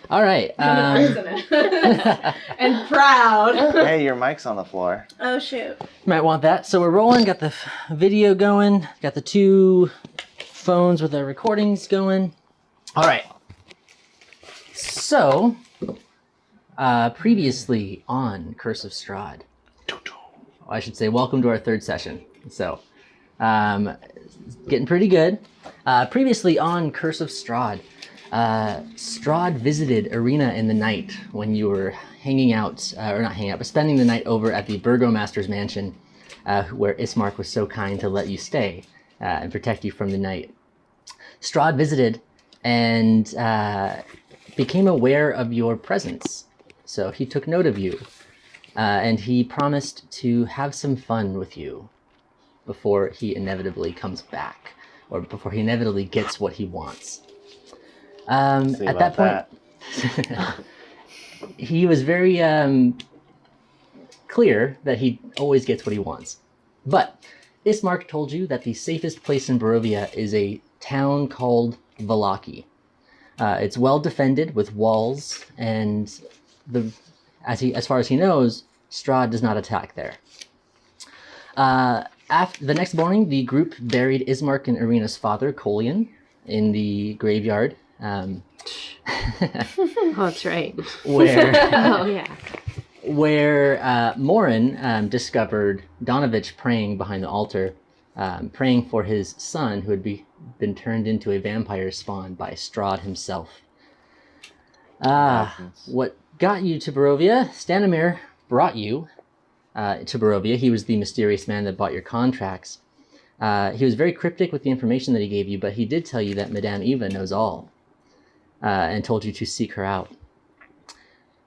All right. And proud. Hey, your mic's on the floor. Oh, shoot. Might want that. So we're rolling. Got the video going. Got the 2 phones with the recordings going. All right. So, previously on Curse of Strahd, I should say, welcome to our 3rd session. So, getting pretty good. Previously on Curse of Strahd, Strahd visited Arena in the night when you were hanging out, or not hanging out, but spending the night over at the Burgomaster's mansion, where Ismark was so kind to let you stay and protect you from the night. Strahd visited and became aware of your presence, so he took note of you, and he promised to have some fun with you before he inevitably comes back, or before he inevitably gets what he wants. At that point, he was very clear that he always gets what he wants. But Ismark told you that the safest place in Barovia is a town called Vallaki. It's well defended with walls, and as far as he knows, Strahd does not attack there. After the next morning, the group buried Ismark and Irina's father, Kolian, in the graveyard. Oh, that's right. Where Morin discovered Donovich praying behind the altar, praying for his son who had been turned into a vampire spawn by Strahd himself. What got you to Barovia? Stanimir brought you to Barovia. He was the mysterious man that bought your contracts. He was very cryptic with the information that he gave you, but he did tell you that Madame Eva knows all, and told you to seek her out.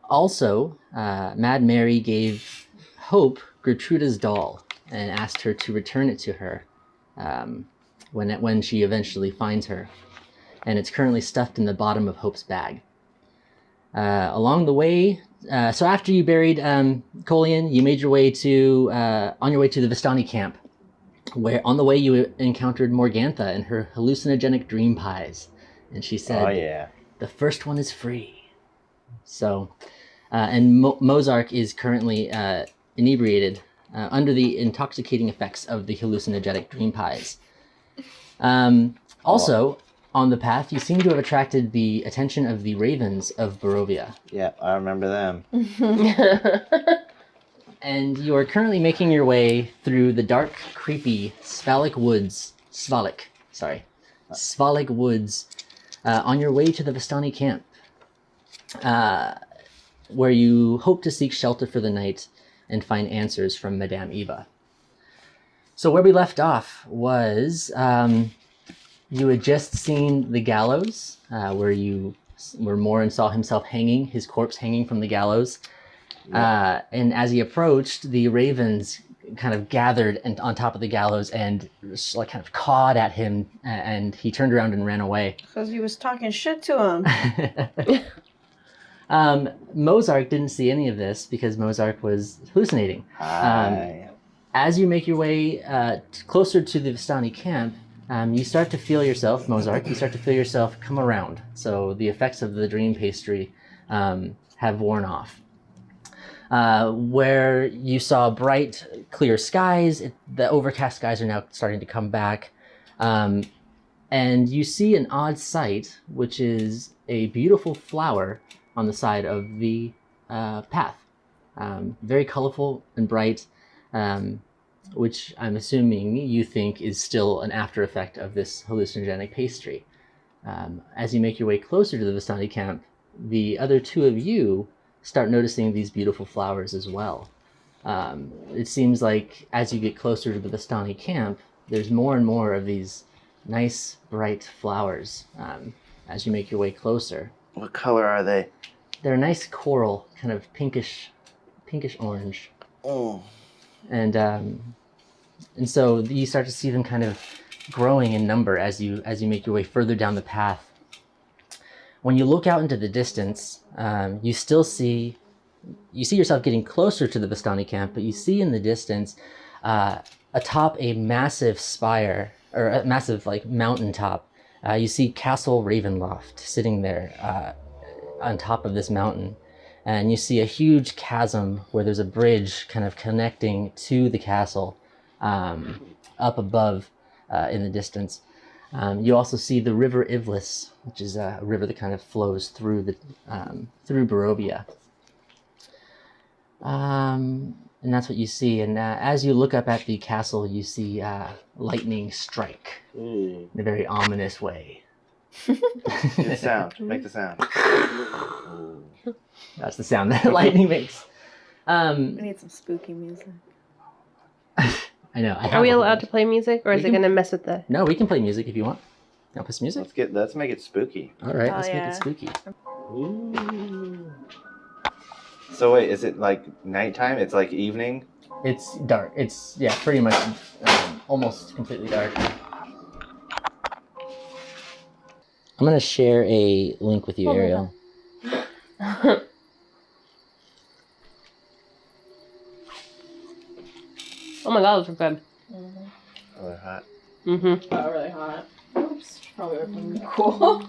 Also, Mad Mary gave Hope Gertruda's doll and asked her to return it to her when she eventually finds her. And it's currently stuffed in the bottom of Hope's bag. Along the way, so after you buried Kolian, you made your way on your way to the Vistani camp, where on the way you encountered Morgantha and her hallucinogenic dream pies. And she said, "Oh yeah, the first one is free." So, and Mozark is currently inebriated under the intoxicating effects of the hallucinogenic dream pies. Also, on the path, you seem to have attracted the attention of the ravens of Barovia. Yeah, I remember them. And you are currently making your way through the dark, creepy Svalak woods, on your way to the Vistani camp, where you hope to seek shelter for the night and find answers from Madame Eva. So where we left off was you had just seen the gallows, where Morin saw himself hanging, his corpse hanging from the gallows. Yeah. And as he approached, the ravens kind of gathered on top of the gallows and like kind of cawed at him, and he turned around and ran away. Because he was talking shit to him. Mozark didn't see any of this because Mozark was hallucinating. As you make your way closer to the Vistani camp, you start to feel yourself, Mozark, come around. So the effects of the dream pastry have worn off. Where you saw bright, clear skies, the overcast skies are now starting to come back. And you see an odd sight, which is a beautiful flower on the side of the path. Very colorful and bright, which I'm assuming you think is still an after effect of this hallucinogenic pastry. As you make your way closer to the Vistani camp, the other 2 of you start noticing these beautiful flowers as well. It seems like as you get closer to the Vistani camp, there's more and more of these nice, bright flowers as you make your way closer. What color are they? They're a nice coral, kind of pinkish orange. Oh. And so you start to see them kind of growing in number as you make your way further down the path. When you look out into the distance, you see yourself getting closer to the Vistani camp, but you see in the distance, atop a massive spire, or a massive mountaintop, you see Castle Ravenloft sitting there. on top of this mountain, and you see a huge chasm where there's a bridge kind of connecting to the castle up above in the distance. You also see the River Ivlis, which is a river that kind of flows through through Barovia. And that's what you see. And as you look up at the castle, you see lightning strike in a very ominous way. The sound. Make the sound. That's the sound that lightning makes. We need some spooky music. I know. Are we allowed to play music, or is it going to mess with the... No, we can play music if you want. You want to play some music? Let's make it spooky. All right, Oh, let's make yeah. it spooky. Ooh. So wait, is it like nighttime? It's like evening? It's dark. It's, yeah, pretty much almost completely dark. I'm going to share a link with you, Ariel. Oh my god, those are good. Oh, they're hot. Mm-hmm. Oh, really hot. Oops. Probably looking cool.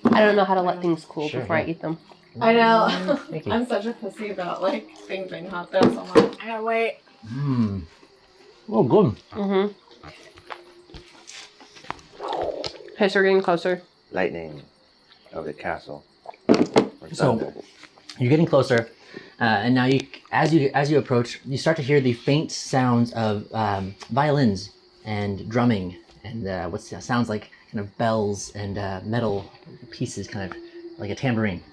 I don't know how to let things cool Sure, before yeah. I eat them. I know. Thank you. I'm such a pussy about like things being hot though, so I'm like, I gotta wait. Mmm. Oh, good. Mm-hmm. Okay, so we're getting closer. Lightning of the castle. Or So- thunder. You're getting closer, and now as you approach, you start to hear the faint sounds of violins and drumming and what sounds like kind of bells and metal pieces, kind of like a tambourine.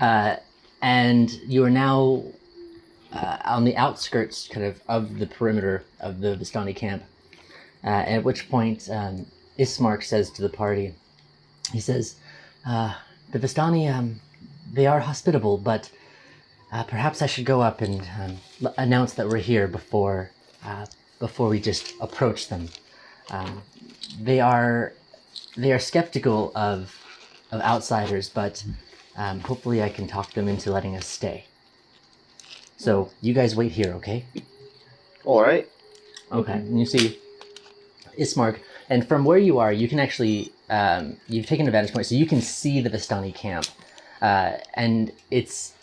And you are now on the outskirts, kind of the perimeter of the Vistani camp. At which point, Ismark says to the party, he says, "The Vistani." They are hospitable, but perhaps I should go up and announce that we're here before we just approach them. They are skeptical of outsiders, but hopefully I can talk them into letting us stay. So you guys wait here, okay? All right. Okay. And you see Ismark, and from where you are, you can actually you've taken a vantage point, so you can see the Vistani camp. And it's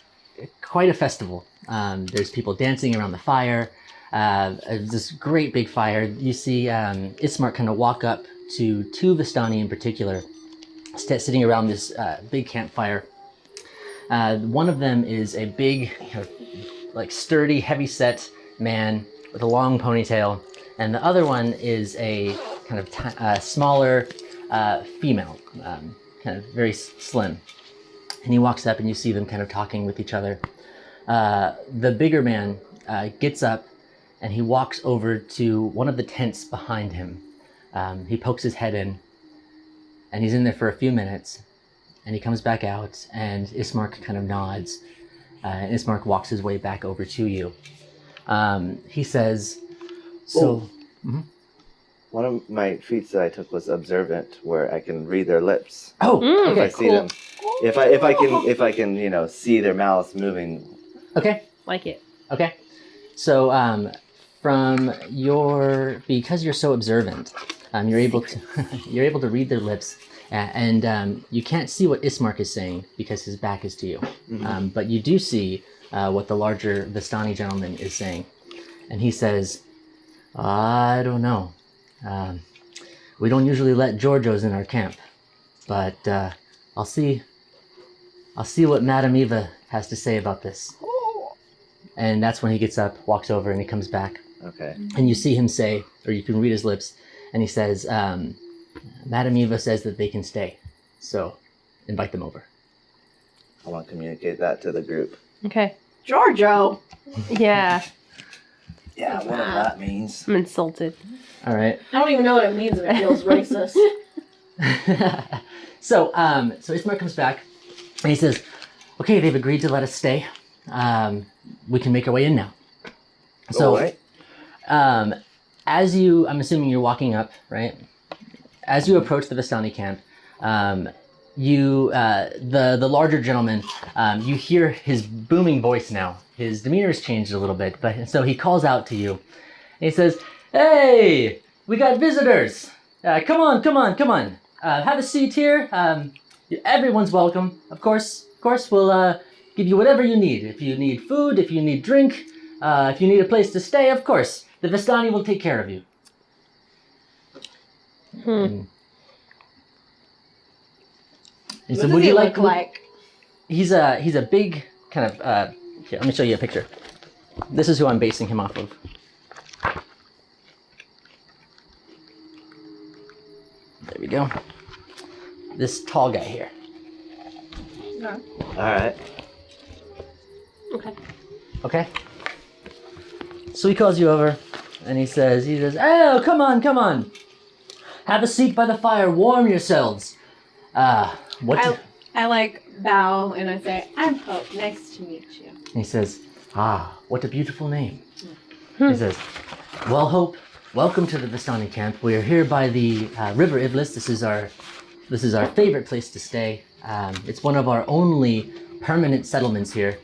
quite a festival. There's people dancing around the fire. This great big fire. You see Ismark kind of walk up to two Vistani in particular, sitting around this big campfire. One of them is a big, kind of, like sturdy, heavy-set man with a long ponytail, and the other one is a kind of smaller female, kind of very slim. And he walks up and you see them kind of talking with each other. The bigger man gets up and he walks over to one of the tents behind him. He pokes his head in and he's in there for a few minutes and he comes back out and Ismark kind of nods. And Ismark walks his way back over to you. He says, One of my feats that I took was observant, where I can read their lips. oh, Mm. If I okay, see them, if I can, see their mouths moving. okay. Like it. Okay. So because you're so observant, you're able to read their lips, and you can't see what Ismark is saying because his back is to you. Mm-hmm. But you do see what the larger Vistani gentleman is saying, and he says, "I don't know. We don't usually let Giorgios in our camp, but I'll see what Madame Eva has to say about this." And that's when he gets up, walks over, and he comes back. Okay. And you see him say, or you can read his lips, and he says, Madame Eva says that they can stay, so invite them over. I want to communicate that to the group. Okay. Giorgio. Yeah. Yeah, whatever that means. I'm insulted. All right. I don't even know what it means if it feels racist. So Ismark comes back, and he says, okay, they've agreed to let us stay. We can make our way in now. So, All right. I'm assuming you're walking up, right? As you approach the Vistani camp, the larger gentleman, you hear his booming voice now. His demeanor has changed a little bit, but so he calls out to you. And he says, "Hey, we got visitors. Come on. Have a seat here. Everyone's welcome. Of course, we'll give you whatever you need. If you need food, if you need drink, if you need a place to stay, of course, the Vistani will take care of you. And he What said, does would he you look like? He's a big kind of. Here, let me show you a picture. This is who I'm basing him off of. There we go. This tall guy here. No. All right. Okay. Okay. So he calls you over, and he says, "Oh, come on. Have a seat by the fire. Warm yourselves. I like bow and I say, I'm Hope. Nice to meet you. And he says, what a beautiful name. He says, well, Hope, welcome to the Vistani camp. We are here by the River Iblis. This is our favorite place to stay. It's one of our only permanent settlements here.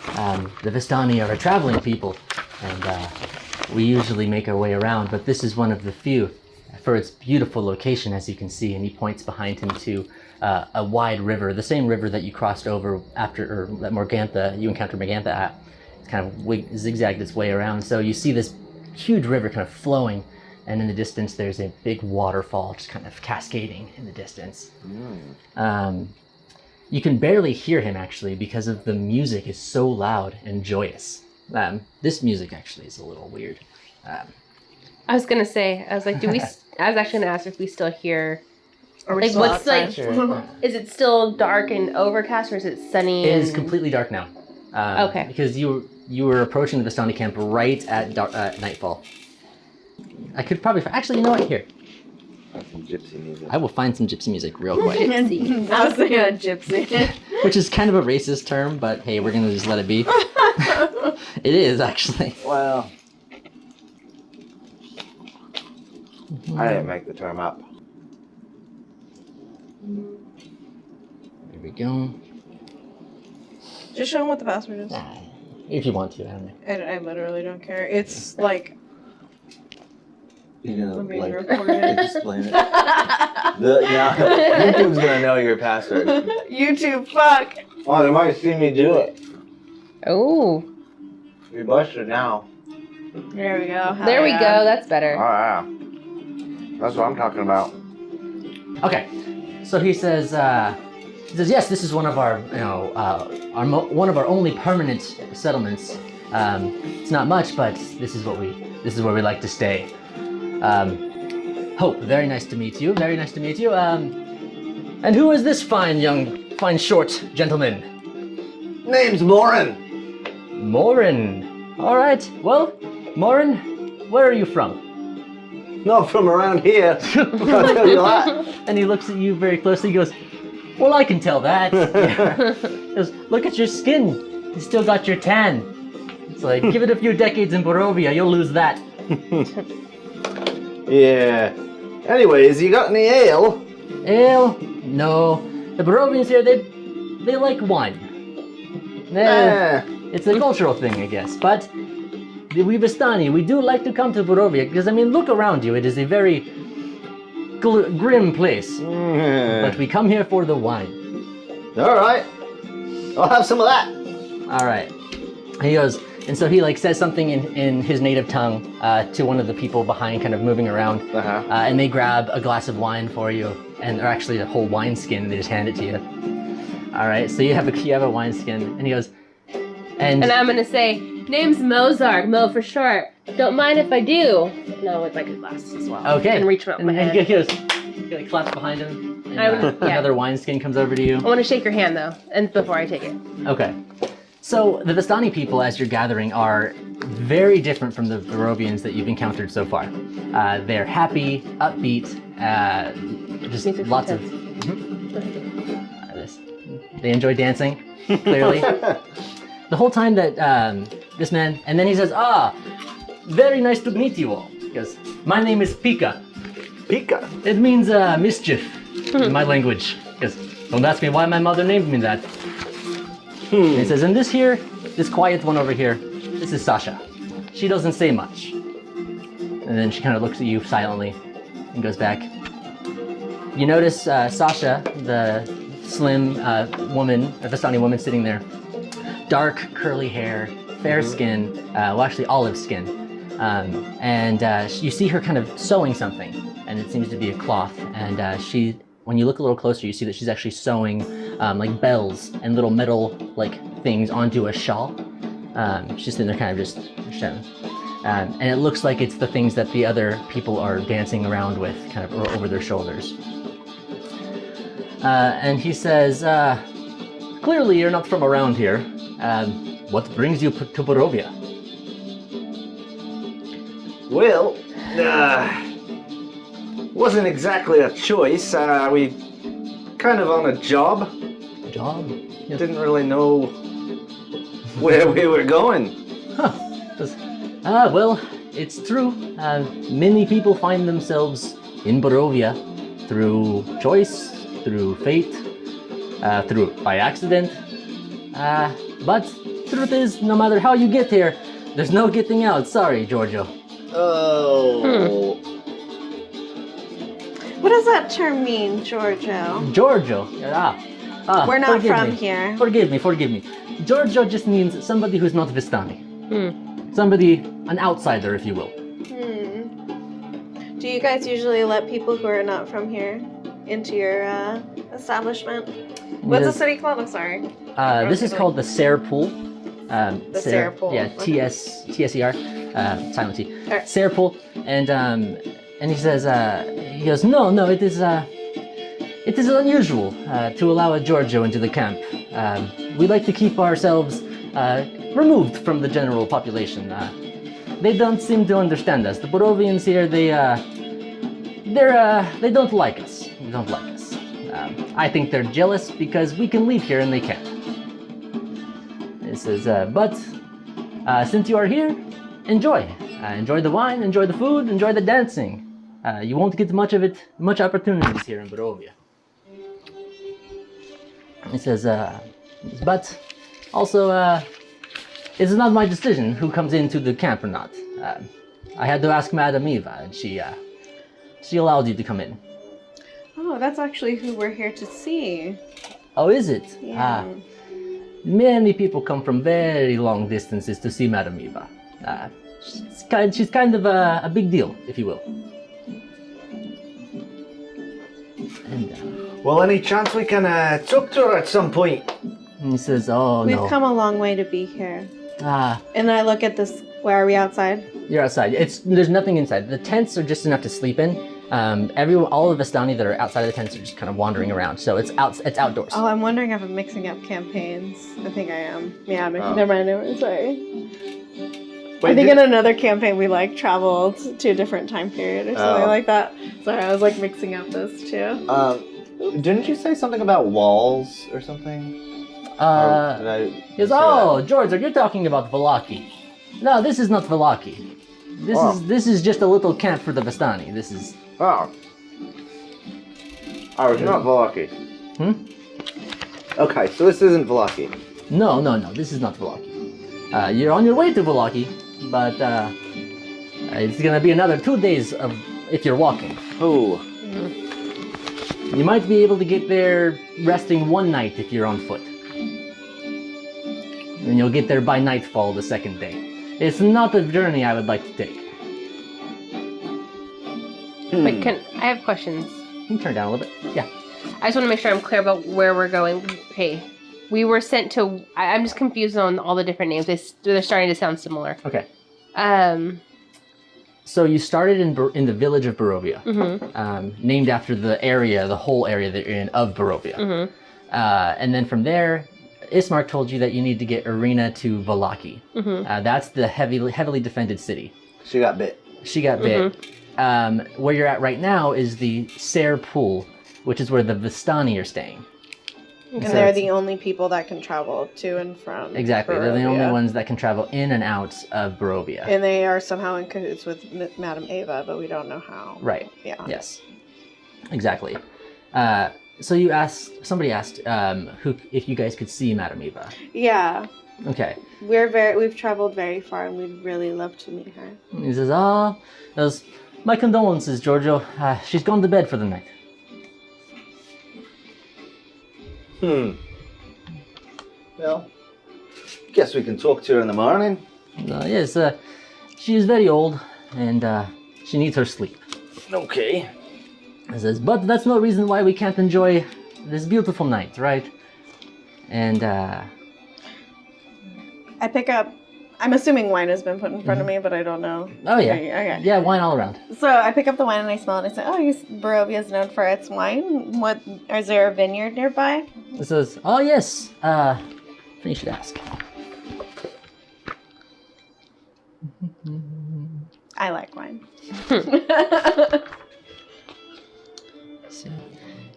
The Vistani are a traveling people, and we usually make our way around, but this is one of the few for its beautiful location, as you can see." And he points behind him to a wide river, the same river that you crossed over after, or that you encountered Morgantha at. It's kind of zigzagged its way around. So you see this huge river kind of flowing, and in the distance there's a big waterfall just kind of cascading in the distance. You can barely hear him actually because of the music is so loud and joyous. This music actually is a little weird. I was gonna say, I was like, I was actually gonna ask if we still hear. Or Like, still what's outside? like? Sure. Is it still dark and overcast, or is it sunny? It is and- completely dark now. Okay. Because you were approaching the Vistani camp right at nightfall. I could probably actually, you know what? Here, Some gypsy music. I will find some gypsy music real quick, I was thinking of gypsy. which is kind of a racist term, but hey, we're gonna just let it be. It is actually. Well, I didn't make the term up. There we go. Just show them what the password is. If you want to, I don't know. I literally don't care. It's like You're gonna being like recorded. explain it. YouTube's gonna know your password. YouTube, fuck. Oh, they might see me do it. Oh, You're busted now. There we go. Hell there we yeah. go. That's Oh better. yeah. That's what I'm talking about. Okay, so he says, yes, this is one of our, one of our only permanent settlements. It's not much, but this is where we like to stay. Hope, very nice to meet you. Very nice to meet you. And who is this fine short gentleman? Name's Morin. Morin. All right. Well, Morin, where are you from? Not from around here. I'll tell you that. And he looks at you very closely. He goes, well, I can tell that. He goes, look at your skin. You still got your tan. It's like, give it a few decades in Barovia, you'll lose that. Yeah. Anyways, you got any ale? Ale? No. The Barovians here, they like wine. It's a cultural thing, I guess. But we Vistani, we do like to come to Barovia because, I mean, look around you. It is a very grim place. But we come here for the wine. All right. I'll have some of that. All right. He goes, and so he like says something in his native tongue to one of the people behind, kind of moving around, and they grab a glass of wine for you, or actually a whole wine skin, and they just hand it to you. All right, so you have a wine skin, and he goes, and I'm gonna say, name's Mozark, Mo for short. Don't mind if I do. No, with like his glasses as well. okay, And reach him up my and hand. he goes, he like claps behind him. And, I would- yeah. Another wine skin comes over to you. I want to shake your hand though, and before I take it. Okay. So the Vistani people, as you're gathering, are very different from the Barovians that you've encountered so far. They're happy, upbeat, just These are lots of. intense. They enjoy dancing, clearly. The whole time that this man, and then he says, very nice to meet you all. He goes, my name is Pika. Pika. It means mischief in my language. He goes, don't ask me why my mother named me that. And he says, and this quiet one over here, this is Sasha. She doesn't say much. And then she kind of looks at you silently and goes back. You notice Sasha, the slim woman, a Vistani woman sitting there. Dark, curly hair, fair skin, well, actually olive skin. You see her kind of sewing something, and it seems to be a cloth. And when you look a little closer, you see that she's actually sewing like bells and little metal like things onto a shawl. She's sitting there kind of just showing. And it looks like it's the things that the other people are dancing around with, kind of over their shoulders. And he says, clearly you're not from around here. What brings you to Barovia? Well, wasn't exactly a choice. We kind of on a job. Job? Yes. Didn't really know where we were going. Well, it's true. Many people find themselves in Barovia through choice, through fate, through by accident. But truth is, no matter how you get here, there's no getting out. Sorry, Giorgio. Oh. What does that term mean, Giorgio? Giorgio. We're not forgive from me. here. Forgive me. Giorgio just means somebody who's not Vistani. Somebody, an outsider, if you will. Do you guys usually let people who are not from here into your establishment? What's the city called? I'm sorry. This is called the Ser Pool. The Ser Pool. Yeah, TSER, silent T. Alright. Ser Pool, and he says, he goes, no, it is unusual to allow a Giorgio into the camp. We like to keep ourselves removed from the general population. They don't seem to understand us. The Borovians here, they don't like us. They don't like us. I think they're jealous because we can leave here and they can't. It says, but since you are here, enjoy. Enjoy the wine, enjoy the food, enjoy the dancing. You won't get much opportunities here in Barovia. It says, but also, it's not my decision who comes into the camp or not. I had to ask Madame Eva, and she allowed you to come in. Oh, that's actually who we're here to see. Oh, is it? Yeah. Many people come from very long distances to see Madame Eva. She's kind of a big deal, if you will. And, Well, any chance we can talk to her at some point? he says, oh, We've no. come a long way to be here. Ah, And I look at this. Where are we outside? you're outside. There's nothing inside. The tents are just enough to sleep in. All of Vistani that are outside of the tents are just kind of wandering around. So it's outdoors. Oh, I'm wondering if I'm mixing up campaigns. I think I am. Yeah, never mind. Sorry. Wait, I think in another campaign we traveled to a different time period or something like that. Sorry, I was mixing up those two. Didn't you say something about walls or something? Or did I He goes, oh, George, you're talking about Velaki. No, this is not Velaki. This is just a little camp for the Vistani. This is... Oh. Oh, it's not Velaki. Okay, so this isn't Velaki. No, this is not Velaki. You're on your way to Velaki, but it's gonna be another 2 days if you're walking. Oh. You might be able to get there resting one night if you're on foot. And you'll get there by nightfall the second day. It's not a journey I would like to take. Wait, I have questions. You can turn down a little bit. Yeah. I just want to make sure I'm clear about where we're going. Okay, we were sent to. I'm just confused on all the different names. They're starting to sound similar. Okay. So you started in the village of Barovia, named after the whole area that you're in of Barovia. And then from there, Ismark told you that you need to get Irina to Velaki. That's the heavily defended city. She got bit. She got bit. Where you're at right now is the Ser Pool, which is where the Vistani are staying. And So they're it's- the only people that can travel to and from. Exactly. They're the only Barovia. ones that can travel in and out of Barovia. And they are somehow in cahoots with Madame Eva, but we don't know how. Right. Yeah. Yes. Exactly. So somebody asked if you guys could see Madame Eva. Yeah. Okay. We've traveled very far, and we'd really love to meet her. He says, my condolences, Giorgio. She's gone to bed for the night. Well, guess we can talk to her in the morning. Yes, she is very old, and she needs her sleep. Okay. He says, but that's no reason why we can't enjoy this beautiful night, right? And I pick up. I'm assuming wine has been put in front of me, but I don't know. oh yeah, Okay. yeah, wine all around. So I pick up the wine and I smell it. And I say, "Oh, Barovia is known for its wine. What? Is there a vineyard nearby?" It says, oh yes, you should ask. I like wine.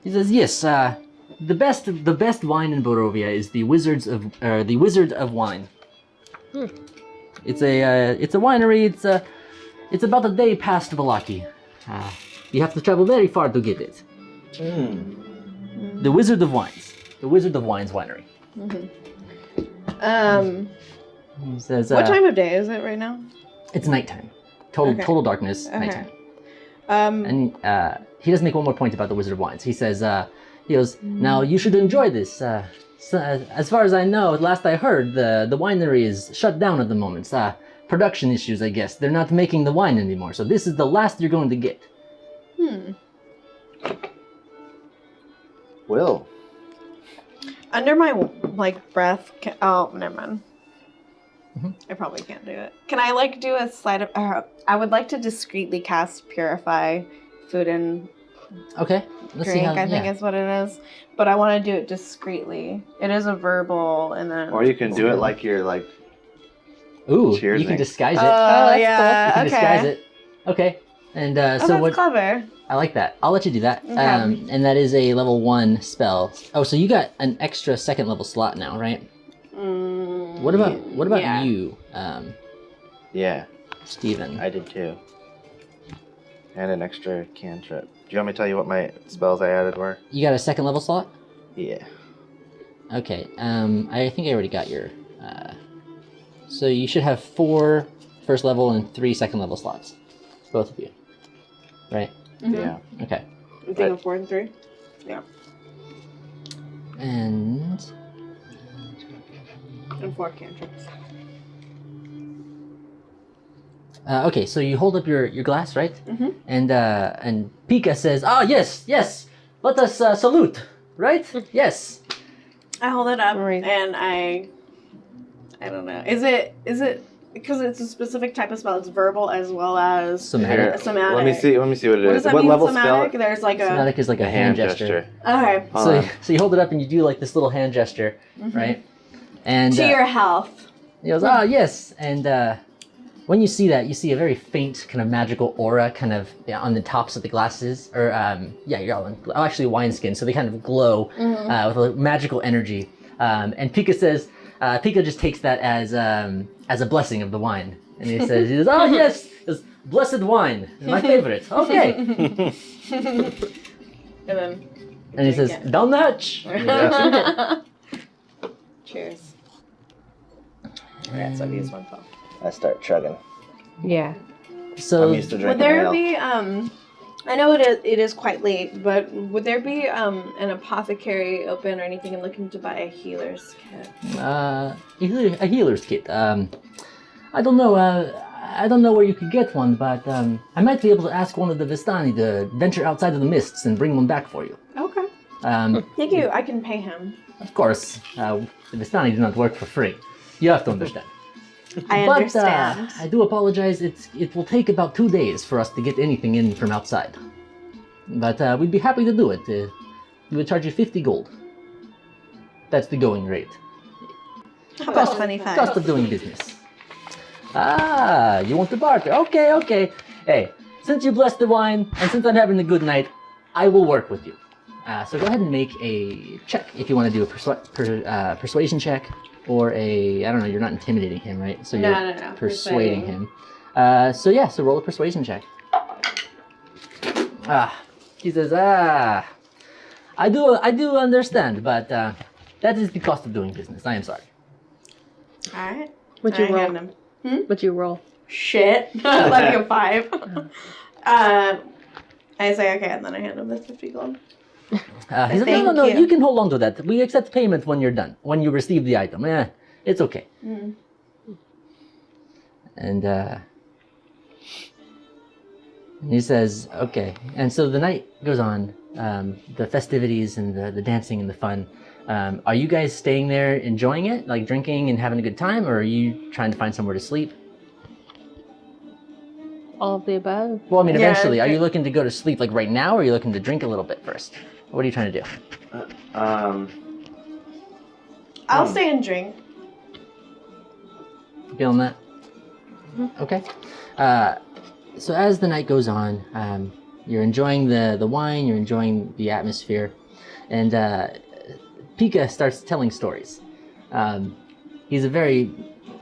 He says, yes, the best wine in Barovia is the Wizard of Wine. It's a winery. It's about a day past Valaki. You have to travel very far to get it. The Wizard of Wines. The Wizard of Wines winery. He says, What time of day is it right now? It's nighttime. Total darkness. Okay. Nighttime. Um, And he does make one more point about the Wizard of Wines. He says, he goes, now you should enjoy this. So, as far as I know, last I heard, the winery is shut down at the moment. Production issues, I guess. They're not making the wine anymore. So this is the last you're going to get. Will. Under my breath. Oh, never mind. I probably can't do it. Can I do a slide of? I would like to discreetly cast Purify Food and Okay. Let's see Drink. how, I think is what it is, but I want to do it discreetly. It is a verbal, and then. Or you can do it like you're like. Ooh, Cheers, you can Nick. disguise it. Oh, that's yeah. You can Okay. disguise it. Okay. And so that's what? clever. I like that. I'll let you do that. Okay. And that is a level 1 spell. Oh, so you got an extra second level slot now, right? What about yeah. you, Yeah, Steven? I did too. And an extra cantrip. Do you want me to tell you what my spells I added were? You got a second level slot? Yeah. Okay. I think I already got your. So you should have 4 first level and 3 second level slots, both of you, right? Yeah. Okay. I think of 4 and 3. Yeah. And And 4 cantrips. okay, so you hold up your glass, right? And Pika says, "Ah, yes, let us salute, right? Yes." I hold it up Right. and I don't know. Is it because it's a specific type of spell? It's verbal as well as Somatic. somatic. Let me see what it What is. does that What mean? level Somatic? spell? There's like Somatic is like a hand gesture. Okay. Hold So on. so you hold it up and you do like this little hand gesture, right? And To your health. he goes, "Ah, yes." And when you see that, you see a very faint kind of magical aura kind of on the tops of the glasses. Or, you're all actually wineskin, so they kind of glow with a magical energy. And Pika says, Pika just takes that as a blessing of the wine. And he says, "Oh, yes, it's blessed wine, my favorite." Okay. And then. And he says, Yeah. "Down the hatch." Cheers. Alright, so I've used 1 spell. I start chugging. Yeah. So I'm used to Would drinking there ale. be I know it is quite late, but would there be an apothecary open or anything? I'm looking to buy a healer's kit. a healer's kit. I don't know. I don't know where you could get one, but I might be able to ask one of the Vistani to venture outside of the mists and bring one back for you. Okay. Thank you. I can pay him. Of course, the Vistani do not work for free. You have to understand. I But understand. I do apologize. It will take about 2 days for us to get anything in from outside. But we'd be happy to do it. We would charge you 50 gold. That's the going rate. How about 25? Cost of doing business. Ah, you want to barter? Okay. Hey, since you blessed the wine, and since I'm having a good night, I will work with you. So go ahead and make a check if you want to do a persuasion check, or I don't know, you're not intimidating him, right? So you're No. persuading him. So roll a persuasion check. He says, I do understand, but that is the cost of doing business. I am sorry. Alright. What'd you I roll? hand him. What'd you roll? Shit. Like a 5. I say okay, and then I hand him the 50 gold. He said, no, Thank no, you. you can hold on to that. We accept payment when you're done, when you receive the item. It's okay. Mm. And he says, okay. And so the night goes on, the festivities and the dancing and the fun. Are you guys staying there enjoying it, like drinking and having a good time, or are you trying to find somewhere to sleep? All of the above. Well, I mean, Yeah, eventually, are you drink. looking to go to sleep like right now, or are you looking to drink a little bit first? What are you trying to do? I'll stay and drink. Feeling that? Okay. So as the night goes on, you're enjoying the wine, you're enjoying the atmosphere, and Pika starts telling stories. He's a very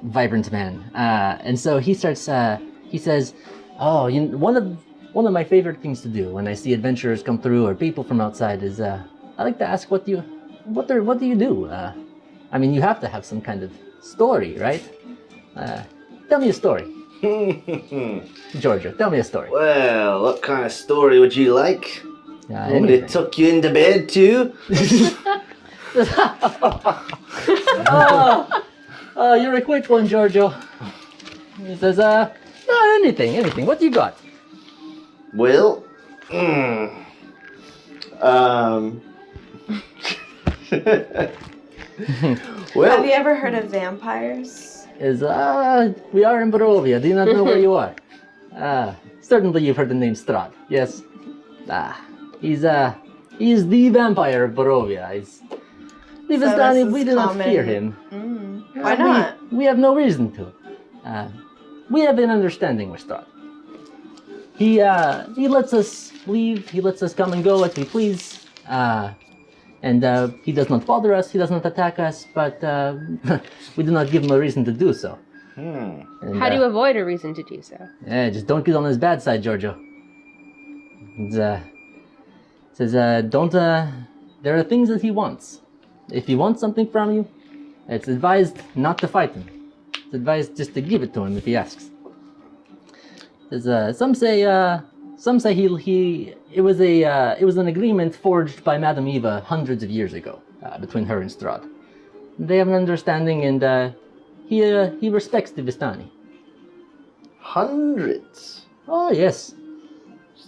vibrant man, and so he starts. He says, "Oh, one of my favorite things to do when I see adventurers come through or people from outside is I like to ask what do you do? I mean, you have to have some kind of story, right? Tell me a story." Giorgio, tell me a story. Well, what kind of story would you like? Want me to Anything. tuck you into bed too? Oh, you're a quick one, Giorgio. He says, no, anything. What do you got? Well, Have well, you ever heard of vampires? We are in Barovia. Do you not know where you are? Certainly you've heard the name Strahd, yes? He's the vampire of Barovia. The So Vistani, this we is do not common. fear him. Why not? We have no reason to. We have an understanding with Strahd. He lets us leave, he lets us come and go as we please. And he does not bother us, he does not attack us, but we do not give him a reason to do so. And, How do you avoid a reason to do so? just don't get on his bad side, Giorgio. Says, don't, there are things that he wants. If he wants something from you, it's advised not to fight him. It's advised just to give it to him if he asks. There's, some say it was an agreement forged by Madame Eva hundreds of years ago between her and Strahd. They have an understanding, and he respects the Vistani. hundreds. Oh yes,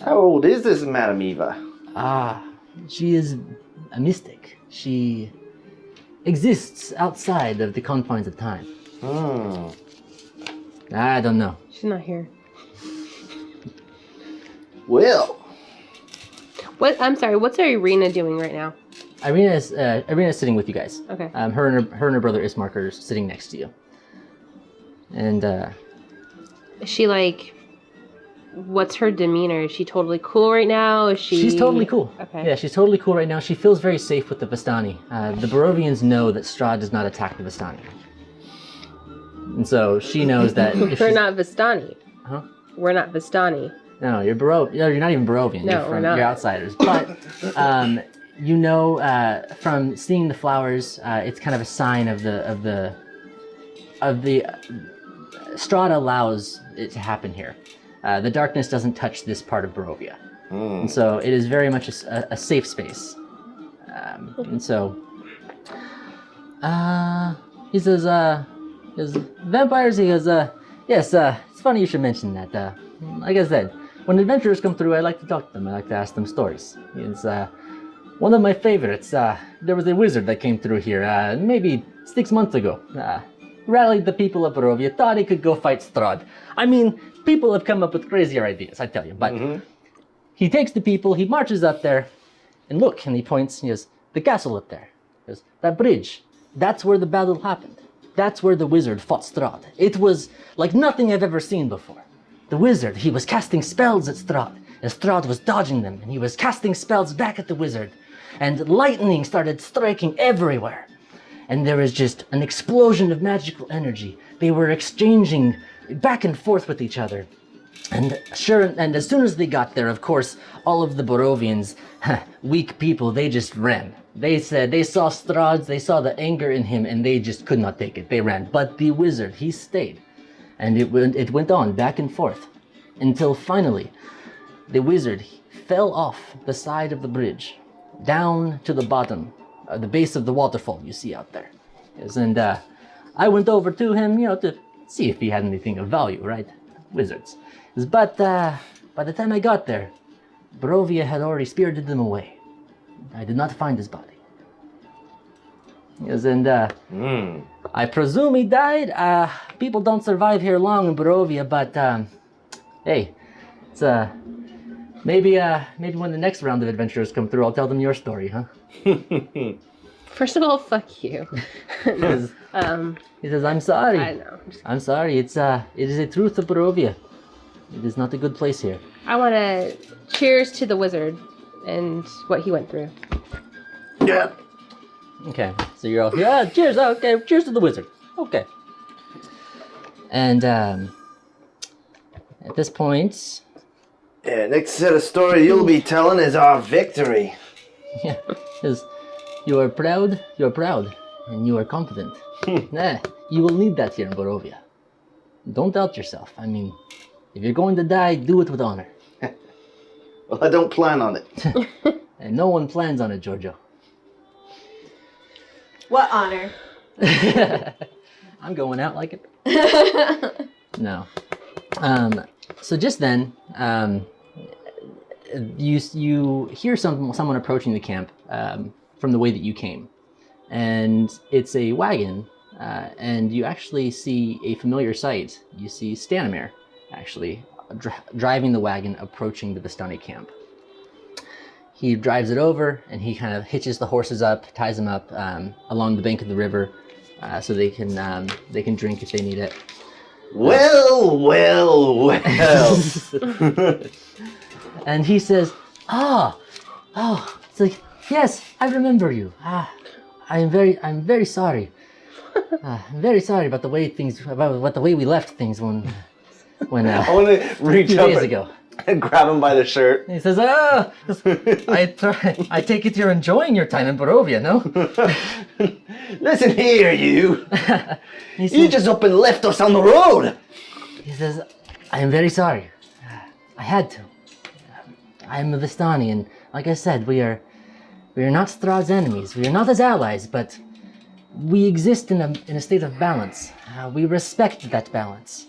How old is this Madame Eva? she is a mystic. She exists outside of the confines of time. I don't know. She's not here. Well, What? I'm sorry. What's Irina doing right now? Irina's sitting with you guys. Okay. Her and her brother Ismark are sitting next to you. And Is she like? What's her demeanor? Is she totally cool right now? Is she? she's totally cool. Okay. Yeah, she's totally cool right now. She feels very safe with the Vistani. The Barovians know that Strahd does not attack the Vistani. And so she knows that if We're she's- not Vistani. Huh? We're not Vistani. No, you're you're not even Barovian. No, we're not. You're outsiders. But you know, from seeing the flowers, it's kind of a sign of the Strahd allows it to happen here. The darkness doesn't touch this part of Barovia, and so it is very much a safe space. And so he says, vampires. He goes, yes. It's funny you should mention that. Like I said, when adventurers come through, I like to talk to them. I like to ask them stories. It's one of my favorites. There was a wizard that came through here maybe 6 months ago. Rallied the people of Barovia, thought he could go fight Strahd. I mean, people have come up with crazier ideas, I tell you. But he takes the people, he marches up there, and look, and he points, he goes, the castle up there. He goes, that bridge, that's where the battle happened. That's where the wizard fought Strahd. It was like nothing I've ever seen before. The wizard, he was casting spells at Strahd, and Strahd was dodging them, and he was casting spells back at the wizard, and lightning started striking everywhere. And there was just an explosion of magical energy. They were exchanging back and forth with each other. And as soon as they got there, of course, all of the Barovians, weak people, they just ran. They said they saw Strahd, they saw the anger in him, and they just could not take it. They ran. But the wizard, he stayed. And it went on back and forth until finally the wizard fell off the side of the bridge. down to the bottom, the base of the waterfall you see out there. Yes, and I went over to him, to see if he had anything of value, right? Wizards. Yes, but by the time I got there, Barovia had already spirited him away. I did not find his body. Yes, and I presume he died. People don't survive here long in Barovia, but hey, it's maybe when the next round of adventurers come through, I'll tell them your story, huh? First of all, fuck you. He says, "I'm sorry. I know. I'm sorry. It is a truth of Barovia. It is not a good place here." I want to cheers to the wizard and what he went through. Yeah. Okay, so you're all, yeah, cheers. Okay, cheers to the wizard. Okay. And at this point, Yeah, next set of story you'll be telling is our victory. yeah, is you are proud, and you are confident. You will need that here in Barovia. Don't doubt yourself. I mean, if you're going to die, do it with honor. Well, I don't plan on it. And no one plans on it, Giorgio. What honor? I'm going out like it. No. So just then, you hear someone approaching the camp from the way that you came, and it's a wagon, and you actually see a familiar sight. You see Stanimir actually driving the wagon, approaching the Vistani camp. He drives it over, and he kind of hitches the horses up, ties them up along the bank of the river, so they can drink if they need it. Well. And he says, "Oh, it's like, yes, I remember you. I'm very sorry. I'm very sorry about the way we left things when I want to reach 2 up days ago." and grab him by the shirt. He says, I take it you're enjoying your time in Barovia, no?" Listen here, you. He You says, just up and left us on the road. he says, "I am very sorry. I had to. I am a Vistani, and like I said, we are not Strahd's enemies. We are not his allies, but we exist in a state of balance. We respect that balance.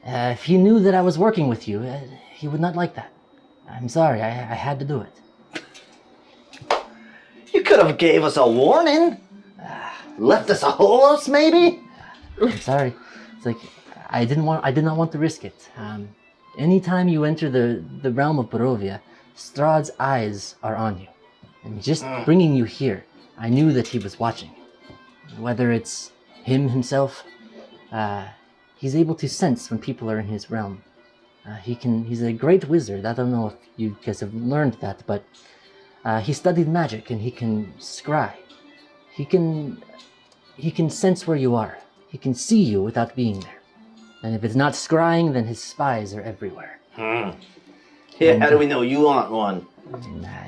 If he knew that I was working with you, he would not like that. I'm sorry, I had to do it." You could have gave us a warning. Left us a horse, maybe? I'm sorry. It's like, I did not want to risk it. Anytime you enter the realm of Barovia, Strahd's eyes are on you. And just bringing you here, I knew that he was watching. Whether it's him himself, he's able to sense when people are in his realm. He's a great wizard. I don't know if you guys have learned that, but he studied magic and he can scry. He can sense where you are. He can see you without being there. And if it's not scrying, then his spies are everywhere. Yeah, how do we know you aren't one?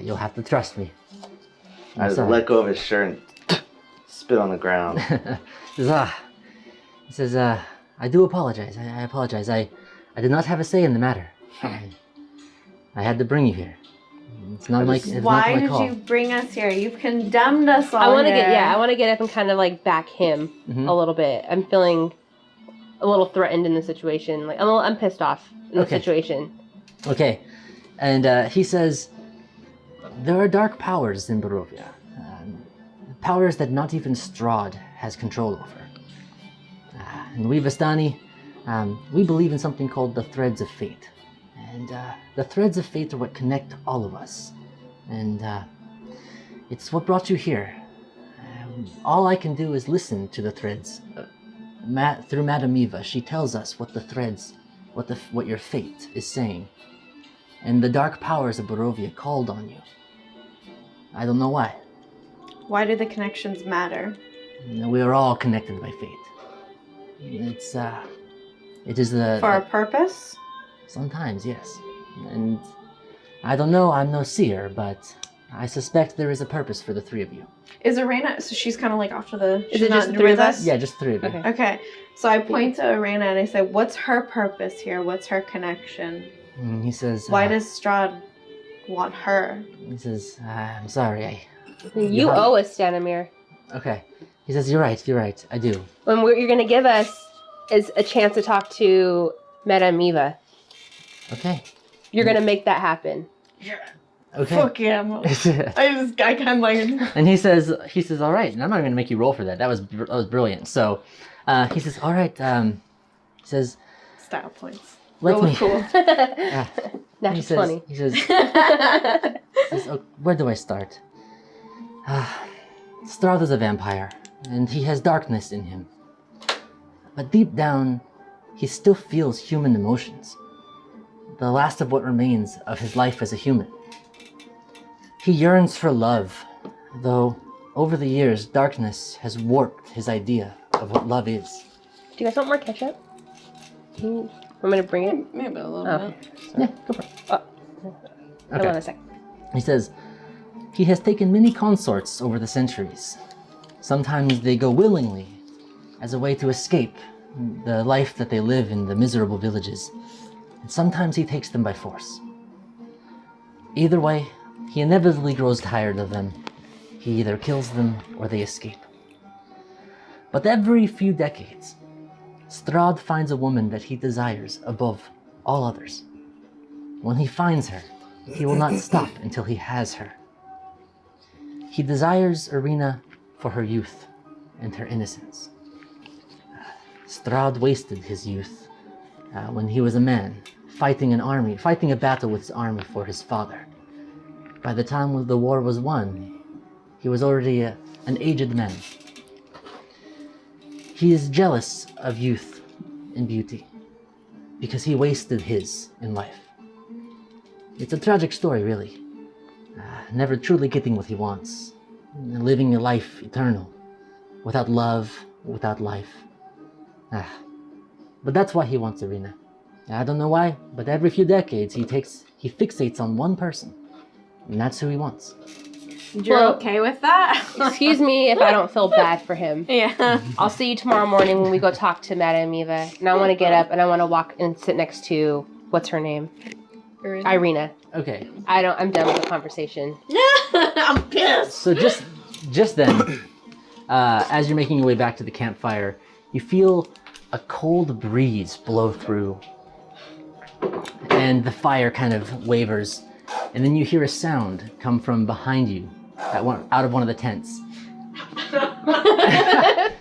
You'll have to trust me. I just let go of his shirt and spit on the ground. He says, I do apologize. I apologize. I did not have a say in the matter. I had to bring you here. It's not my call. Why did you bring us here? You've condemned us all. I want to here. I want to get up and kind of like back him a little bit. I'm feeling a little threatened in the situation. Like I'm pissed off in the situation. Okay. And he says, there are dark powers in Barovia. Powers that not even Strahd has control over. And we Vistani, we believe in something called the Threads of Fate. And the Threads of Fate are what connect all of us. And it's what brought you here. All I can do is listen to the threads. Through Madame Eva, she tells us what the threads, what your fate is saying. And the dark powers of Barovia called on you. I don't know why. Why do the connections matter? We are all connected by fate. It is the... For a purpose? Sometimes, yes. And I don't know, I'm no seer, but I suspect there is a purpose for the three of you. Is Arena, so she's kind of like off to the... Is it just three of us? Yeah, just three of you. Okay. So I point to Arena and I say, what's her purpose here? What's her connection? And he says... Why does Strahd want her. He says, I'm sorry. You owe us, Stanimir. Okay. He says, you're right, I do. And what you're going to give us is a chance to talk to Madame Eva. Okay. You're going to make that happen. Okay. Fuck yeah. I kind of like... And he says, all right, and I'm not going to make you roll for that. That was brilliant. So he says, all right, he says, Style points. let me... Cool. That's funny. He says, oh, where do I start? Strahd is a vampire, and he has darkness in him. But deep down, he still feels human emotions. The last of what remains of his life as a human. He yearns for love, though over the years, darkness has warped his idea of what love is. Do you guys want more ketchup? Want me to bring it? Maybe a little bit. Yeah, go for it. Hold on a sec. He says, he has taken many consorts over the centuries. Sometimes they go willingly, as a way to escape the life that they live in the miserable villages. And sometimes he takes them by force. Either way, he inevitably grows tired of them. He either kills them or they escape. But every few decades, Strahd finds a woman that he desires above all others. When he finds her, he will not stop until he has her. He desires Irina for her youth and her innocence. Strahd wasted his youth when he was a man, fighting a battle with his army for his father. By the time the war was won, he was already an aged man. He is jealous of youth and beauty because he wasted his in life. It's a tragic story, really. Never truly getting what he wants, living a life eternal, without love, without life. But that's why he wants Irina. I don't know why, but every few decades he fixates on one person, and that's who he wants. You're okay with that? Excuse me if I don't feel bad for him. Yeah. I'll see you tomorrow morning when we go talk to Madame Eva. And I want to get up and I want to walk and sit next to, what's her name? Irina. Okay. I'm done with the conversation. I'm pissed. So just then, as you're making your way back to the campfire, you feel a cold breeze blow through, and the fire kind of wavers, and then you hear a sound come from behind you, out of one of the tents.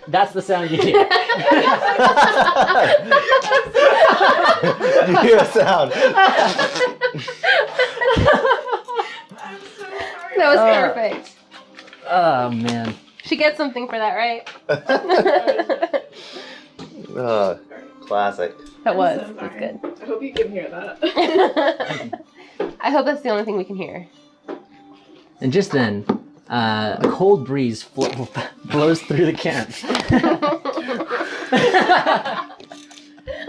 That's the sound you hear. You hear a sound. That was perfect. Oh man. She gets something for that, right? Classic. That was. That's good. I hope you can hear that. I hope that's the only thing we can hear. And just then, a cold breeze blows through the camp.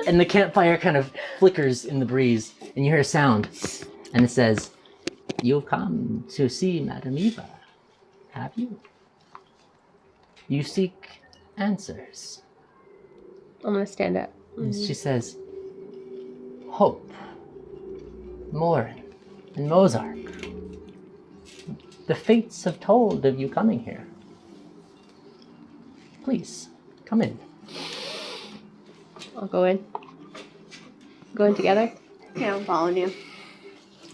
And the campfire kind of flickers in the breeze, and you hear a sound, and it says, "You've come to see Madame Eva, have you? You seek answers." I'm gonna stand up. She says, "Hope, Morin, and Mozark. The fates have told of you coming here. Please, come in." I'll go in. Go in together. Yeah, I'm following you.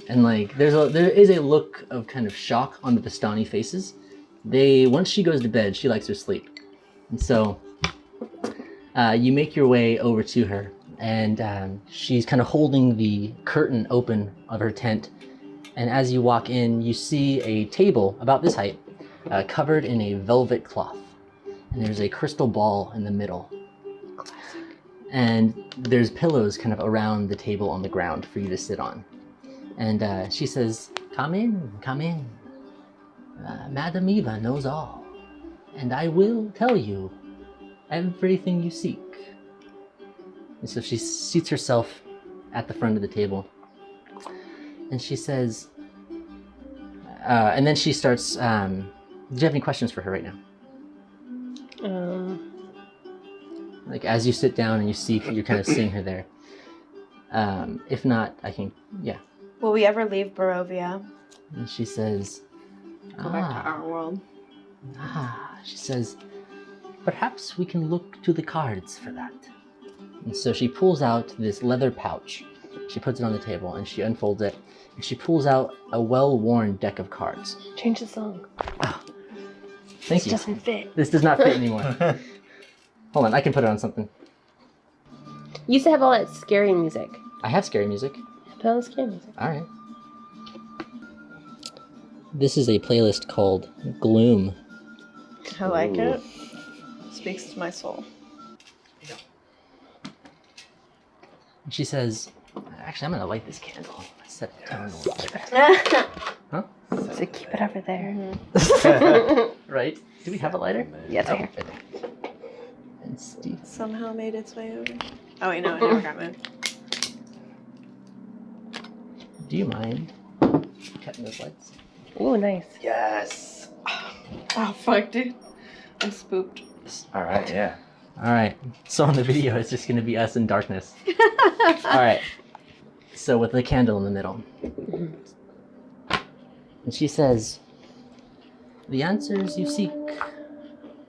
And there is a look of kind of shock on the Vistani faces. Once she goes to bed, she likes her sleep. And so you make your way over to her, and she's kind of holding the curtain open of her tent. And as you walk in, you see a table about this height, covered in a velvet cloth. And there's a crystal ball in the middle. And there's pillows kind of around the table on the ground for you to sit on. And she says, come in. Madame Eva knows all, and I will tell you everything you seek." And so she seats herself at the front of the table, and she says, and then she starts, do you have any questions for her right now? Like as you sit down and you're kind of seeing her there. If not, I can, yeah. Will we ever leave Barovia? And she says, Go back to our world. She says, perhaps we can look to the cards for that. And so she pulls out this leather pouch. She puts it on the table and she unfolds it. And she pulls out a well-worn deck of cards. Change the song. Oh, thank you. This doesn't fit. This does not fit anymore. Hold on, I can put it on something. You used to have all that scary music. I have scary music. Put on the scary music. All right. This is a playlist called Gloom. I like it. Speaks to my soul. And she says, actually, I'm going to light this candle. Set the tone a little bit. Huh? So keep it over there. Right? Do we have a lighter? Yeah, it's right here. Right there. And Steve. Somehow made its way over. Oh wait, no, it never got moved. Do you mind cutting those lights? Ooh, nice. Yes. Oh fuck, dude. I'm spooked. All right. Yeah. All right. So on the video, it's just going to be us in darkness. All right. So with the candle in the middle. And she says, the answers you seek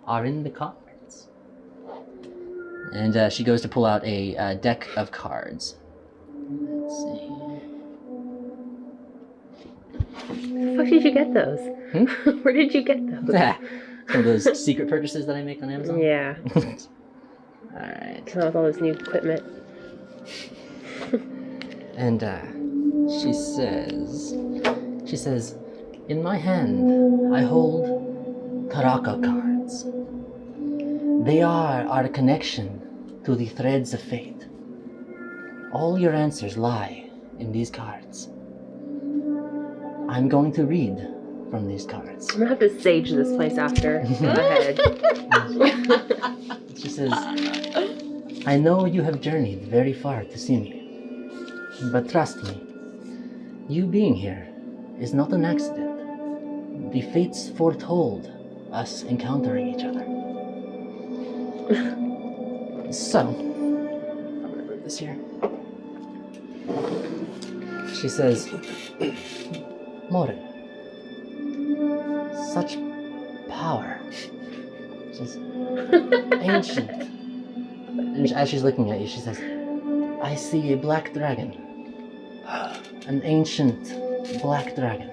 are in the cards. And she goes to pull out a deck of cards. Let's see. Where the fuck did you get those? Where did you get those? Some of those secret purchases that I make on Amazon. Yeah. Alright. Come out with all this new equipment. And she says, in my hand I hold Tarokka cards. They are our connection to the threads of fate. All your answers lie in these cards. I'm going to read from these cards. I'm gonna have to sage this place after. Go ahead. She says, I know you have journeyed very far to see me, but trust me, you being here is not an accident. The fates foretold us encountering each other. So, I'm gonna move this here. She says, Morin, such power. She says, ancient. And as she's looking at you, she says, I see a black dragon. An ancient black dragon.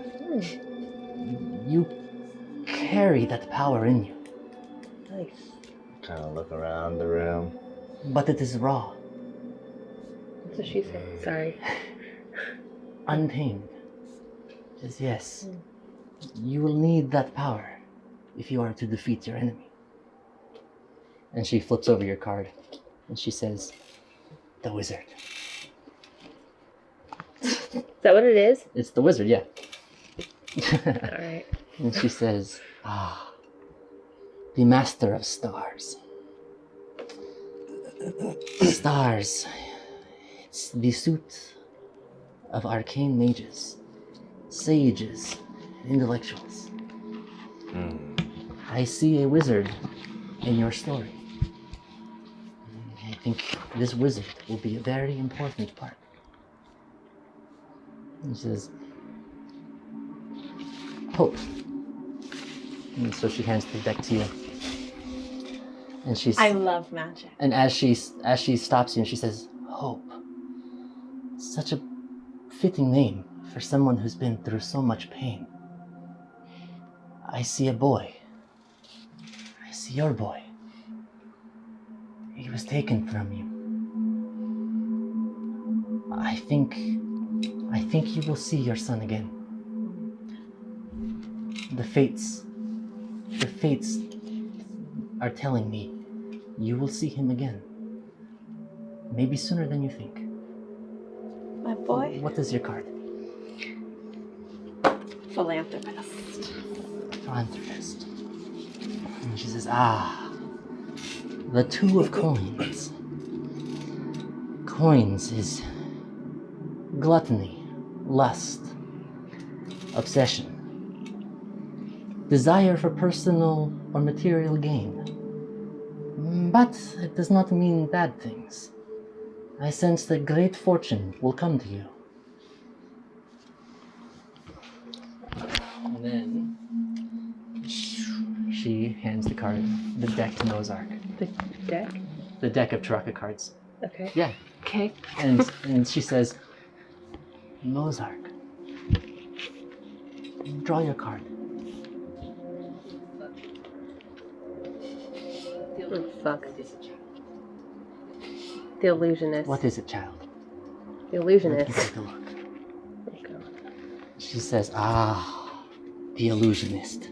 You carry that power in you. Nice. Kind of look around the room. But it is raw, That's what she said. Sorry. untamed. She says, yes, you will need that power if you are to defeat your enemy. And she flips over your card and she says, the wizard. Is that what it is? It's the wizard, yeah. Alright. And she says, the master of stars. Stars. It's the suit of arcane mages, sages, and intellectuals. I see a wizard in your story. I think this wizard will be a very important part. And she says, hope. And so she hands the deck to you. And she's I love magic. and as she stops you and she says, hope. Such a fitting name for someone who's been through so much pain. I see a boy. I see your boy. He was taken from you. I think you will see your son again. The fates are telling me you will see him again. Maybe sooner than you think. My boy? What is your card? Philanthropist. Philanthropist. And she says, the two of coins. Coins is gluttony, lust, obsession, desire for personal or material gain. But it does not mean bad things. I sense that great fortune will come to you. hands the card, the deck to Mozark. The deck? The deck of Tarokka cards. Okay. Yeah. Okay. And she says, Mozark, draw your card. Oh, fuck. The illusionist. What is it, child? The Let me illusionist. take a look. Okay. She says, the illusionist.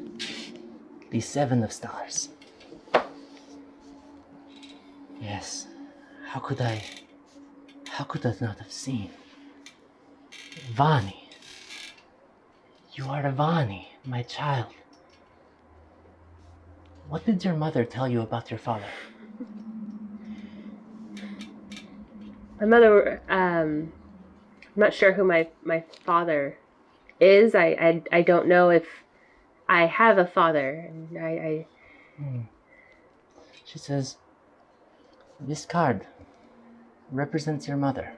The 7 of stars. Yes. How could I not have seen? Vani. You are a Vani, my child. What did your mother tell you about your father? My mother, I'm not sure who my father is. I don't know if I have a father. I She says, this card represents your mother.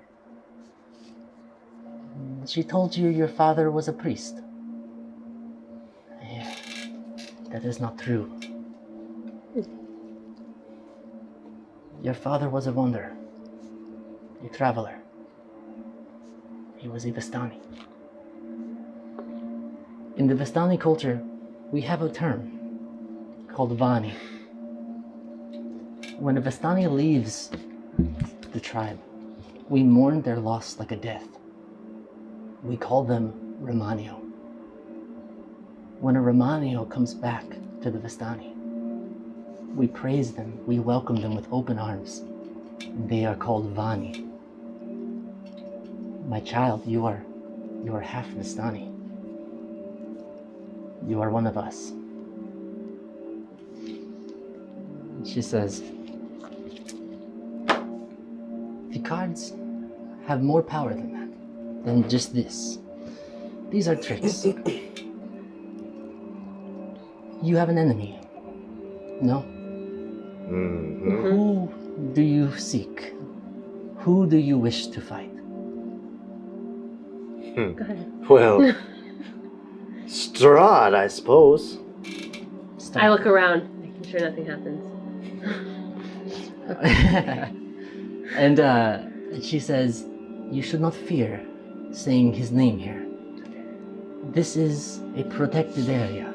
She told you your father was a priest. Yeah, that is not true. Your father was a wanderer, a traveler. He was a Vistani. In the Vistani culture, we have a term called Vani. When a Vistani leaves the tribe, we mourn their loss like a death. We call them Romanio. When a Romanio comes back to the Vistani, we praise them, we welcome them with open arms. They are called Vani. My child, you are half Vistani. You are one of us. She says, the cards have more power than that, than just this. These are tricks. You have an enemy, no? Mm-hmm. Who do you seek? Who do you wish to fight? go ahead. Well, Strahd, I suppose. I look around, making sure nothing happens. And she says, you should not fear saying his name here. This is a protected area.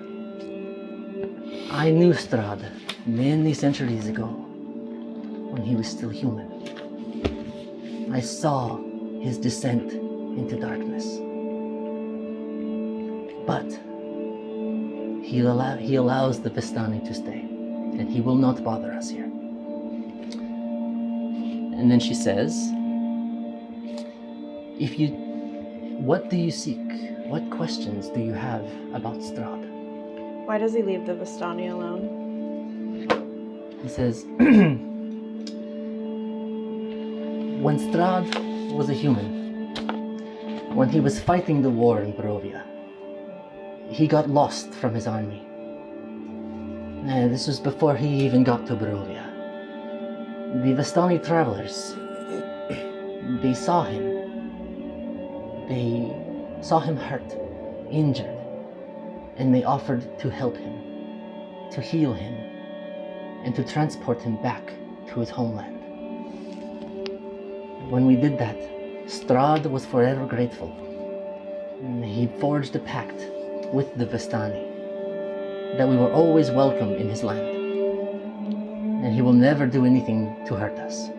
I knew Strahd many centuries ago when he was still human. I saw his descent into darkness. But he allows the Vistani to stay, and he will not bother us here. And then she says, what do you seek? What questions do you have about Strahd? Why does he leave the Vistani alone? He says, when Strahd was a human, when he was fighting the war in Barovia, he got lost from his army. This was before he even got to Barovia. The Vistani travelers, they saw him. They saw him hurt, injured, and they offered to help him, to heal him, and to transport him back to his homeland. When we did that, Strahd was forever grateful. And he forged a pact with the Vistani that we were always welcome in his land, and he will never do anything to hurt us.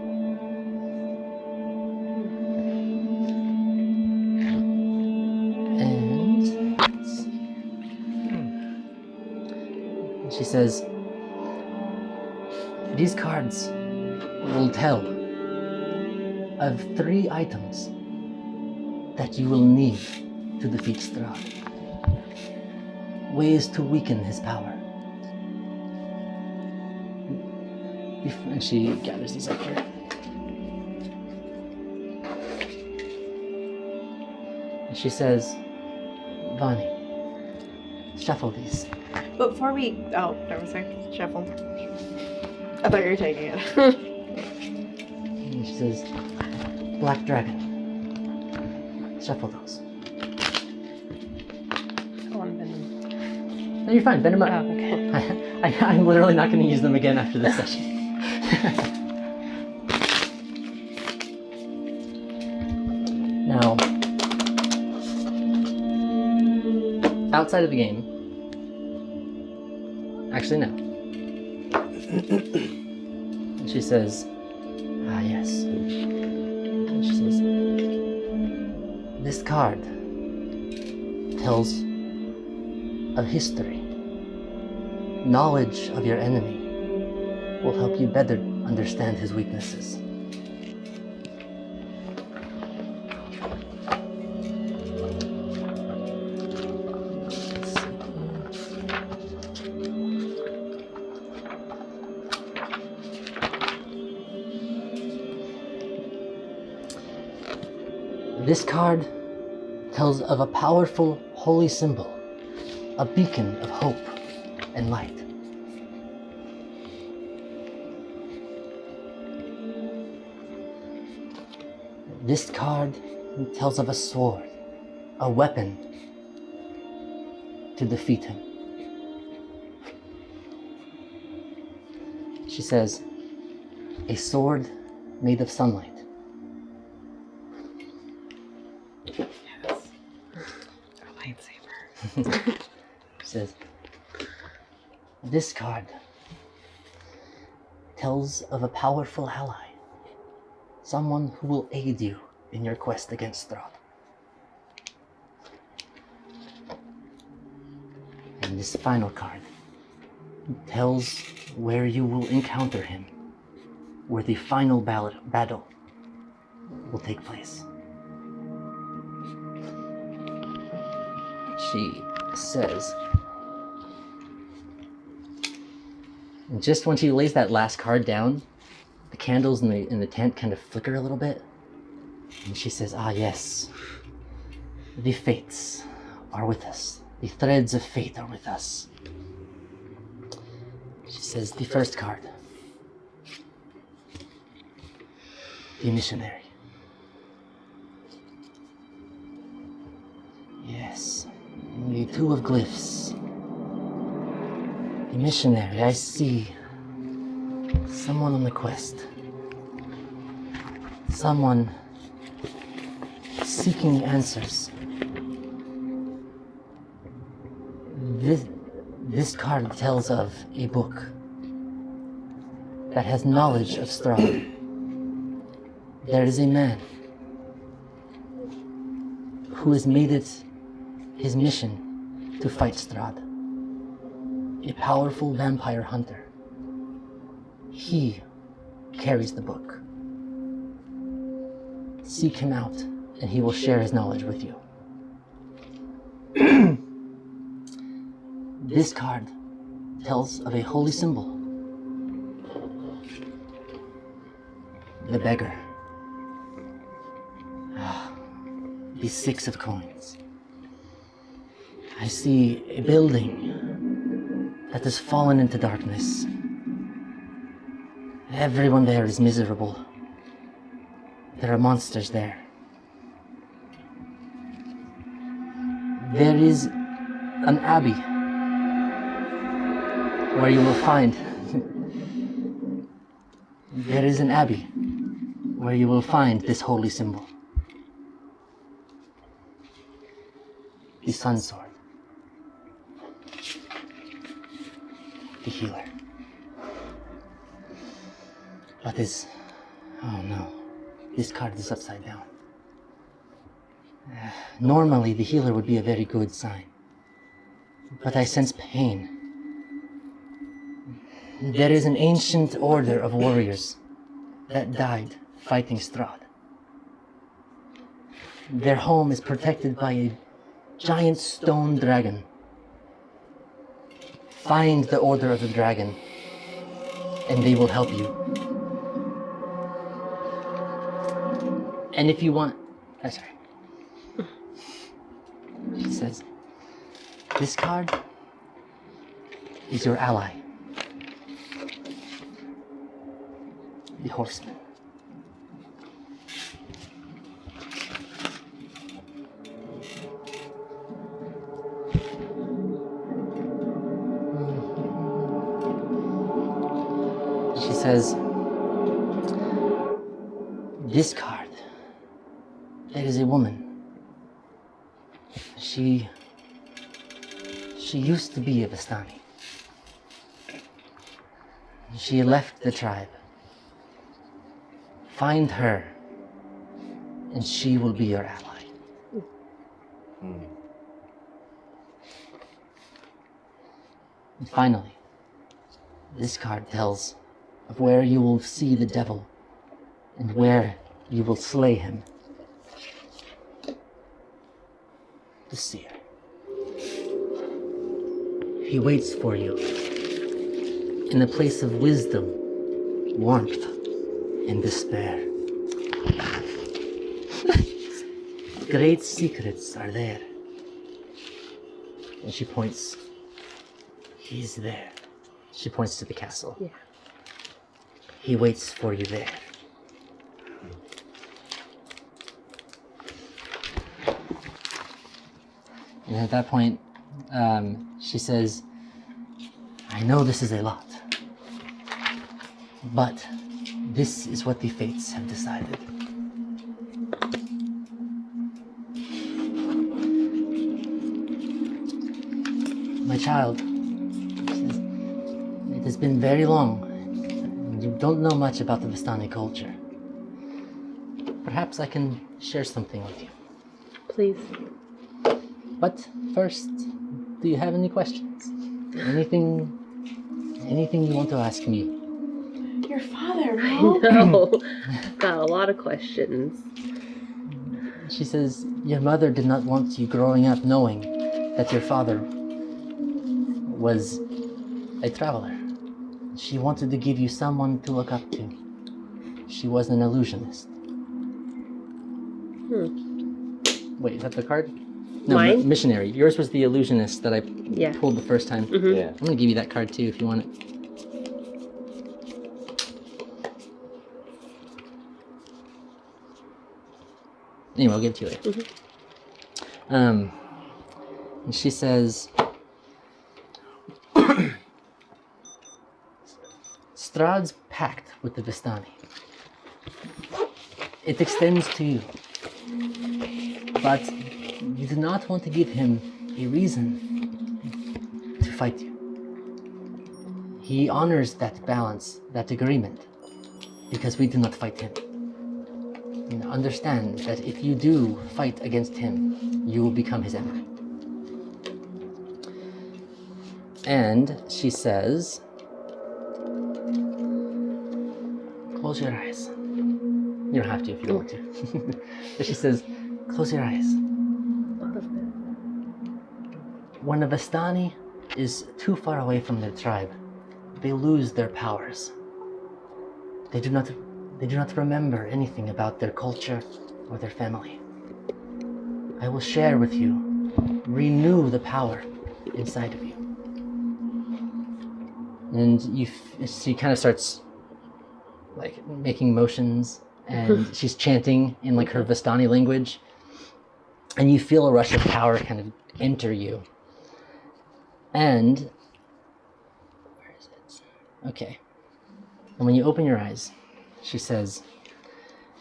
And let's see. She says, these cards will tell of 3 items that you will need to defeat Strahd. Ways to weaken his power. And she gathers these up here. And she says, Vani, shuffle these. But before we... Oh, never mind. Shuffle. I thought you were taking it. And she says, Black Dragon, shuffle those. I want to bend them. No, you're fine. Bend them up. Oh, okay. I'm literally not going to use them again after this session. Now, outside of the game, actually no. And she says, ah yes. And she says, this card tells of history. Knowledge of your enemy will help you better understand his weaknesses. This card tells of a powerful holy symbol, a beacon of hope and light. This card tells of a sword, a weapon to defeat him. She says, a sword made of sunlight. Lightsaber. She says, this card tells of a powerful ally, someone who will aid you in your quest against Strahd. And this final card tells where you will encounter him, where the final battle will take place. She says, and just when she lays that last card down, the candles in the tent kind of flicker a little bit. And she says, ah yes, the fates are with us. The threads of fate are with us. She says, the first card, the missionary. Yes, the two of glyphs. The missionary, I see someone on the quest. Someone seeking answers. This card tells of a book that has knowledge of Strahd. There is a man who has made it his mission to fight Strahd. A powerful vampire hunter. He carries the book. Seek him out, and he will share his knowledge with you. This card tells of a holy symbol. The beggar. The six of coins. I see a building that has fallen into darkness. Everyone there is miserable. There are monsters there. There is an abbey where you will find there is an abbey where you will find this holy symbol. The sun sword. The healer. But oh no, this card is upside down. Normally the healer would be a very good sign, but I sense pain. There is an ancient order of warriors that died fighting Strahd. Their home is protected by a giant stone dragon. Find the order of the dragon, and they will help you. And if you want, sorry. She says, this card is your ally. The horseman. This card. There is a woman. She used to be a Vistani. She left the tribe. Find her, and she will be your ally. And finally, this card tells of where you will see the devil and where you will slay him. The seer. He waits for you in a place of wisdom, warmth, and despair. Great secrets are there. And she points. He's there. She points to the castle. Yeah. He waits for you there. And at that point, she says, I know this is a lot, but this is what the fates have decided. My child, she says, it has been very long, and you don't know much about the Vistani culture. Perhaps I can share something with you. Please. But first, do you have any questions? Anything you want to ask me? Your father, No. bro. Got a lot of questions. She says, your mother did not want you growing up knowing that your father was a traveler. She wanted to give you someone to look up to. She was an illusionist. Wait, is that the card? No, Mine? missionary. Yours was the illusionist that I Yeah. pulled the first time. Yeah. I'm gonna give you that card too if you want it. Anyway, I'll give it to you later. And she says, Strahd's pact with the Vistani. It extends to you. But you do not want to give him a reason to fight you. He honors that balance, that agreement, because we do not fight him. And understand that if you do fight against him, you will become his enemy. And she says, close your eyes. You don't have to if you don't want to. But she says, close your eyes. When a Vistani is too far away from their tribe, they lose their powers. They do not remember anything about their culture or their family. I will share with you, renew the power inside of you. And she kind of starts like making motions, and she's chanting in like her Vistani language, and you feel a rush of power kind of enter you. And where is it? Okay. And when you open your eyes, she says,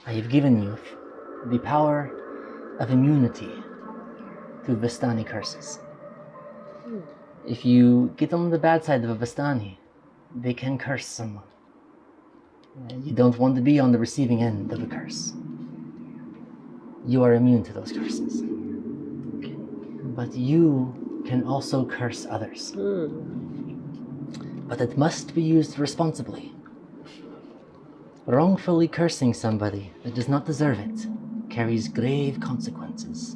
I have given you the power of immunity to Vistani curses. If you get on the bad side of a Vistani, they can curse someone. And you don't want to be on the receiving end of a curse. You are immune to those curses. But you can also curse others. But it must be used responsibly. Wrongfully cursing somebody that does not deserve it carries grave consequences.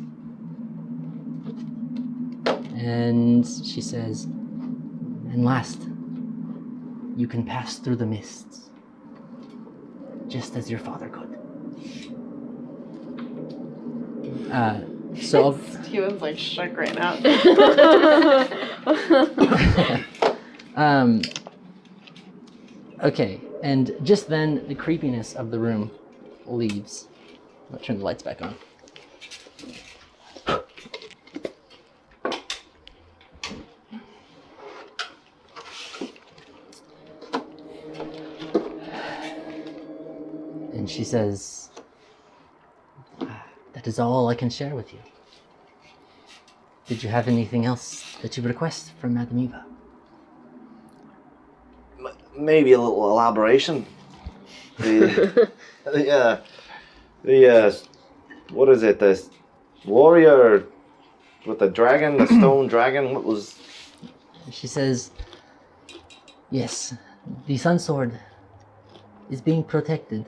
And she says, and last, you can pass through the mists, just as your father could. So Steven's like shook right now. okay, and just then the creepiness of the room leaves. I'll turn the lights back on. And she says, That is all I can share with you. Did you have anything else that you request from Madame Eva? Maybe a little elaboration. The what is it? The warrior with the dragon, the stone dragon. What was? She says, yes, the Sun Sword is being protected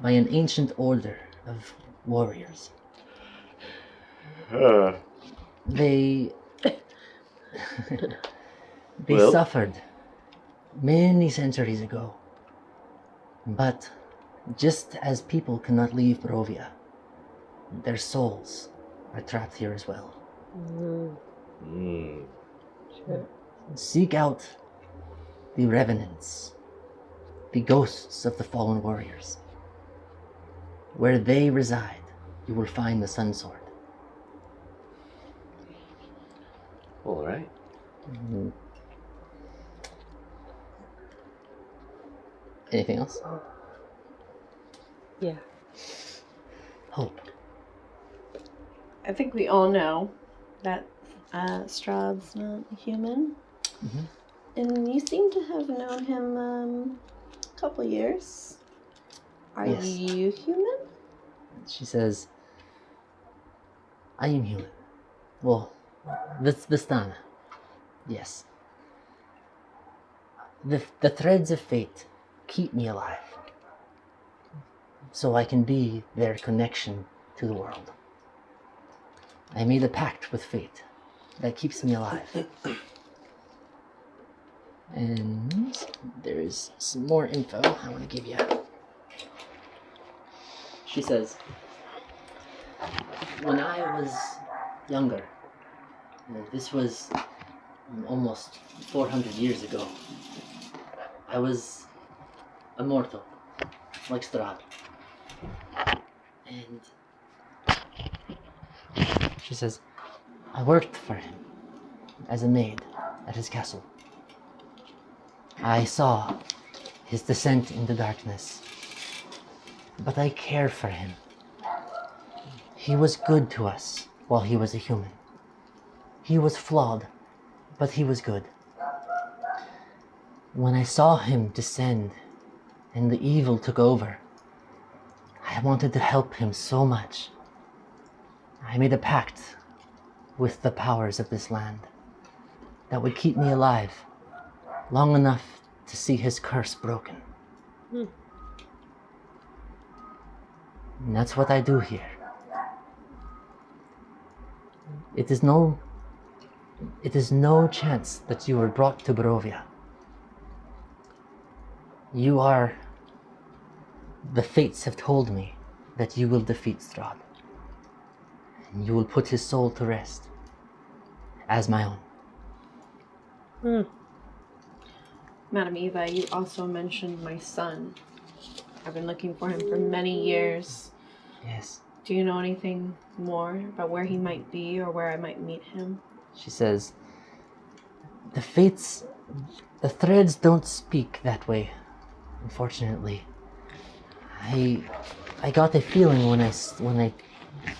by an ancient order of warriors. They Well? suffered many centuries ago. But just as people cannot leave Barovia, their souls are trapped here as well. Seek out the revenants, the ghosts of the fallen warriors. Where they reside, you will find the Sun Sword. All right. Anything else? Yeah. Hope. I think we all know that Strahd's not human. Mhm. And you seem to have known him a couple years. Are Yes. you human? She says, I am human. Well, Vistani. Yes. The threads of fate keep me alive. So I can be their connection to the world. I made a pact with fate that keeps me alive. And there is some more info I want to give you. She says, when I was younger, this was almost 400 years ago, I was a mortal, like Strahd. And she says, I worked for him as a maid at his castle. I saw his descent into darkness, but I cared for him. He was good to us while he was a human. He was flawed, but he was good. When I saw him descend and the evil took over, I wanted to help him so much. I made a pact with the powers of this land that would keep me alive long enough to see his curse broken. And that's what I do here. It is no chance that you were brought to Barovia. The fates have told me that you will defeat Strahd. And you will put his soul to rest as my own. Madame Eva, you also mentioned my son. I've been looking for him for many years. Yes. Do you know anything more about where he might be or where I might meet him? She says, the fates, the threads don't speak that way, unfortunately. I got a feeling when I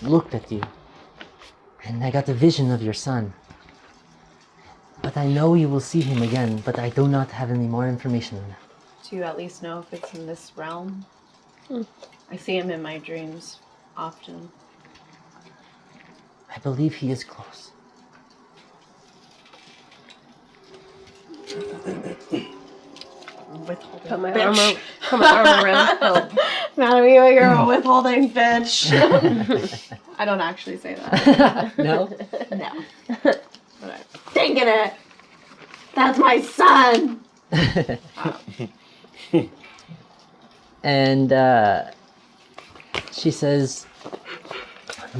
looked at you, and I got a vision of your son. But I know you will see him again, but I do not have any more information on that. Do you at least know if it's in this realm? I see him in my dreams often. I believe he is close. Withholding Put my bitch. arm around. Oh, Madame Eva, you're a withholding bitch. I don't actually say that. No? No. But I'm thinking it. That's my son. And she says,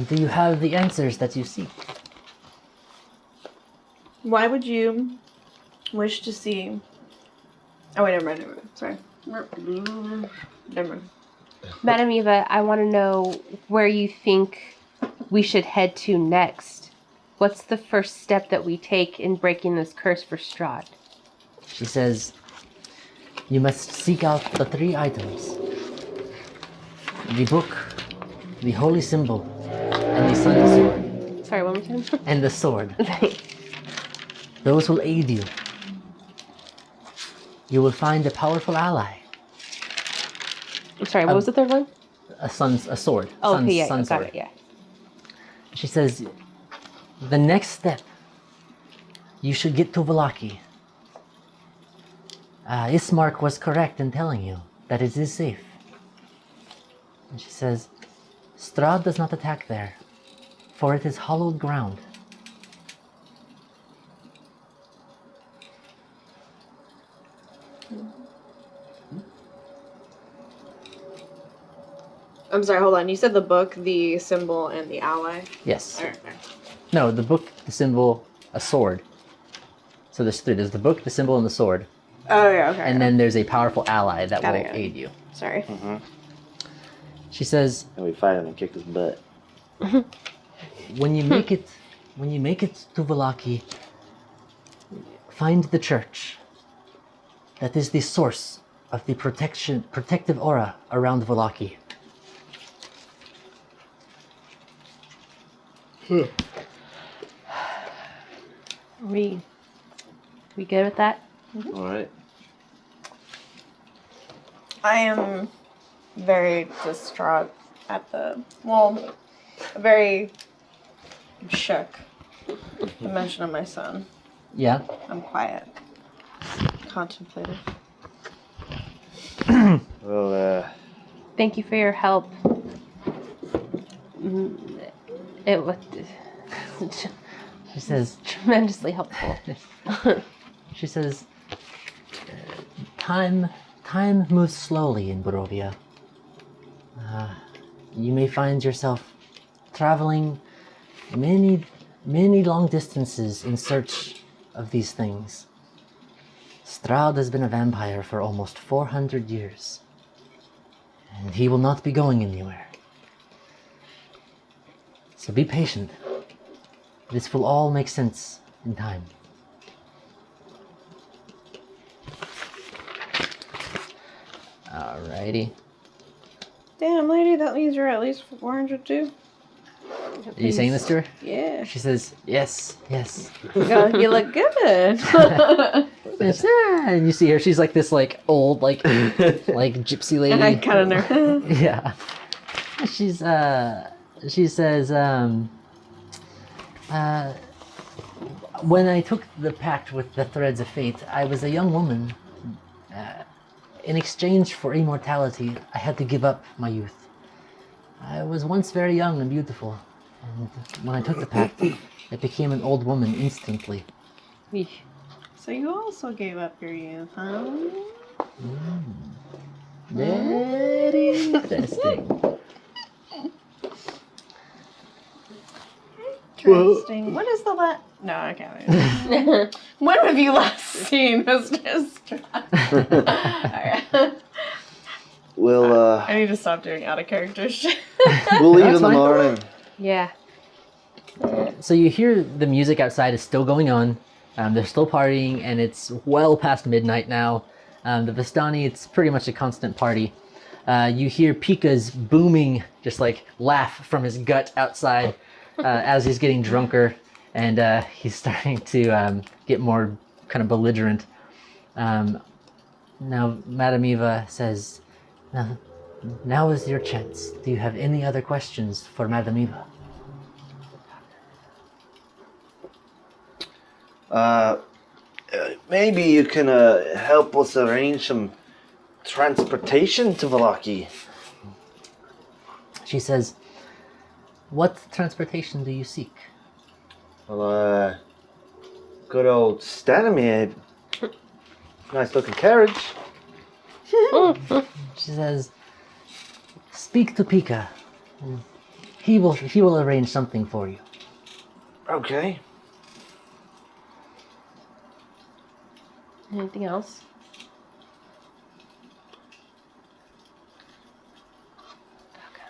do you have the answers that you seek? Why would you wish to see... Oh, wait, never mind. Sorry. Never mind. Madame Eva, I want to know where you think we should head to next. What's the first step that we take in breaking this curse for Strahd? She says, you must seek out the 3 items. The book, the holy symbol, and the sun's sword. Sorry, one more time. And the sword. Those will aid you. You will find a powerful ally. I'm sorry, what was the third one? A sword. Oh, Sun's, okay, yeah, sun's got sword. it, yeah. She says, the next step, you should get to Vallaki. Ismark was correct in telling you that it is safe. And she says, Strahd does not attack there, for it is hollowed ground. I'm sorry, hold on. You said the book, the symbol, and the ally? Yes. Alright. No, the book, the symbol, a sword. So there's three. There's the book, the symbol, and the sword. Oh, yeah, okay. And then there's a powerful ally that Got will it. aid you. Sorry. She says, And we fight him and kick his butt. when you make it to Vallaki, find the church. That is the source of the protective aura around Vallaki. We good with that? All right. I am very distraught at very shook. The mention of my son. Yeah. I'm quiet. Contemplative. Well, Thank you for your help. It was She says, tremendously helpful. She says, time moves slowly in Barovia. You may find yourself traveling many long distances in search of these things. Strahd has been a vampire for almost 400 years, and he will not be going anywhere. So be patient. This will all make sense in time. Alrighty. Damn, lady, that means you're at least 400 too. Are you saying this to her? Yeah. She says, yes. You look good. And you see her, she's like this like old, like gypsy lady. And I kind of nervous. Yeah. She says, when I took the pact with the Threads of Fate, I was a young woman. In exchange for immortality, I had to give up my youth. I was once very young and beautiful, and when I took the pact, I became an old woman instantly. So you also gave up your youth, huh? Very interesting. Interesting. What is the last? No, I can't. When have you last seen Mr. Strahd? we'll I need to stop doing out of character shit. we'll leave That's in the fine. morning. Yeah. So you hear the music outside is still going on. They're still partying, and it's well past midnight now. The Vistani, it's pretty much a constant party. You hear Pika's booming, just like laugh from his gut outside as he's getting drunker, and he's starting to get more kind of belligerent. Now, Madame Eva says, now is your chance. Do you have any other questions for Madame Eva? Maybe you can help us arrange some transportation to Vallaki. She says, what transportation do you seek? Well, good old Stanimir. Nice looking carriage. She says, speak to Pika. He will arrange something for you. Okay. Anything else?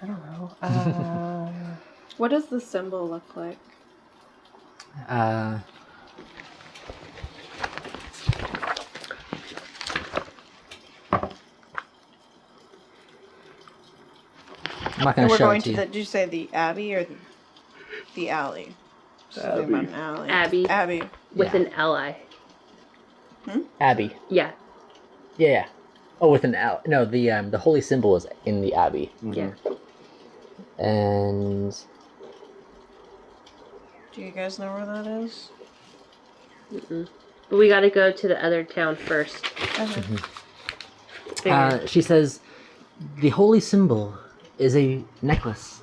I don't know. What does the symbol look like? I'm not going to We're show going it to to you. the. Did you say the Abbey or the? The alley. Abby. About an alley. Abbey. Abby. With Yeah. an L-I. Abbey. Yeah. Yeah. Oh, with an L. No, the holy symbol is in the abbey, Yeah. and Do you guys know where that is? Mm-mm. But we got to go to the other town first. Okay. Figured. she says the holy symbol is a necklace.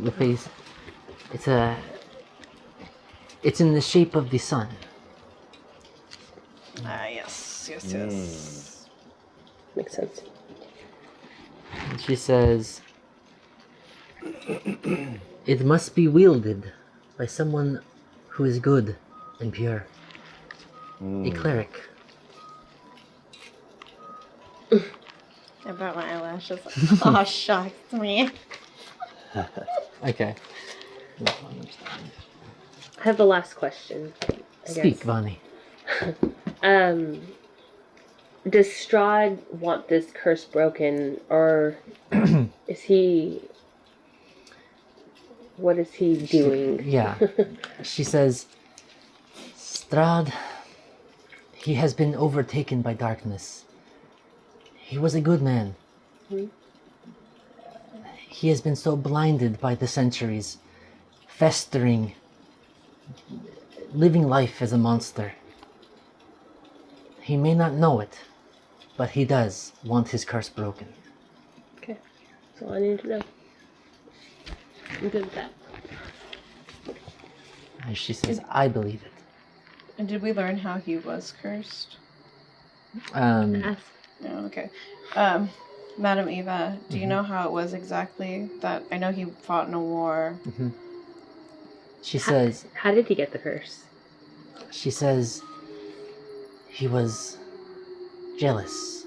The face. It's in the shape of the sun. Yes. Yes. Makes sense. And she says it must be wielded by someone who is good and pure. A cleric. I bet my eyelashes. Oh, shucks me. Okay. I have the last question. I Speak, guess. Vani. Does Strahd want this curse broken, or is he? What is he doing? Yeah. She says, Strahd, he has been overtaken by darkness. He was a good man. He has been so blinded by the centuries, festering, living life as a monster. He may not know it, but he does want his curse broken. Okay, that's all I need to know. I'm good with that. And she says, I believe it. And did we learn how he was cursed? Ask. No, okay. Madam Eva, do you know how it was exactly that? I know he fought in a war. She says, How did he get the curse? he was jealous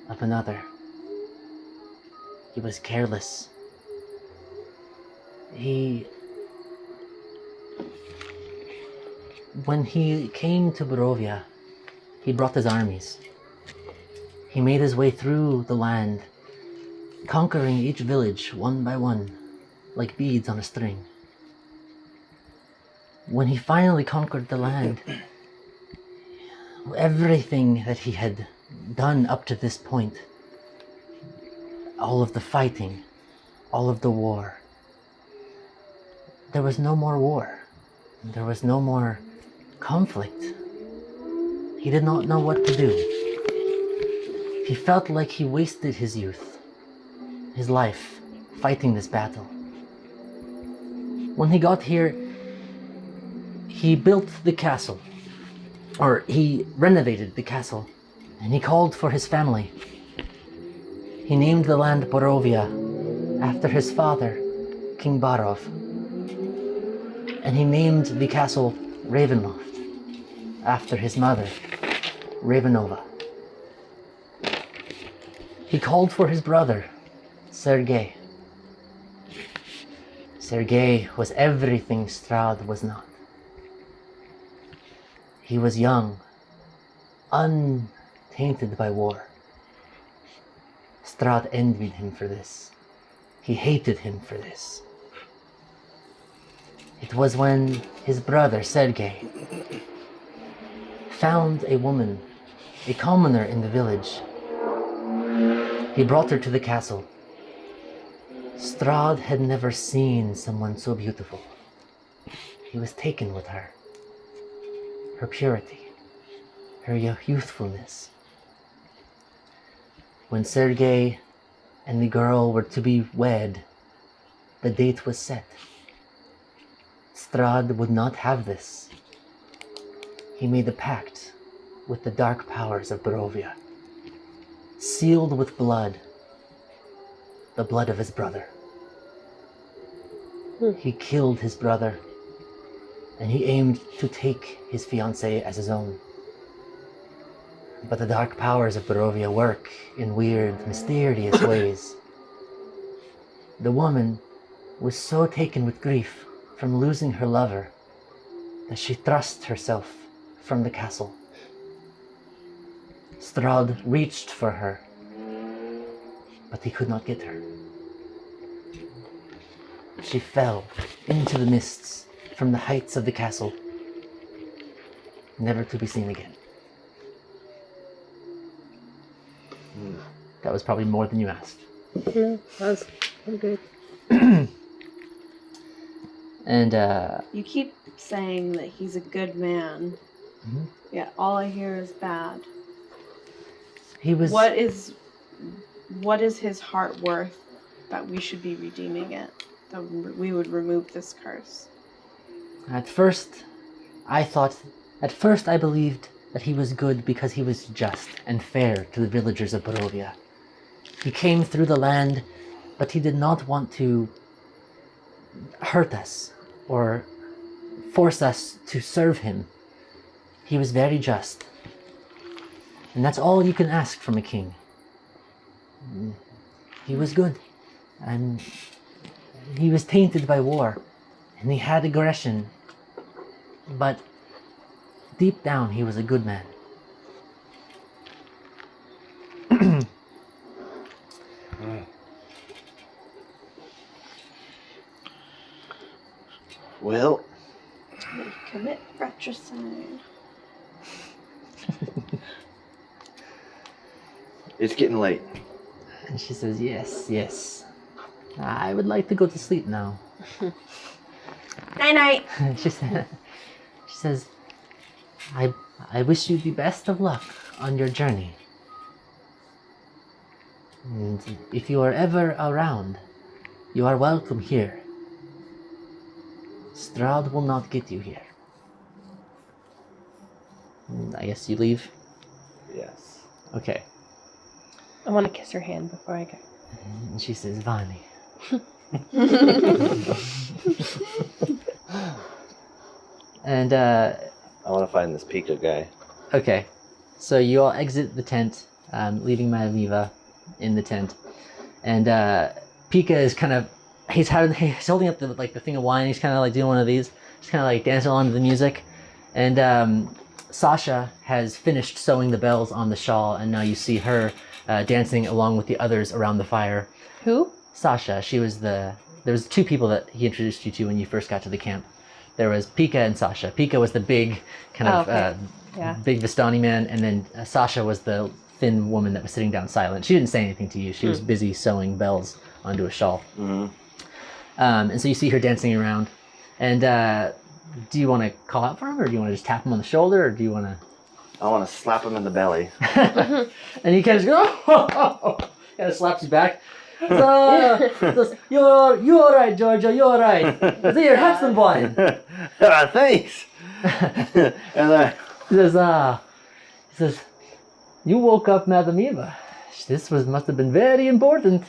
of another. He was careless. When he came to Barovia, he brought his armies. He made his way through the land, conquering each village one by one, like beads on a string. When he finally conquered the land, everything that he had done up to this point, all of the fighting, all of the war, there was no more war. There was no more conflict. He did not know what to do. He felt like he wasted his youth, his life, fighting this battle. When he got here, he built the castle, or he renovated the castle, and he called for his family. He named the land Barovia after his father, King Barov, and he named the castle Ravenloft after his mother, Ravenova. He called for his brother, Sergei. Sergei was everything Strahd was not. He was young, untainted by war. Strahd envied him for this. He hated him for this. It was when his brother, Sergei, found a woman, a commoner in the village. He brought her to the castle. Strahd had never seen someone so beautiful. He was taken with her. Her purity, her youthfulness. When Sergei and the girl were to be wed, the date was set. Strahd would not have this. He made a pact with the dark powers of Barovia, sealed with blood, the blood of his brother. He killed his brother, and he aimed to take his fiancée as his own. But the dark powers of Barovia work in weird, mysterious ways. The woman was so taken with grief from losing her lover that she thrust herself from the castle. Strahd reached for her, but he could not get her. she fell into the mists from the heights of the castle, never to be seen again. That was probably more than you asked. No, that was good. And You keep saying that he's a good man. Mhm. Yet all I hear is bad. he was. What is his heart worth that we should be redeeming it? That we would remove this curse. At first, I believed that he was good because he was just and fair to the villagers of Barovia. He came through the land, but he did not want to hurt us or force us to serve him. He was very just. And that's all you can ask from a king. He was good. And he was tainted by war. And he had aggression. But deep down, he was a good man. Well, Commit fratricide. it's getting late. And she says, yes, yes. I would like to go to sleep now. Night night. she says, I wish you the best of luck on your journey. And if you are ever around, you are welcome here. Strahd will not get you here. And I guess you leave? Yes. Okay. I want to kiss her hand before I go. And she says, Vani. And I want to find this Pika guy. okay, so you all exit the tent, leaving Mayaviva in the tent, and Pika is kind of he's holding up the thing of wine. He's kind of like doing one of these, just kind of like dancing along to the music, and Sasha has finished sewing the bells on the shawl, and now you see her dancing along with the others around the fire. Who? Sasha, there was two people that he introduced you to when you first got to the camp. There was Pika and Sasha. Pika was the big kind of Yeah. big Vistani man, and then Sasha was the thin woman that was sitting down silent. She didn't say anything to you. She was busy sewing bells onto a shawl. Mm-hmm. And so you see her dancing around. And do you want to call out for him, or do you want to just tap him on the shoulder, or do you want to? I want to slap him in the belly. And he kind of goes, oh! Kind of slaps you back. Says, you're all right, Georgia. You're all right. Here, have some wine. Thanks. And He says, you woke up Madame Eva. This must have been very important.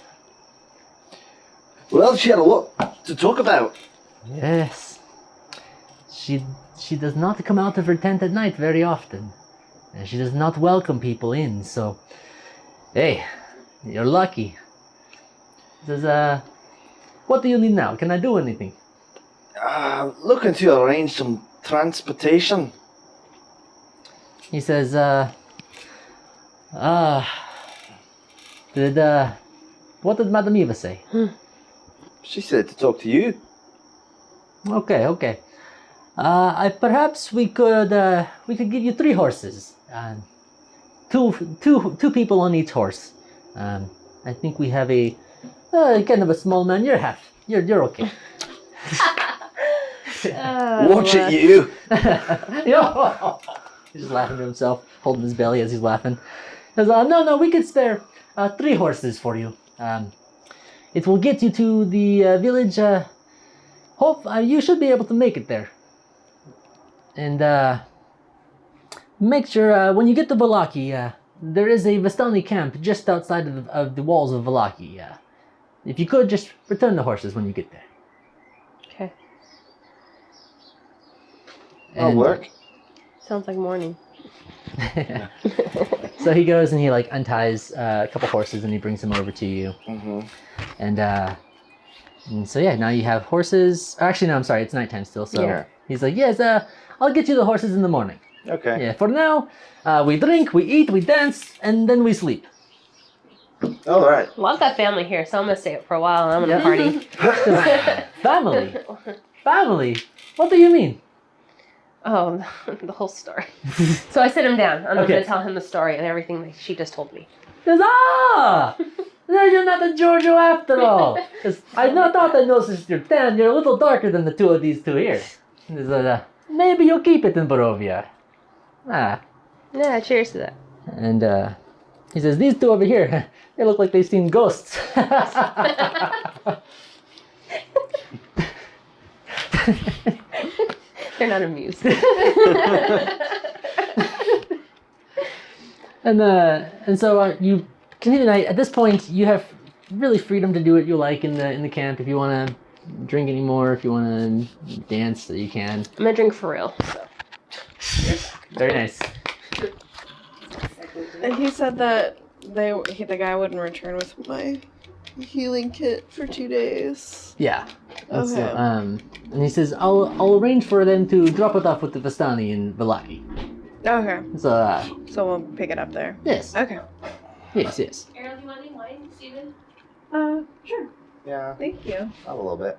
well, she had a lot to talk about. Yes. She does not come out of her tent at night very often. And she does not welcome people in, so hey, you're lucky. He says, what do you need now? Can I do anything? Looking to arrange some transportation. He says, what did Madame Eva say? She said to talk to you. Okay. Perhaps we could give you 3 horses. Two people on each horse. I think we have a kind of a small man. You're half. You're okay. Watch it, you. He's just laughing to himself, holding his belly as he's laughing. He says, no, we could spare 3 horses for you. It will get you to the village. You should be able to make it there. And make sure when you get to Vallaki, there is a Vistani camp just outside of the walls of Vallaki. If you could, just return the horses when you get there. Okay. That'll work. Sounds like morning. So he goes and he unties a couple horses and he brings them over to you. Mm-hmm. And so yeah, now you have horses. Actually, no, I'm sorry, it's nighttime still. So Yeah. he's like, yes, I'll get you the horses in the morning. Okay. Yeah, for now, we drink, we eat, we dance, and then we sleep. All right. Love that family here, so I'm gonna stay up for a while and I'm gonna party. Family? Family? What do you mean? Oh, the whole story. So I sit him down and I'm Okay. gonna tell him the story and everything that she just told me. Says, no, you're not a Giorgio after all. 'Cause I thought I noticed you're tan. You're a little darker than the two of these two here. He said, maybe you'll keep it in Barovia. Yeah, cheers to that. And he says, these two over here, they look like they've seen ghosts. They're not amused. And so you continue the night. At this point, you have really freedom to do what you like in the camp. If you want to drink anymore, if you want to dance, you can. I'm gonna drink for real. So. Very nice. And he said that the guy wouldn't return with my healing kit for 2 days. Yeah. And Okay. so, and he says, I'll arrange for them to drop it off with the Vistani in Velaki. Okay. So, So we'll pick it up there. yes. Okay. Yes, yes. Ariel, do you want any wine, Steven? Sure. Yeah, Thank you. a little bit.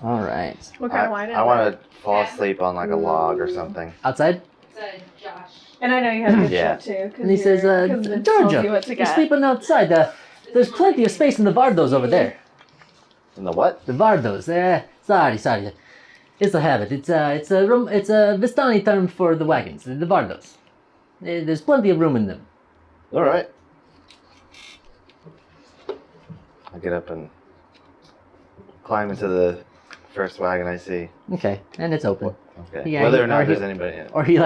All right. What kind of wine is I it? want to fall asleep on like a log or something. Outside? It's Josh. And I know you have good Yeah. shit too. And he says, Giorgio, you're sleeping outside. There's plenty of space in the Vardos over there. In the what? The Vardos. Sorry. It's a habit. It's a Vistani term for the wagons. The Vardos. There's plenty of room in them. All right. I get up and climb into the first wagon I see. Okay, and it's open. Okay. Yeah, Whether or not or there's he- anybody in it. Or he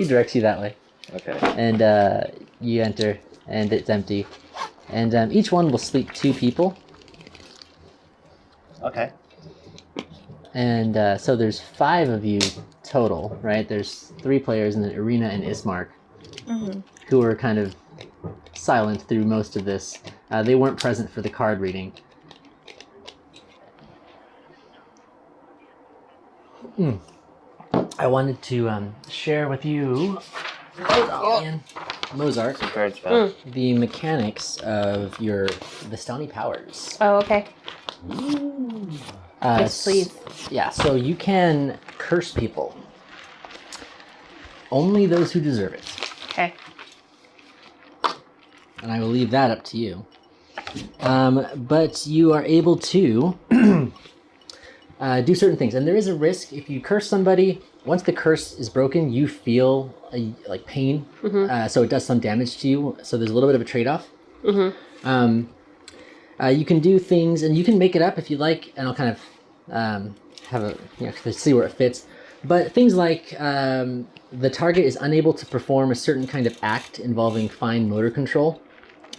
directs you that way. Okay. And you enter, and it's empty. And each one will sleep 2 people. Okay. And so there's 5 of you total, right? There's 3 players in the arena and Ismark, who are kind of silent through most of this. They weren't present for the card reading. I wanted to share with you, Mozark, Prepared spell. the mechanics of your Vistani powers. Oh, okay. Yes, please. Yeah, so you can curse people. Only those who deserve it. Okay. And I will leave that up to you. But you are able to do certain things. And there is a risk if you curse somebody, once the curse is broken, you feel like pain. So it does some damage to you. So there's a little bit of a trade-off. You can do things, and you can make it up if you like, and I'll kind of have a, see where it fits. But things like the target is unable to perform a certain kind of act involving fine motor control.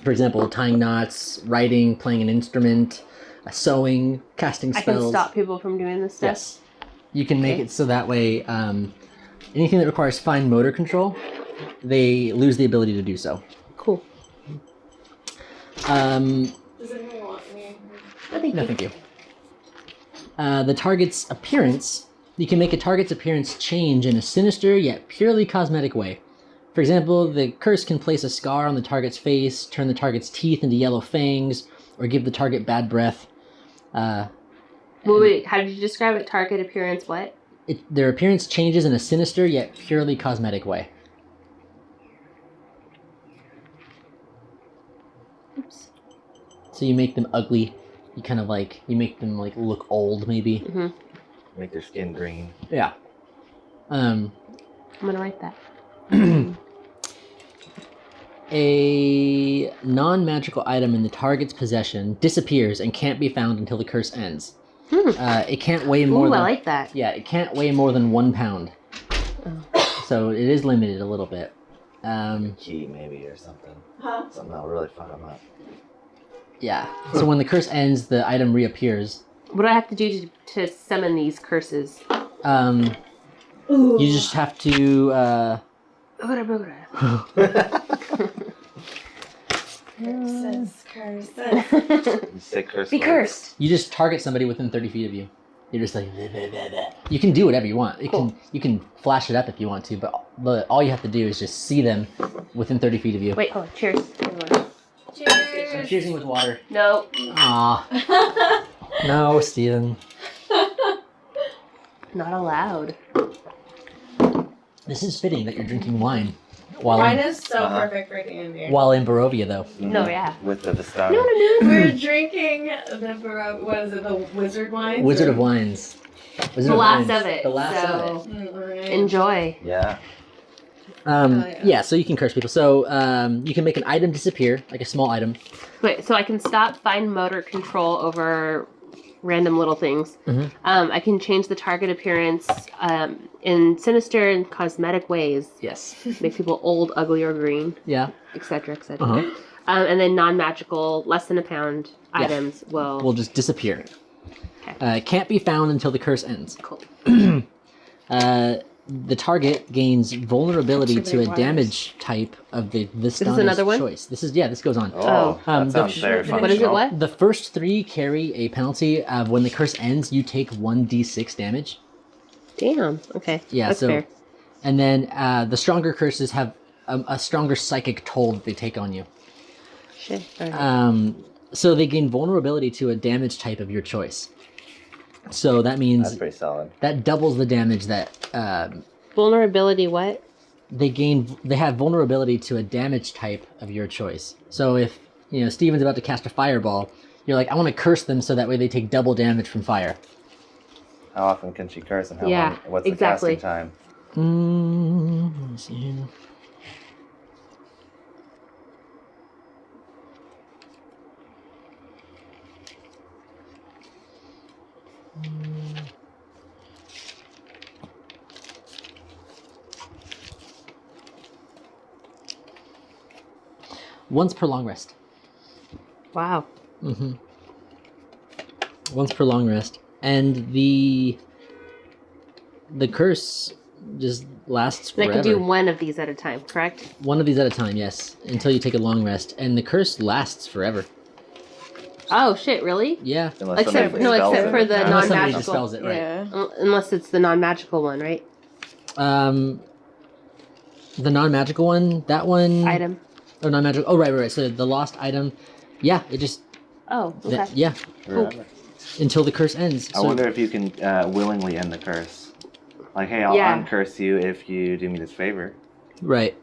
For example, tying knots, writing, playing an instrument, sewing, casting I spells. can stop people from doing this stuff. Yes. You can make it so that way anything that requires fine motor control, they lose the ability to do so. Cool. Does anyone want me? No, thank you. The target's appearance, you can make a target's appearance change in a sinister yet purely cosmetic way. For example, the curse can place a scar on the target's face, turn the target's teeth into yellow fangs, or give the target bad breath. Wait, how did you describe it? Target appearance, what? Their appearance changes in a sinister yet purely cosmetic way. Oops. So you make them ugly. You kind of you make them look old, maybe. Make their skin green. Yeah. I'm gonna write that. A non-magical item in the target's possession disappears and can't be found until the curse ends. It can't weigh more Ooh, than... I like that. Yeah, it can't weigh more than 1 pound. So it is limited a little bit. Key maybe or something. Huh? Something that'll really fuck them up. Yeah. So when the curse ends, the item reappears. What do I have to do to summon these curses? You just have to... Curses. Sick curse. Be words. cursed. You just target somebody within 30 feet of you. You're just like... "Bleh, bleh, bleh, bleh." You can do whatever you want. Cool. You can flash it up if you want to, but all you have to do is just see them within 30 feet of you. Wait, hold on. Cheers, everyone. I'm Cheers. cheersing with water. No. Aw. No, Steven. Not allowed. This is fitting that you're drinking wine. While Wine in, is so perfect for Andy. while in Barovia, though. No, yeah. With the Vistani. No. We're drinking what is it, the Wizard wine? Wizard of Wines. Wizard The of last Wines. of it. The last so of it. Alright. enjoy. Yeah. Yeah, so you can curse people. So you can make an item disappear, like a small item. Wait, so I can stop fine motor control over random little things. Mhm. I can change the target appearance in sinister and cosmetic ways. Yes. Make people old, ugly, or green, Yeah. etc., etc. Uh-huh. And then non-magical, less than a pound Yeah. items will. Will just disappear. Okay. Can't be found until the curse ends. Cool. The target gains vulnerability That's to a really wise. damage type of the Vistani's another one? choice. This goes on. Oh, Um, that sounds the- very what functional. What is it? What? The first 3 carry a penalty of when the curse ends, you take 1d6 damage. Damn. Okay. Yeah, That's so fair. and then the stronger curses have a stronger psychic toll that they take on you. Shit. All right. So they gain vulnerability to a damage type of your choice. So that That's means pretty solid. that doubles the damage that Vulnerability. What? they have vulnerability to a damage type of your choice. So if Steven's about to cast a fireball, you're like, I want to curse them so that way they take double damage from fire. How often can she curse and how Yeah, long? What's exactly. the casting time? Let me see here. Once per long rest. Wow. Once per long rest. And the curse just lasts And I forever. can do one of these at a time, correct? One of these at a time, yes, until you take a long rest. And the curse lasts forever. Oh shit! Really? Yeah. Unless Except somebody no, dispels except it. for the Unless somebody non-magical. dispels it, right. Yeah. Unless it's the non-magical one, right? The non-magical one, that one... Item. Oh, non-magical. Oh, right. So the lost item, yeah, it just... Oh, okay. Yeah, Right. until the curse ends. I wonder if you can willingly end the curse. Like, hey, I'll Yeah. uncurse you if you do me this favor. Right.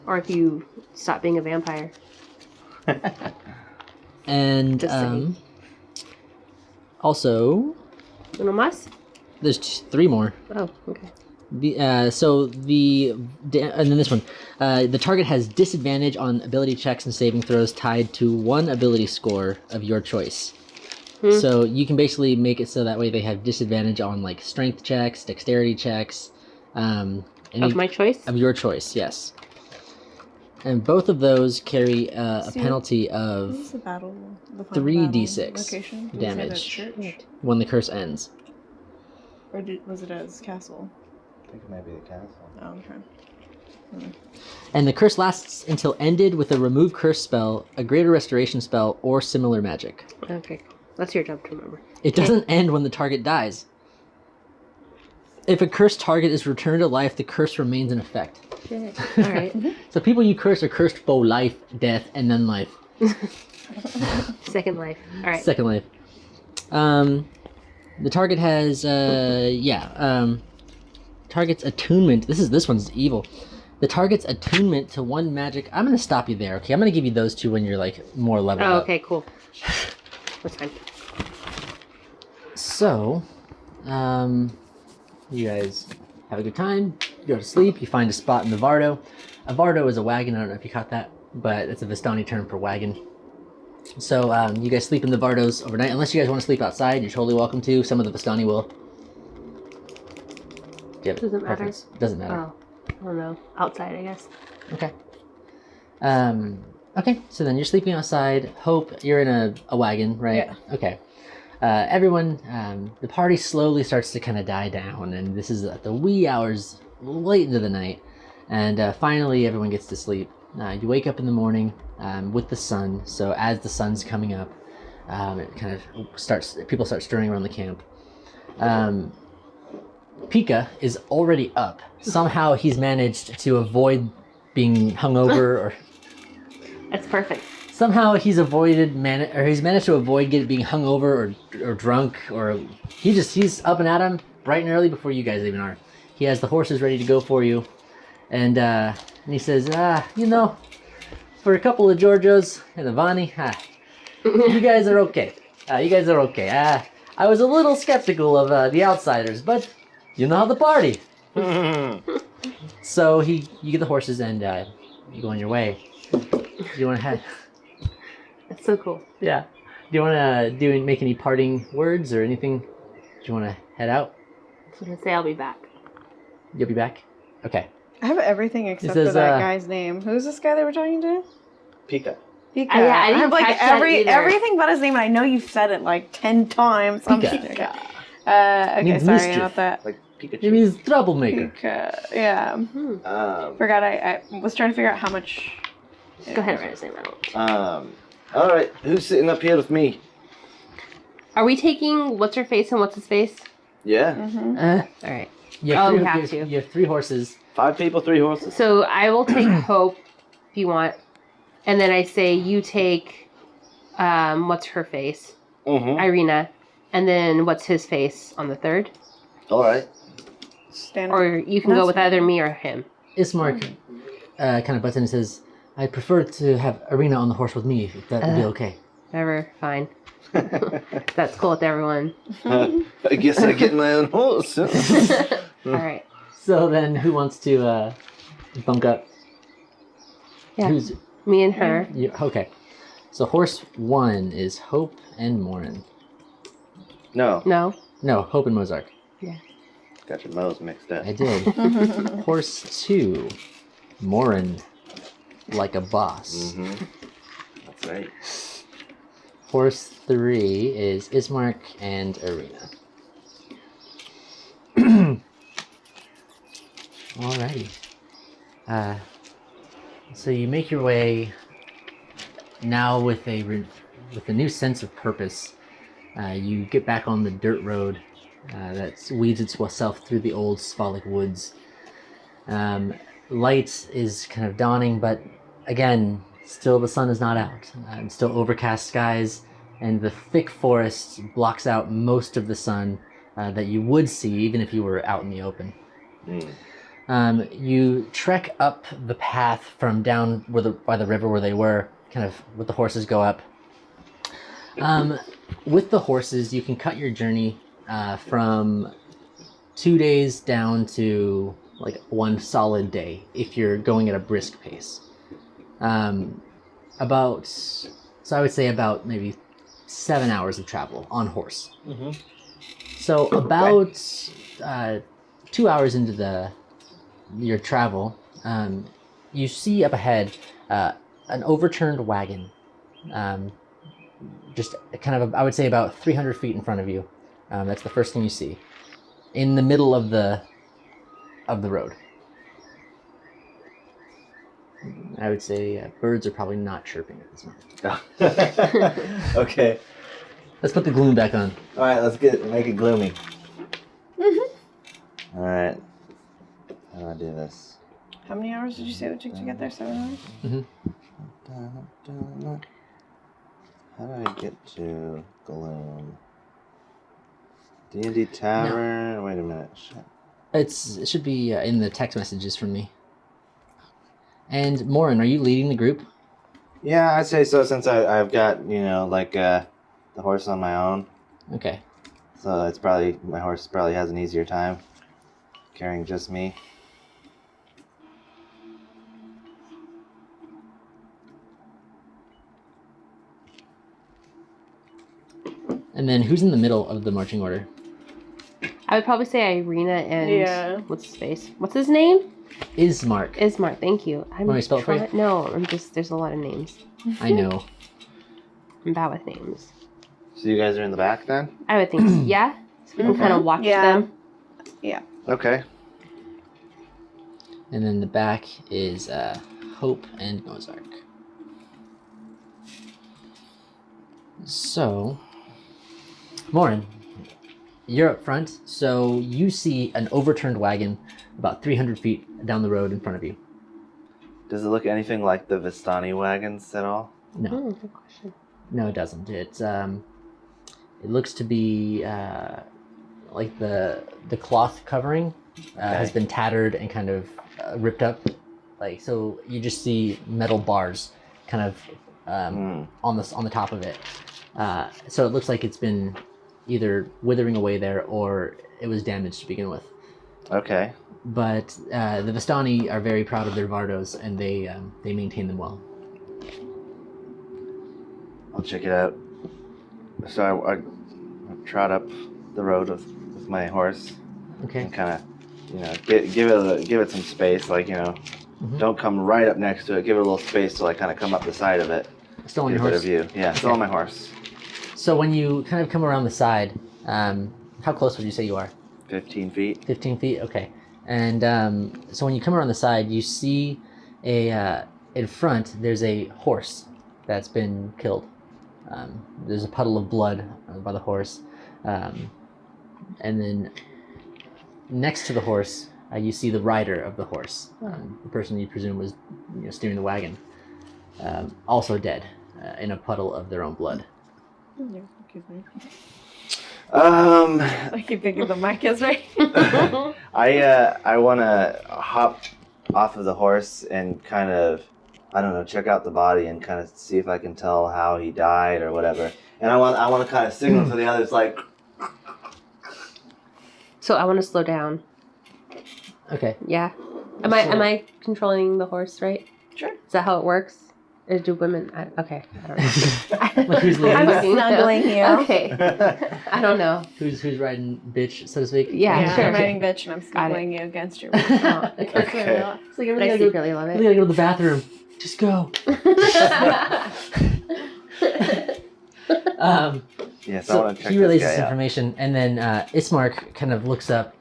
Or if you stop being a vampire. And Just saying. also, Uno más? there's 3 more. Oh, okay. And then this one, the target has disadvantage on ability checks and saving throws tied to 1 ability score of your choice. So you can basically make it so that way they have disadvantage on like strength checks, dexterity checks, Of my choice? of your choice. Yes. And both of those carry a See, penalty This of is the battle. The final 3d6 battle location. Was it damage. at church? when the curse ends. Or was it at his castle? I think it might be the castle. Oh, okay. And the curse lasts until ended with a remove curse spell, a greater restoration spell, or similar magic. Okay. That's your job to remember. It doesn't end when the target dies. If a cursed target is returned to life, the curse remains in effect. Shit. Alright. So people you curse are cursed for life, death, and then life. Second life. Alright. Second life. The target has target's attunement. This one's evil. The target's attunement to 1 magic. I'm gonna stop you there, okay? I'm gonna give you those 2 when you're like more leveled Oh, up. okay, cool. That's fine. So, you guys have a good time. You go to sleep. You find a spot in the Vardo. A Vardo is a wagon. I don't know if you caught that, but it's a Vistani term for wagon. So you guys sleep in the Vardos overnight. Unless you guys want to sleep outside, you're totally welcome to. Some of the Vistani will. Do you have a Doesn't matter. preference? Doesn't matter. Oh. I don't know. Outside, I guess. Okay. Okay, so then you're sleeping outside. Hope, you're in a wagon, right? Yeah. Okay. Everyone, the party slowly starts to kind of die down, and this is at the wee hours, late into the night. And finally, everyone gets to sleep. You wake up in the morning with the sun. So as the sun's coming up, it kind of people start stirring around the camp. Pika is already up. Somehow he's managed to avoid being hungover, or That's perfect. somehow he's managed to avoid being hungover or drunk, or he's up and at him bright and early before you guys even are. He has the horses ready to go for you, and he says, for a couple of Giorgios and a Vani, you guys are okay. I was a little skeptical of the outsiders, but you know how the party. So you get the horses and you go on your way. You want to head? That's so cool. Yeah. Do you want to make any parting words or anything? Do you want to head out? I was gonna say I'll be back. You'll be back? Okay. I have everything except says, for that guy's name. Who's this guy that we're talking to? Pika. Pika. Yeah, I didn't have like catch that either. everything but his name, and I know you've said it like 10 times. I'm Pika. Okay, Means sorry mischief. about that. Like Pikachu. It means troublemaker. Pika. Yeah. Forgot I was trying to figure out how much. Go ahead and write his name out. All right. Who's sitting up here with me? Are we taking what's her face and what's his face? Yeah. All right. You Oh, have we have you to. have 3 horses. 5 people, 3 horses. So I will take Hope if you want, and then I say you take what's her face, Mm-hmm. Irina, and then what's his face on the third, All right. Stand or you can go with either me or him. Ismark kind of butts in and says, I'd prefer to have Arena on the horse with me, if that would be okay. Whatever, fine. That's cool with everyone. I guess I get my own horse. All right. So then who wants to bunk up? Yeah. Who's Me and her. okay. So horse 1 is Hope and Morin. No. No. No, Hope and Mozark. Got your Mo's mixed up. I did. Horse 2, Morin, like a boss. Mm-hmm. That's right. Horse 3 is Ismark and Arena. Alrighty. So you make your way now with a new sense of purpose. You get back on the dirt road that weaves itself through the old Sphalic woods. Light is kind of dawning, but again, still the sun is not out. Still overcast skies, and the thick forest blocks out most of the sun that you would see even if you were out in the open. You trek up the path from down by the river where they were, kind of with the horses go up. With the horses, you can cut your journey from 2 days down to like 1 solid day if you're going at a brisk pace. So I would say about maybe 7 hours of travel on horse. Mm-hmm. So about 2 hours into your travel, you see up ahead an overturned wagon, just kind of I would say about 300 feet in front of you. That's the first thing you see, in the middle of the road. I would say birds are probably not chirping at this moment. Okay. Let's put the gloom back on. All right. Let's make it gloomy. All right. How do I do this? How many hours did you say it would take to get there? 7 hours? How do I get to gloom? D&D Tavern. No. Wait a minute. It should be in the text messages from me. And Morin, are you leading the group? Yeah, I'd say so, since I've got, the horse on my own. Okay. So my horse probably has an easier time carrying just me. And then who's in the middle of the marching order? I would probably say Irina and Yeah. what's his face? What's his name? Ismark. Ismark. Thank you. Want me to spell it for you? No, there's a lot of names. I know. I'm bad with names. So you guys are in the back then? I would think so. Yeah. So we can kind of watch them. Yeah. Okay. And then the back is Hope and Mozark. So, Morin, You're up front, so you see an overturned wagon about 300 feet down the road in front of you. Does it look anything like the Vistani wagons at all? No, Good question. no, it doesn't. It looks to be like the cloth covering has been tattered and kind of ripped up. Like, so you just see metal bars kind of on the top of it. So it looks like it's been either withering away there or it was damaged to begin with. Okay. But the Vistani are very proud of their Vardos, and they maintain them well. I'll check it out. So I trot up the road with my horse Okay. and kind of, give it some space. Like, don't come right up next to it. Give it a little space till I kind of come up the side of it. Still on Get your a bit horse. of view. Yeah, still on my horse. So when you kind of come around the side, how close would you say you are? 15 feet. 15 feet? Okay. And so when you come around the side, you see in front, there's a horse that's been killed. There's a puddle of blood by the horse. And then next to the horse, you see the rider of the horse, the person you presume was steering the wagon, also dead in a puddle of their own blood. I keep thinking the mic is right. I want to hop off of the horse and kind of, I don't know, check out the body and kind of see if I can tell how he died or whatever. And I want to kind of signal to the others, like. So I want to slow down. Okay. Yeah. Am I controlling the horse, right? Sure. Is that how it works? Or do women? Okay. I don't know. Like, who's leading? I'm snuggling you. Okay. I don't know. Who's riding bitch, so to speak? Yeah, sure. I'm riding bitch and I'm snuggling you against your Oh, Okay. Okay. It's like but I secretly love we it. gotta go to the bathroom. Just go. Yes, I So want to check he this relays guy this out. information, and then Ismark kind of looks up,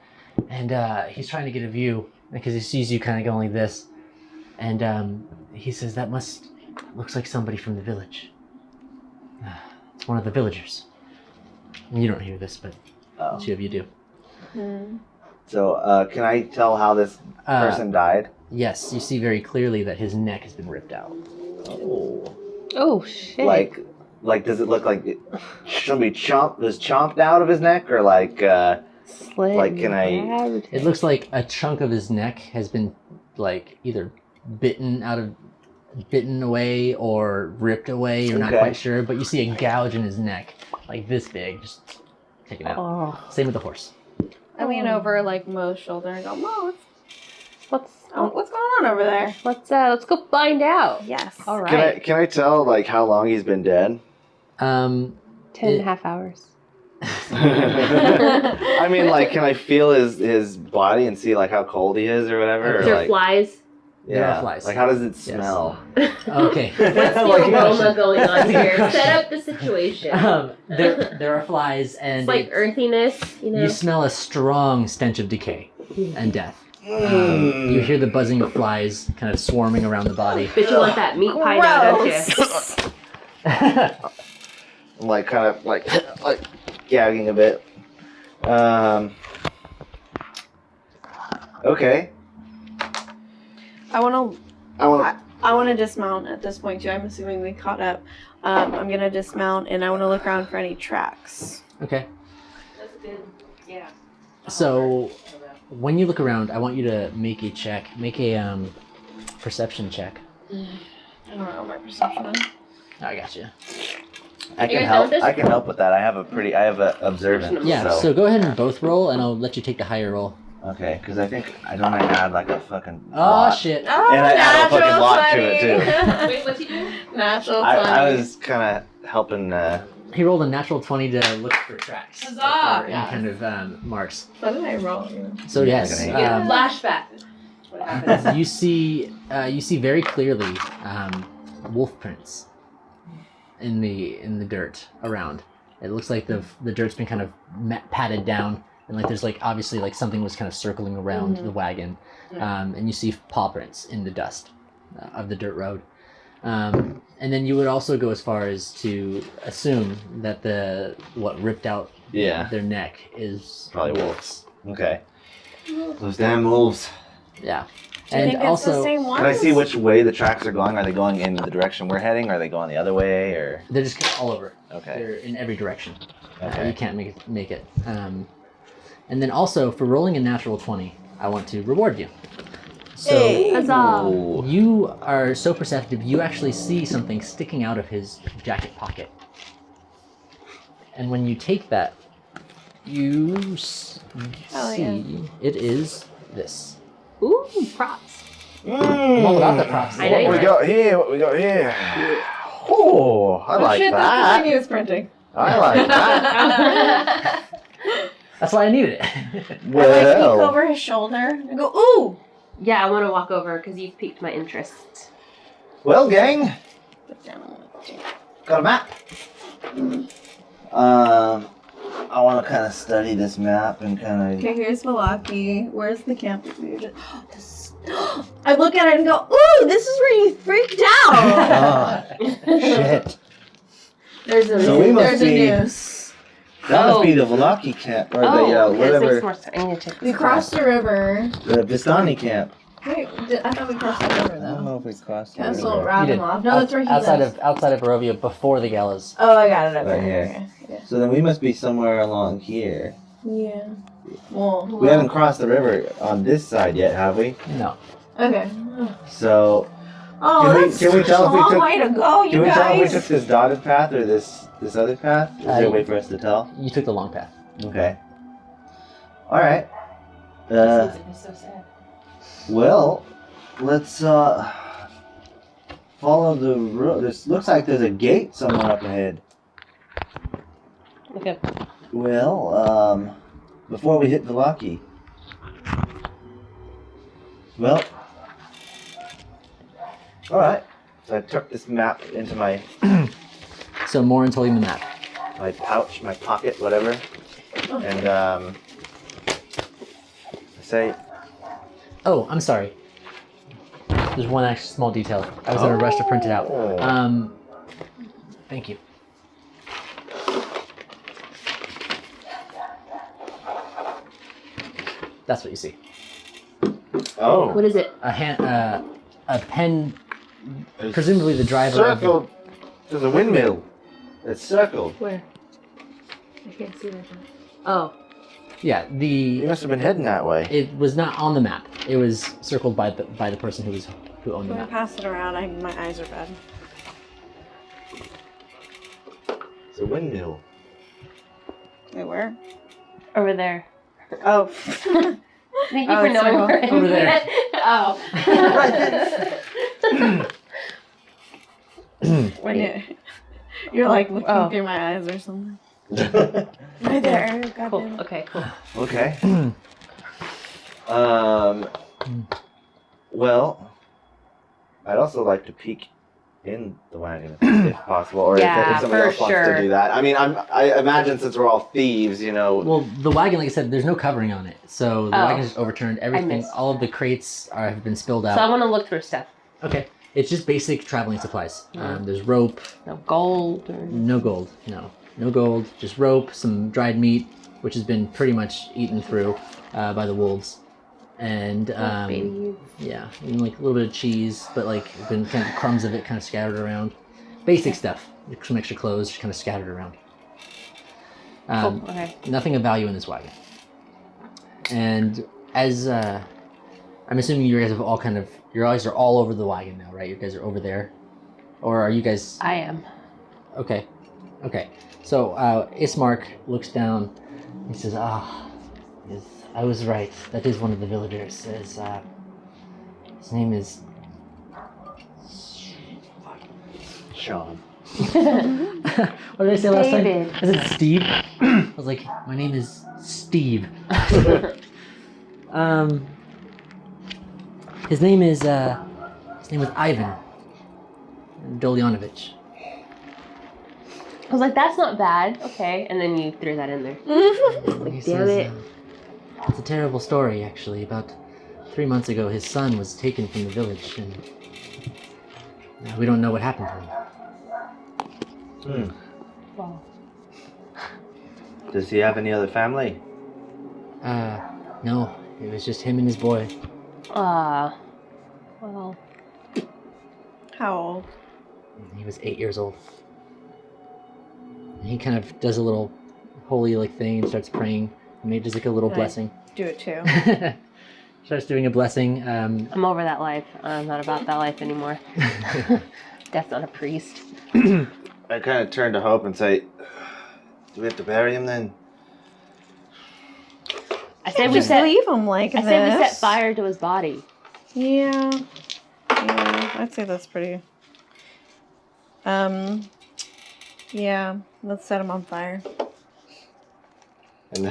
and he's trying to get a view because he sees you kind of going like this, and he says, "That looks like somebody from the village. It's one of the villagers." And you don't hear this, but the two of you do. So, can I tell how this person died? Yes, you see very clearly that his neck has been ripped out. Oh. Oh shit. Like, does it look like somebody was chomped out of his neck, or like, Slit like, can I- grabbed. It looks like a chunk of his neck has been like either bitten away or ripped away. You're not Okay. quite sure, but you see a gouge in his neck, like this big, just taken out. Oh. Same with the horse. I lean over like Mo's shoulder and go, Mo, What's what's going on over there? let's go find out. Yes. All right. Can I tell like how long he's been dead? 10 and a half hours. I mean, like, can I feel his body and see like how cold he is or whatever? Is Or, there like, flies? There yeah. are flies. Like, how does it smell? Okay. What's the Like, aroma going on That's a good here? question. Set up the situation. There are flies, and It's like earthiness, you smell a strong stench of decay and death. Mm. You hear the buzzing of flies kind of swarming around the body. But you want that meat pie now, don't you? Gross. I'm like kind of like gagging a bit. Okay. I want I to dismount at this point too. I'm assuming we caught up. I'm gonna dismount and I want to look around for any tracks. Okay. That's good. Yeah. So when you look around, I want you to make a check. Make a perception check. I don't know my perception. I got you. I You can guys help. done with this? I can help with that. I have a observant. Yeah. So go ahead and both roll, and I'll let you take the higher roll. Okay, because I think I add like a fucking. Oh lot. shit! Oh, And I add a fucking natural lot to it, 20. Wait, what's he doing? Natural 20. I was kind of helping. He rolled a natural 20 to look for tracks. Huzzah! Or any Yeah. kind of marks. What did I roll? So yes, Like an You get a flashback. What happens? you see very clearly wolf prints in the dirt around. It looks like the dirt's been kind of patted down, and like there's like obviously like something was kind of circling around the wagon, and you see paw prints in the dust of the dirt road. And then you would also go as far as to assume that what ripped out their neck is Probably wolves. Okay. Those damn wolves. Yeah. Do you And think it's also, the same one? Can I see which way the tracks are going? Are they going in the direction we're heading? Or are they going the other way? Or they're just all over. okay. They're in every direction. Okay. You can't make it. And then also, for rolling a natural 20, I want to reward you. So Hey. Huzzah! Ooh. you are so perceptive, you actually see something sticking out of his jacket pocket. And when you take that, you Oh, see it is this. Ooh, props. I'm all about the props. I know you What we are. got here? What we got here? Oh, I like Shit, that's that. continuous printing. I like that. That's why I needed it. I like peek Well, over his shoulder and go, ooh! Yeah, I want to walk over because you've piqued my interest. well, gang, got a map. I want to kind of study this map and kind of. Okay, here's Valaki. Where's the camp? I look at it and go, ooh, this is where you freaked out! Ah, shit. There's a, So we must there's a be- noose. That must be Oh. the Valaki camp, or Oh, the okay, this whatever, makes more sense. I need to check We this crossed the river. the Vistani camp. Wait, I thought we crossed the river I don't though. know if we crossed the Castle river. You did. Ravenloft. No, that's where he outside lives. outside of Barovia before the Galas. Oh, I got it up Right here. here. Okay. So then we must be somewhere along here. Yeah. Well, We haven't crossed the river on this side yet, have we? No. okay. So Oh, Can we- that's can we tell a if we long took- way to go, you can we tell if we guys. took this dotted path or this other path? Is there a way for us to tell? You took the long path. Okay. All right. This is so sad. Well, let's follow the road. This looks like there's a gate somewhere up ahead. Okay. Well, before we hit Valaki. Well, all right. So I tucked this map into my So Morin's holding the map. pouch, my pocket, whatever, and I say, Oh, I'm sorry. There's one actually small detail. I was in a rush to print it out. Oh. Thank you. That's what you see. oh, What is it? A pen, presumably the driver. of the- circled. There's a windmill. It's circled. Where? I can't see that. Oh. Yeah, You must have been heading that way. it was not on the map. It was circled by the person who owned the I'm gonna map. pass it around. My eyes are bad. It's a windmill. Wait, where? Over there. Oh. Thank you Oh, for it's knowing circle. where it Over there. Oh. When you're like looking Oh. through my eyes or something. Right there. God Cool. damn it. Okay, cool. Okay. Well, I'd also like to peek in the wagon if possible, or Yeah, if somebody for else wants sure. to do that. I mean, I imagine since we're all thieves, you know. Well, the wagon, like I said, there's no covering on it, so the Oh. wagon's just overturned. Everything, missed. all of the crates have been spilled So I out. want to look through stuff. Okay, it's just basic traveling supplies. There's rope, No gold or... no gold, no gold, just rope, some dried meat, which has been pretty much eaten through by the wolves, and baby. yeah, and like a little bit of cheese, but like been kind of crumbs of it kind of scattered around. Basic stuff, some extra clothes just kind of scattered around. Cool. Okay. Nothing of value in this wagon. And as I'm assuming you guys have all kind of, your eyes are all over the wagon now, right? You guys are over there, or are you guys? I am. Okay. So Ismark looks down. He says, yes, I was right. That is one of the villagers. His name is Sean. what did I say last David. time? I said Steve. I was like, my name is Steve. His name was Ivan Dolyanovich. I was like, that's not bad. Okay. And then you threw that in there. And he Damn it. It's a terrible story, actually. About 3 months ago, his son was taken from the village, and We don't know what happened to him. Well, Does he have any other family? No, it was just him and his boy. well, How old? He was 8 years old. And he kind of does a little holy like thing and starts praying. And maybe does like a little Nice. blessing. Do it too. Starts doing a blessing. I'm over that life. I'm not about that life anymore. Death's not a priest. I kind of turn to Hope and say, "Do we have to bury him then?" I said we Just set. leave him like I this. said we set fire to his body. Yeah. Yeah, I'd say that's pretty. Yeah, let's set him on fire And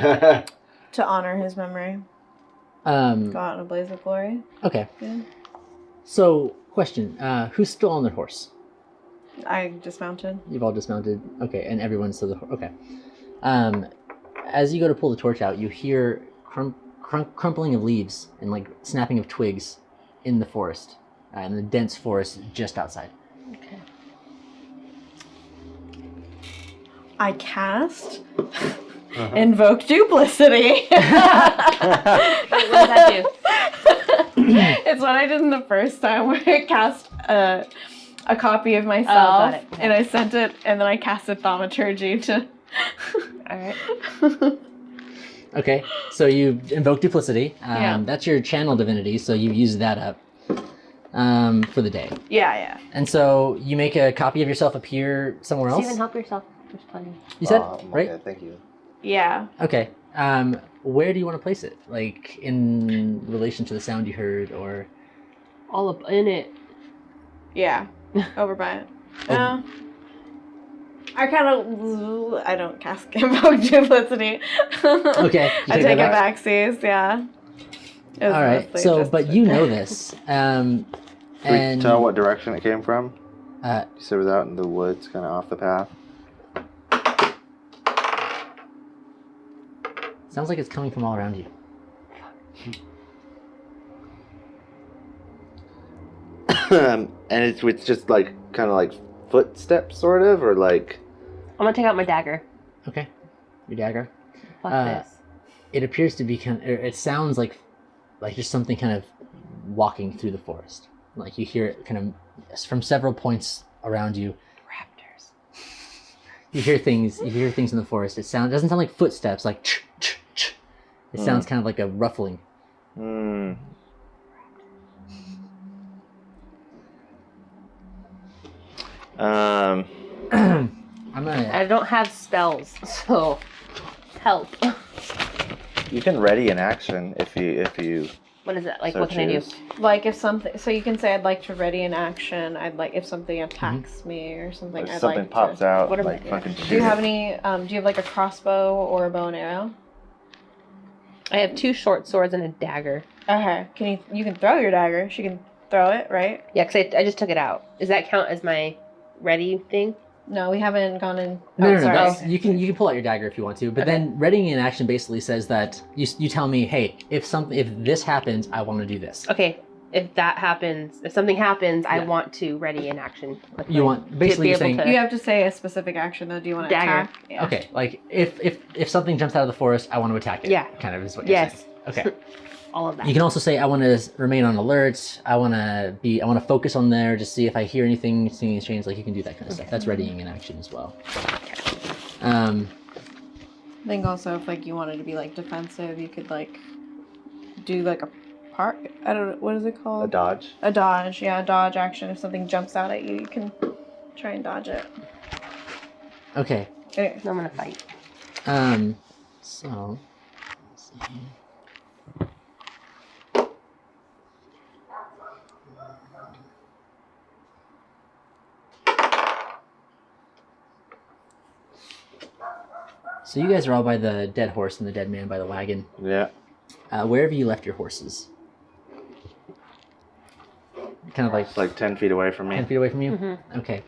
to honor his memory. Go out in a blaze of glory. Okay. Yeah. So, question: who's still on their horse? I dismounted. You've all dismounted. Okay, and everyone's still okay. As you go to pull the torch out, you hear crumpling of leaves and like snapping of twigs in the forest, in the dense forest just outside. Okay. I cast invoke duplicity. What does that do? It's what I did in the first time where I cast a copy of myself got it. and I sent it and then I casted thaumaturgy to. All right. Okay, so you invoke duplicity. Yeah. That's your channel divinity, so you use that up for the day. Yeah. And so you make a copy of yourself appear somewhere else. Steven, help yourself. There's plenty. You said, Oh, right? okay, thank you. Yeah. Okay. Where do you want to place it? Like in relation to the sound you heard, or All up in it. Yeah. Over by it. Oh. I don't cast invoke duplicity. Okay, you I take take that it back? backsies, yeah. It was All right. mostly So, just but to- you know this, Can and we tell what direction it came from? uh, You said it was out in the woods, kind of off the path. sounds like it's coming from all around you. And it's just like kind of like footsteps, sort of, or like. I'm gonna take out my dagger. Okay, your dagger. Fuck this. It appears to be it sounds like just something kind of walking through the forest. Like you hear it kind of from several points around you. Raptors. You hear things in the forest. It doesn't sound like footsteps, like ch ch ch. It sounds kind of like a ruffling. Hmm. I'm gonna. I don't have spells, so help. You can ready an action if you. What is it? Like, so what can I do? choose. Like if something, so you can say I'd like to ready an action. I'd like if something attacks me or something. If I'd something like pops to. out, What am like I- fucking Do you shoot have it. any? Do you have like a crossbow or a bow and arrow? I have 2 short swords and a dagger. Okay. Can you can throw your dagger? She can throw it, right? Yeah, because I just took it out. Does that count as my ready thing? No, we haven't gone in. No. sorry. That's, you can pull out your dagger if you want to, but then readying an action basically says that you tell me, hey, if this happens, I want to do this. Okay, if something happens, I Yeah. want to ready an action. With You my- want basically be you're able saying to- You have to say a specific action though. Do you want to Dagger. attack? Yeah. okay, like if something jumps out of the forest, I want to attack it. Yeah. kind of is what you're Yes. saying. Okay. all of that. You can also say I want to remain on alert. I want to focus on there to see if I hear anything, see any change. Like you can do that kind of stuff. That's readying an action as well. I think also if like you wanted to be like defensive, you could like do like a part. I don't know what is it called. A dodge. A dodge. Yeah, a dodge action. If something jumps out at you, you can try and dodge it. Okay. Okay. I'm gonna fight. So let's see. So you guys are all by the dead horse and the dead man by the wagon. Yeah. Where have you left your horses? Kind of like It's like 10 feet away from me. 10 feet away from you? Mm-hmm. Okay.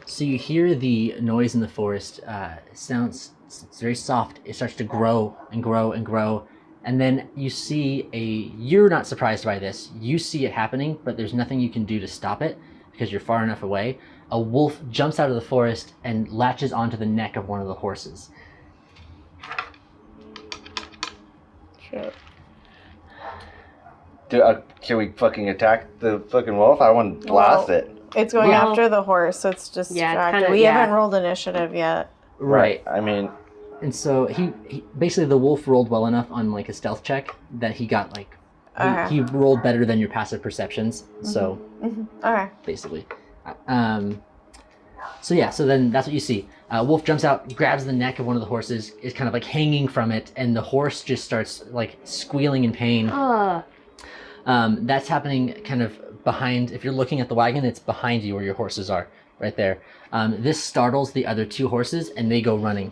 So you hear the noise in the forest. It sounds it's very soft. It starts to grow and grow and grow. And then you see you're not surprised by this. You see it happening, but there's nothing you can do to stop it because you're far enough away, a wolf jumps out of the forest and latches onto the neck of one of the horses. Shit. Can we fucking attack the fucking wolf? I want to blast Well, it. It's going Well, after the horse, so it's just yeah, it's distracted. kinda- We yeah. haven't rolled initiative yet. Right. I mean, And so he basically the wolf rolled well enough on like a stealth check that he got like Okay. he rolled better than your passive perceptions. So Okay. basically, so yeah, so then that's what you see. Wolf jumps out, grabs the neck of one of the horses, is kind of like hanging from it, and the horse just starts like squealing in pain. That's happening kind of behind. If you're looking at the wagon, it's behind you where your horses are, right there. This startles the other two horses, and they go running.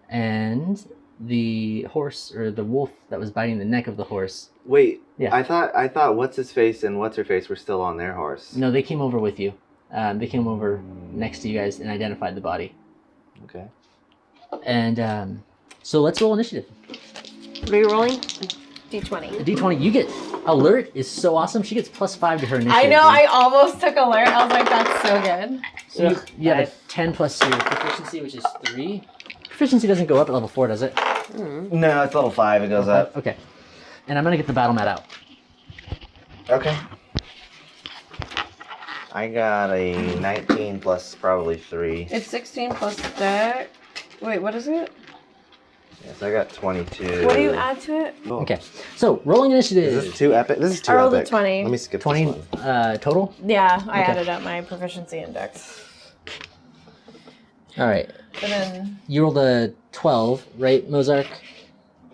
And the horse, or the wolf that was biting the neck of the horse. wait. Yeah. I thought what's his face and what's her face were still on their horse. No, they came over with you. They came over next to you guys and identified the body. Okay. And so let's roll initiative. What are you rolling? D20. D20, you get alert is so awesome. She gets +5 to her initiative. I know, dude. I almost took alert. I was like, that's so good. So you have a 10 plus your proficiency, which is 3. Proficiency doesn't go up at level 4, does it? No, it's level 5. It goes up. Okay. And I'm gonna get the battle mat out. Okay. I got a 19 plus probably 3. It's 16 plus deck. Wait, what is it? Yes, I got 22. What do you add to it? Oh. Okay. So rolling initiative. Is this too epic? This is too I rolled a epic. 20. Let me skip 20 this one. total. Yeah, I Okay. added up my proficiency index. All right. And then You rolled a 12, right, Mozark?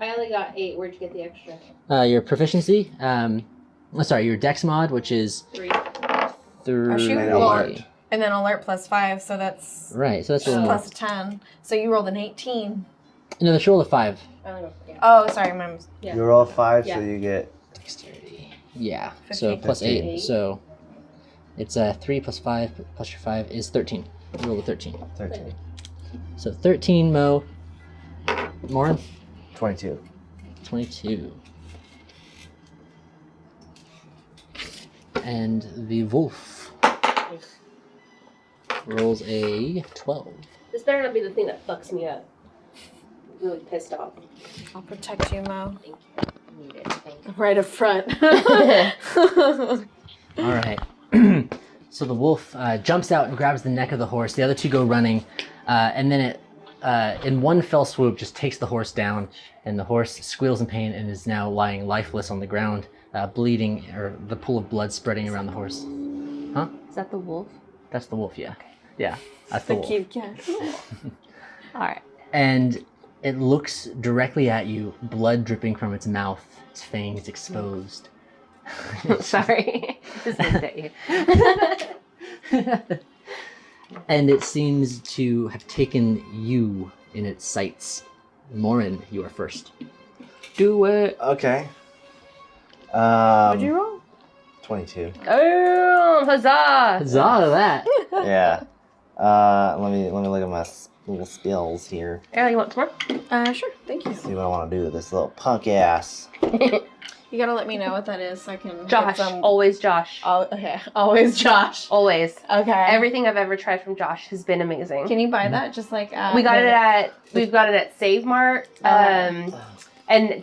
I only got 8. Where'd you get the extra? Your proficiency. Sorry, your dex mod, which is 3. 3. Oh, shoot. And Well, alert. and then alert plus 5, so that's Right, so that's a little more. plus 10. So you rolled an 18. No, that's roll a 5. I only got 3. Oh, sorry, mine was Yeah. You roll 5, Yeah. so you get. Dexterity. Yeah. So 15. plus 8. 15. So it's 3 plus 5 plus your 5 is 13. You roll a 13. 13. So 13, Mo. Morin? 22. 22. And the wolf rolls a 12. This better not be the thing that fucks me up. I'm really pissed off. I'll protect you, Mo. Thank you. I need it. Thank you. Right up front. All right. So the wolf jumps out and grabs the neck of the horse. The other two go running, and then it, in one fell swoop, just takes the horse down, and the horse squeals in pain and is now lying lifeless on the ground, bleeding, or the pool of blood spreading around the horse. Is that the wolf? That's the wolf, yeah. Yeah, that's the wolf. Cute cat. All right. And it looks directly at you, blood dripping from its mouth, its fangs exposed. Sorry. Just looked at you. And it seems to have taken you in its sights. Morin, you are first. Do it. Okay. What'd you roll? 22. Oh, huzzah! Huzzah to that! Yeah. Let me look at my little spells here. Oh, you want some more? Sure. Thank you. See what I want to do with this little punk ass. You gotta let me know what that is so I can Josh. get some... Always Josh. Okay. Always Josh. Always. Okay. Everything I've ever tried from Josh has been amazing. Can you buy that? Just like We've got it at Save Mart, and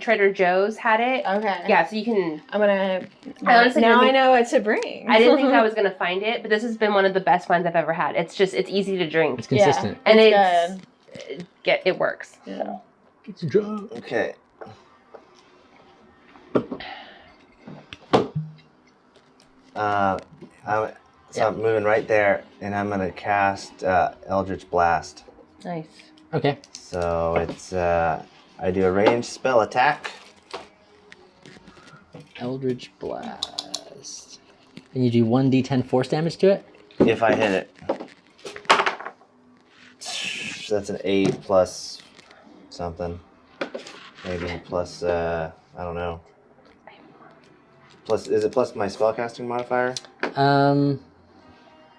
Trader Joe's had it. Okay. Yeah, so you can. I'm gonna. I honestly now didn't I think- know what to bring. I didn't think I was gonna find it, but this has been one of the best wines I've ever had. It's easy to drink, It's consistent. and It's it works. Yeah. Gets you drunk. Okay. I'm moving right there, and I'm gonna cast Eldritch Blast. Nice. Okay. So it's I do a ranged spell attack. Eldritch Blast. And you do 1d10 force damage to it? If I hit it. That's an 8 plus something. Maybe plus I don't know. Plus, is it plus my spellcasting modifier?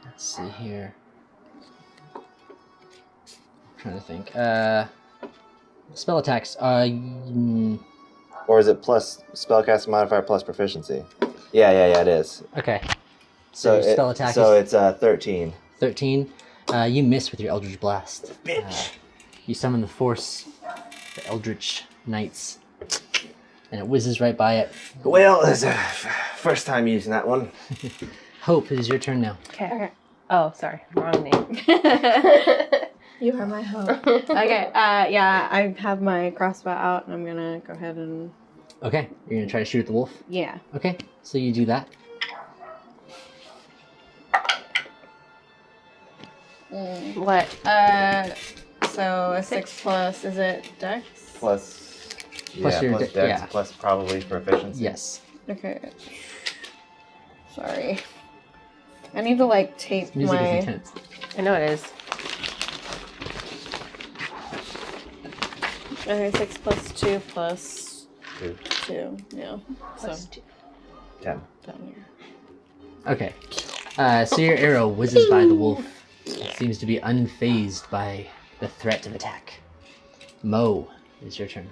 Let's see here. I'm trying to think. Spell attacks. Or Or is it plus spellcasting modifier plus proficiency? Yeah, it is. Okay. So your spell attack So is it's 13. 13. You miss with your Eldritch Blast. You summon the force, the Eldritch Knights, and it whizzes right by it. Well, it's the first time using that one. Hope, it is your turn now. Okay. Oh, sorry. Wrong name. You are my hope. Okay, yeah, I have my crossbow out, and I'm gonna go ahead and... Okay, you're going to try to shoot at the wolf? Yeah. Okay, so you do that. What? So a 6 plus, is it dex? Plus Plus your plus de- dex, yeah. plus probably proficiency. Yes. Okay. Sorry. I need to, like, tape Music is my... intense. I know it is. Okay, 6 plus 2 plus 2, 2, yeah. Plus So, 2. 10. down here. Okay. So your arrow whizzes by the wolf. It seems to be unfazed by the threat of attack. Mo, it's your turn.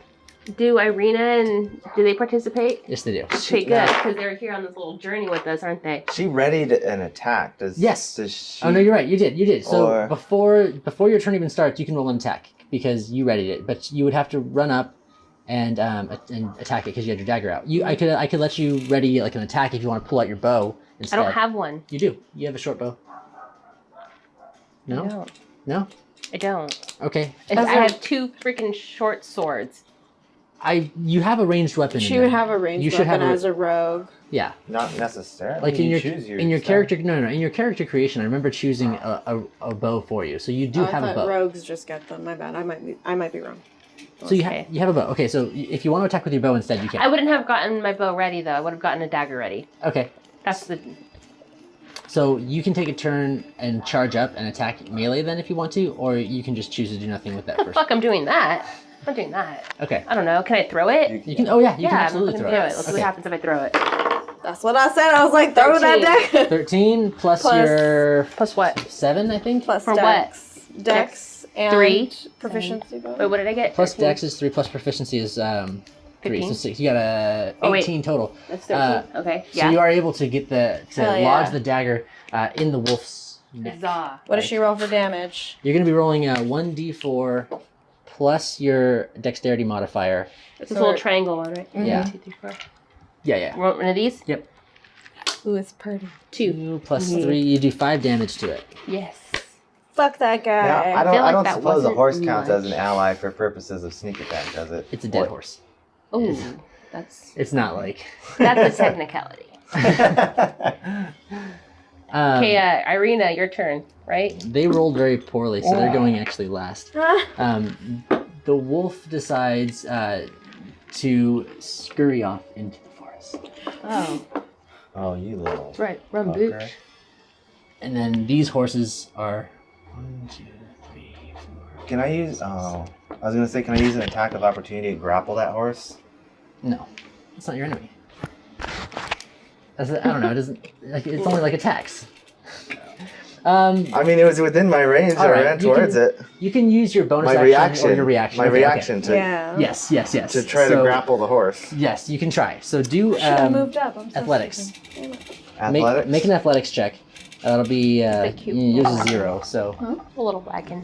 Do Irina and do they participate? Yes, they do. Okay, good, because they're here on this little journey with us, aren't they? She readied an attack. Yes. Does she... Oh no, you're right. You did. So Or- before your turn even starts, you can roll an attack because you readied it. But you would have to run up and attack it because you had your dagger out. I could let you ready like an attack if you want to pull out your bow instead. I don't have one. You do. You have a short bow. No. I don't. No. I don't. Okay. I have 2 freaking short swords. You have a ranged weapon. She in would there. have a ranged You should weapon have a- as a rogue. Yeah. Not necessarily. Like You in your choose in your stuff. character in your character creation, I remember choosing a bow for you. So you do have I a thought bow. rogues just get them. My bad. I might be wrong. So you Okay. have a bow. Okay, so if you want to attack with your bow instead, you can. I wouldn't have gotten my bow ready though. I would have gotten a dagger ready. Okay. That's the. So you can take a turn and charge up and attack melee then if you want to, or you can just choose to do nothing with that The first. fuck, I'm doing that. I'm doing that. Okay. I don't know. Can I throw it? You can. Oh yeah, you yeah, can absolutely I'm throw gonna it. do it. Let's see Okay. what happens if I throw it. That's what I said. I was like, throw that 13. deck. 13 plus Plus- your Plus what? 7, I think. Plus For dex. Dex and 3. proficiency bonus. Wait, what did I get? Plus 13? Dex is 3 plus proficiency is 3, 15? so 6. You got a Oh, wait. 18 total. That's 13. Okay. So Yeah. you are able to get Hell yeah. lodge the dagger in the wolf's neck. Huzzah. What does she roll for damage? You're going to be rolling 1d4 plus your dexterity modifier. It's this little triangle one, right? Yeah. 1, 2, 3, 4. Yeah. Want one of these? Yep. Ooh, it's pretty. 2 plus Mhm. 3, you do 5 damage to it. Yes. Fuck that guy. Now, I feel don't, like I don't that suppose a wasn't horse counts as an much. ally for purposes of sneak attack, does it? It's a dead Or- horse. Oh, that's It's not like. a technicality. Okay, Irina, your turn, right? They rolled very poorly, so they're going actually last. The wolf decides to scurry off into the forest. Oh, Oh, you little that's right. Run, fucker. bitch. And then these horses are 1, 2, 3, 4. Can I use... Oh, I was going to say, can I use an attack of opportunity to grapple that horse? No, it's not your enemy. I don't know. It doesn't. Like, it's only like attacks. I mean, it was within my range. All I right, ran you towards can- it. You can use your bonus My action reaction. or your reaction. My Okay, reaction to Yeah. Yes. to try to So, grapple the horse. Yes, you can try. So do Should have moved up. I'm so athletics. stupid. Damn it. Athletics. Make an athletics check. That'll be That cute yours is little 0. So A little wagon.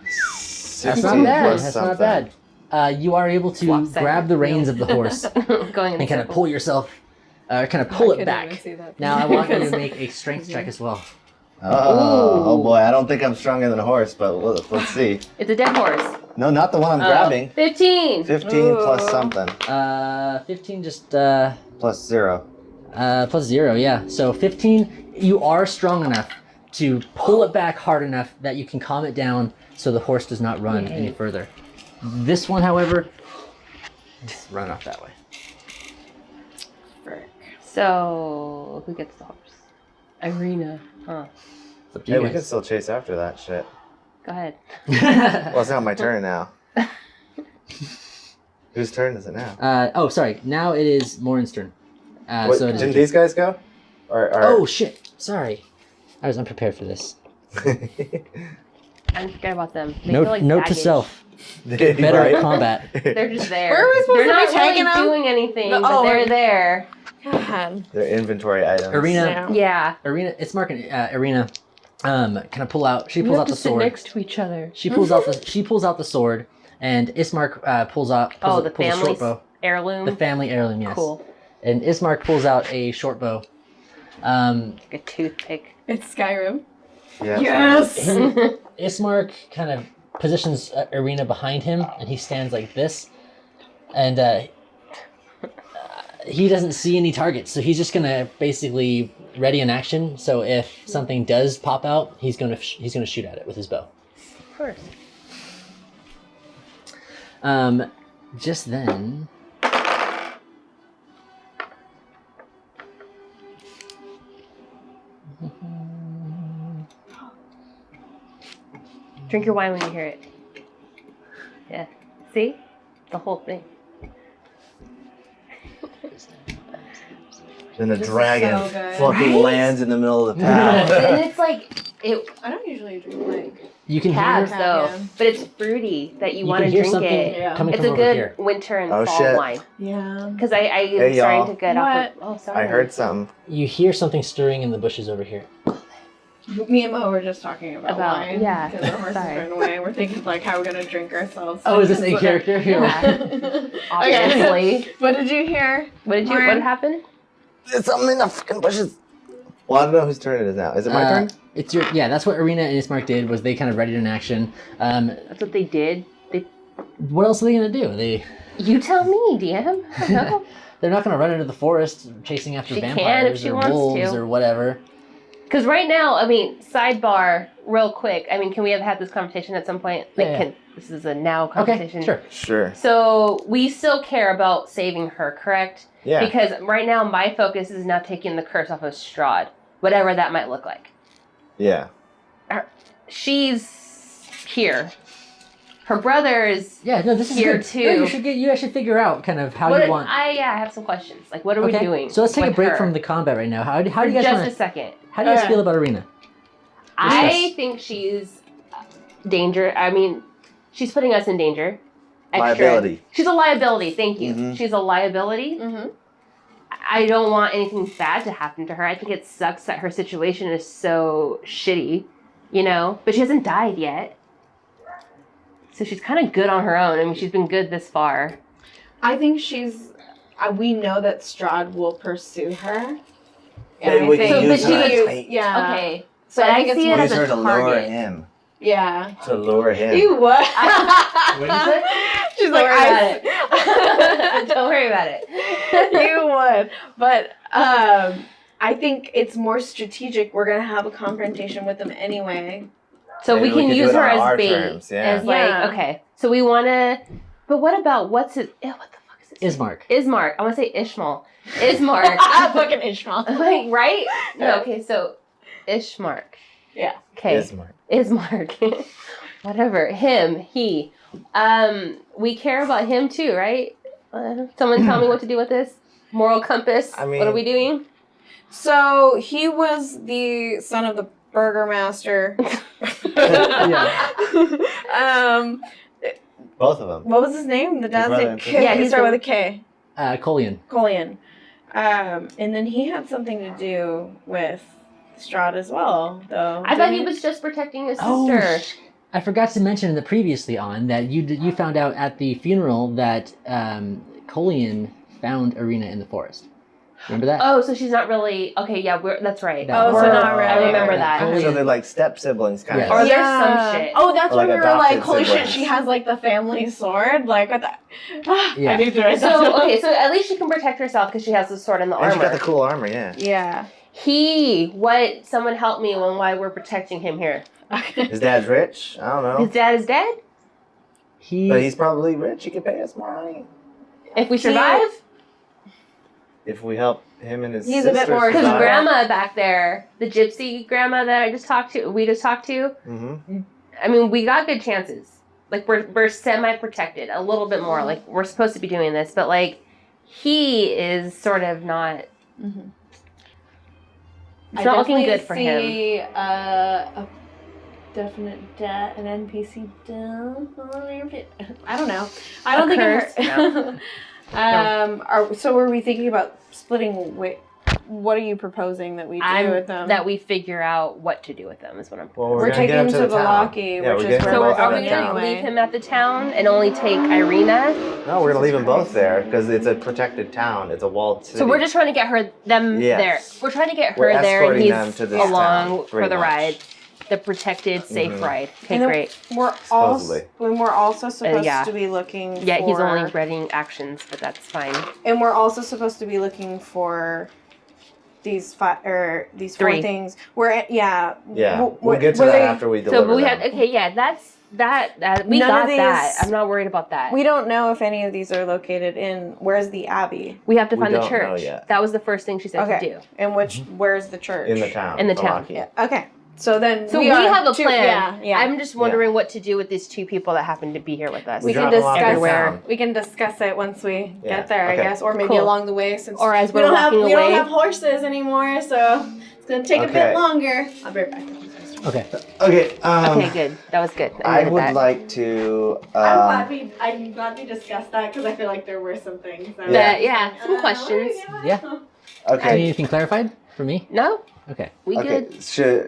that's not 16 bad. plus That's something. not bad. You are able to Swap grab the reins of the horse Going in and kind of circles. pull yourself, kind of pull I it couldn't back. even see that. Now I want you to make a strength check as well. Oh boy, I don't think I'm stronger than a horse, but let's see. It's a dead horse. No, not the one I'm Oh. grabbing. 15. 15 plus Ooh. something. 15 just Plus 0. plus 0, yeah. So 15, you are strong enough to pull it back hard enough that you can calm it down so the horse does not run any further. This one, however, just run off that way. Frick. So, who gets the horse? Irina. Huh. It's up to Hey, you we can guys. still chase after that shit. Go ahead. Well, it's not my turn now. Whose turn is it now? Oh, sorry. Now it is Morin's turn. What, So it is didn't your- these guys go? Or Oh shit! Sorry, I was unprepared for this. I forget about them. They Note, feel like note to baggage. self: get better Right? at combat. They're just there. Where are we supposed They're to not be taking really them? doing anything, No, but they're we're- there. God. They're inventory items. Arena, Yeah. Arena. It's Mark and Arena. Kind of pull out. She We pulls have out to the sit sword. next to each other. She pulls out the sword, and Ismark pulls The a short family's bow. heirloom. The family heirloom, yes. Cool. And Ismark pulls out a short bow. Like a toothpick. It's Skyrim. Yeah. Yes. Ismark kind of positions Arena behind him, and he stands like this, and he doesn't see any targets, so he's just gonna basically ready an action. So if something does pop out, he's gonna shoot at it with his bow. Of course. Just then. Drink your wine when you hear it. Yeah. See? The whole thing. Then the This is dragon so good. fucking Right? lands in the middle of the path. And it's like it I don't usually drink like. You can calves hear. though, yeah. but it's fruity that you want can to hear drink something it. Yeah. coming It's from a over good here. winter and Oh, fall shit. wine. Yeah. Because I am Hey, starting y'all. to get off of. Oh, sorry. I heard something. You hear something stirring in the bushes over here. Me and Mo were just talking about wine. yeah. Because our horses Sorry. ran away. We're thinking like how we're gonna drink ourselves. Oh, is this a character? Yeah. Okay. Obviously. What did you hear? What Lauren? happened? There's something in the fucking bushes. Well, I don't know whose turn it is now. Is it my turn? It's your that's what Arena and Ismark did. Was they kind of readied an action. That's what they did. What else are they gonna do? You tell me, DM. No. They're not gonna run into the forest chasing after She can vampires if she or wants wolves to. or whatever. Because right now, I mean, sidebar, real quick. I mean, can we have had this conversation at some point? Like, Yeah. this is a now Okay, conversation. sure. Sure. So we still care about saving her, correct? Yeah. Because right now, my focus is now taking the curse off of Strahd, whatever that might look like. Yeah. She's here. Her brother is. Yeah, no, this is Here good. too. No, you guys should figure out kind of how What you want. I have some questions. Like, what are we Okay, doing? so let's take a with break her? from the combat right now. How do For you guys just want a second. How do you guys Okay. feel about Arena? I Discuss. think she's danger. I mean, she's putting us in danger. Liability. She's a liability. Thank you. Mhm. She's a liability. Mm-hmm. I don't want anything bad to happen to her. I think it sucks that her situation is so shitty, you know? But she hasn't died yet. So she's kind of good on her own. I mean, she's been good this far. I think she's. We know that Strahd will pursue her. Maybe we can So, use but her. she as was- bait. Yeah. Okay. So But I I think it's see it more- as Use a her to lure target. him. Yeah. To lure him. You what? What'd you say? She's Don't like, worry about it. Don't worry about it. You would. But I think it's more strategic. We're gonna have a confrontation with them anyway. So Maybe we we can could do use it her on as our bait. terms, yeah. As like, Yeah. okay. So we want to. But what about what's his? Ew, what the fuck is his? Ismark. Ismark. I want to say Ishmael. Ismark. Fucking Ishmael. Like, right? No, okay, so Ishmark. Yeah. Okay. Ismark. Ismark. Whatever. Him. He. We care about him too, right? Someone tell me what to do with this. Moral compass. I mean- what are we doing? So he was the son of the burgermaster. Both of them. What was his name? The dad's brother name. and K. sister. Yeah, He he's started the- with a K. Colian. Colian. And then he had something to do with Strahd as well, though. I thought didn't he was just protecting his Oh, sister. I forgot to mention in the previously on that you found out at the funeral that Colian found Arena in the forest. Remember that? Oh, so she's not really okay. Yeah, that's right. Oh, so We're- not really. I remember that. Colian- So they're like step siblings, kind Yeah. of. Or there's some shit. Oh, that's Or when like we were like, adopted holy shit, siblings. she has like the family sword. Like, what the? Yeah. I need to write that down. So okay, so at least she can protect herself because she has the sword and the And she got armor. the cool armor, yeah. Yeah. Someone help me on why we're protecting him here. His dad's rich. I don't His know. dad is dead. But he's probably rich. He can pay us more money. If we survive, If we help him and his He's a bit sister more because survive. grandma back there, the gypsy grandma that we just talked to. Mm-hmm. I mean, we got good chances. Like we're semi protected a little bit more. Like we're supposed to be doing this, but like he is sort of not. Mhm. It's not looking good for him. see a definite debt, an NPC debt. I don't know. I don't A think curse? So were we thinking about splitting? What are you proposing that we do with them? That we figure out what to do with them is what I'm. Well, we're gonna taking get him him to the town. Velaki, Yeah, which we're is getting where him we're both out Are of we going gonna anyway. leave him at the town and only take Irina? No, we're gonna leave them both there because it's a protected town. It's a walled city. So we're just trying to get them Yes. there. We're trying to get We're her there, and escorting he's them to this along town, for pretty the much. ride, the protected, safe ride. Okay, And then great. We're Supposedly. also supposed yeah. to be looking. Yeah, he's for, only reading actions, but that's fine. And we're also supposed to be looking for these four 3. things. We're Yeah, we'll get to were that they- after we deliver So we them. have that. We None got of these- that. I'm not worried about that. We don't know if any of these are located in. Where's the abbey? We have to We find the don't know church. yet. That was the first thing she said to Okay. do. And where's the church? In the town. In the town. Velaki. Yeah. Okay. So then So we are have a two- plan. Yeah. I'm just wondering what to do with these 2 people that happen to be here with us. We can drop them off discuss everywhere. town. We can discuss it once we Yeah. get there, Okay. I guess, or maybe Cool. along the way, since Or as we we're don't have walking we don't away. have horses anymore, so it's gonna take a Okay. bit longer. I'll be right back. Okay. Okay. Okay, good. That was good. I needed would that. like to. I'm glad we discussed that because I feel like there were some things. That Yeah. Some questions. Yeah. Okay. Anything clarified for me? No, Okay. we Okay. good.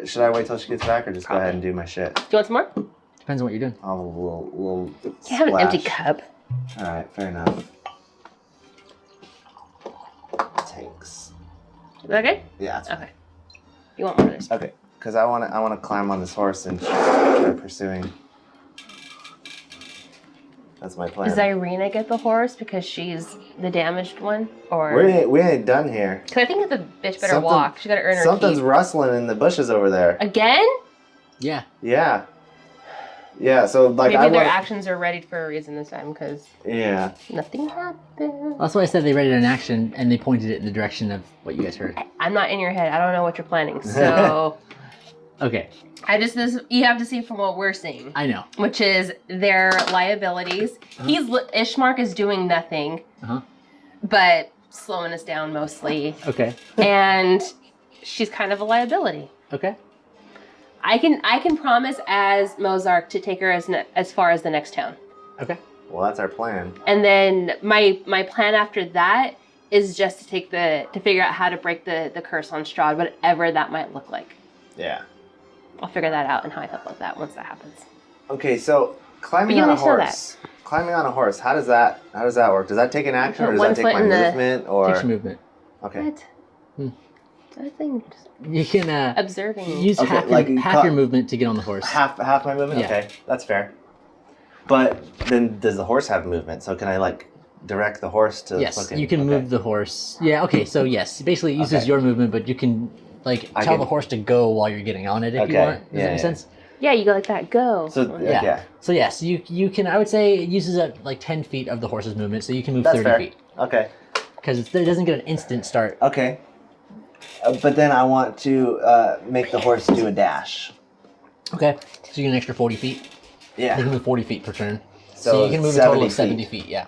Should I wait till she gets back or just go ahead and do my shit? Do you want some more? Depends on what you're doing. I'll have a little You have an empty splash. cup. All right. Fair enough. Thanks. Is that okay? Yeah. That's fine. Okay. You want more of this? Okay. Because I want to climb on this horse and try pursuing. That's my plan. Does Irina get the horse because she's the damaged one, or? We ain't done here. Because I think that the bitch better Something- walk. She got to earn her Something's keep. rustling in the bushes over there. Again? Yeah. Yeah. Yeah. So like Maybe I their want. actions are ready for a reason this time because Yeah. nothing happened. That's why I said they read it in action and they pointed it in the direction of what you guys heard. I'm not in your head. I don't know what you're planning. So Okay. you have to see from what we're seeing, I know. which is their liabilities. Ishmark is doing nothing, Uh-huh. but slowing us down mostly, Okay. and she's kind of a liability. Okay. I can promise as Mozark to take her as far as the next town. Okay. Well, that's our plan. And then my plan after that is just to figure out how to break the curse on Strahd, whatever that might look like. Yeah. I'll figure that out and how I feel about that once that happens. Okay. So climbing But you on a at least know horse. Climbing on a horse. How does that work? Does that take an action or Put does one that take foot my in the- movement or? Takes your movement. Okay. What? Hmm. I think just You can observing. use Okay, half, like your, you half cut- your movement to get on the horse. Half my movement. Yeah. Okay, that's fair. But then does the horse have movement? So can I like direct the horse to? Yes, fucking- you can okay. move the horse. Yeah, okay, so yes, basically it uses Okay. your movement, but you can like I tell can- the horse to go while you're getting on it if you Okay, want. Does yeah, that make yeah. sense? Yeah, you go like that. Go. So Yeah. okay, So yes, you can. I would say it uses up like 10 feet of the horse's movement, so you can move that's 30 fair. feet Okay, because it doesn't get an instant start. okay. But then I want to make the horse do a dash. Okay, so you get an extra 40 feet. You Yeah. can move 40 feet per turn. So So you can move a total of 70 70 feet. Yeah.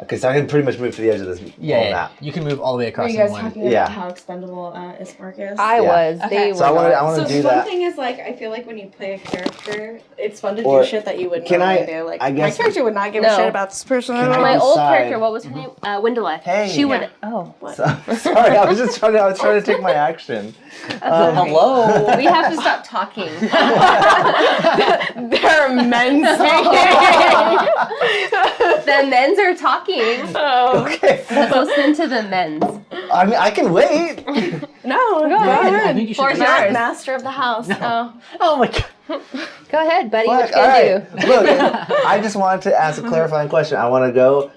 Okay, so I can pretty much move to the edge of this Yeah, whole yeah. map. You can move all the way Are across you in guys one. talking Yeah. about how expendable Ismark is? I Yeah. was. Okay. They So I were want not. to So do one that. thing is like I feel like when you play a character, it's fun to Or do shit that you wouldn't can normally I- do. Like I guess- my character would not give a No. shit about this person at Can I all. My old decide- character, what was her name? Wendela. Hey. She would. Yeah. Oh. So, sorry, I was trying to take my action. Hello. We have to stop talking. There are men The men's are talking. Oh. Okay. Let's listen to the men's. I mean, I can wait. No, go I ahead. think you should. Floor's Not yours. master of the house. No. Oh my god. Go ahead, buddy. What Fuck, you gonna all do? right. Look, I just wanted to ask a clarifying question. I want to go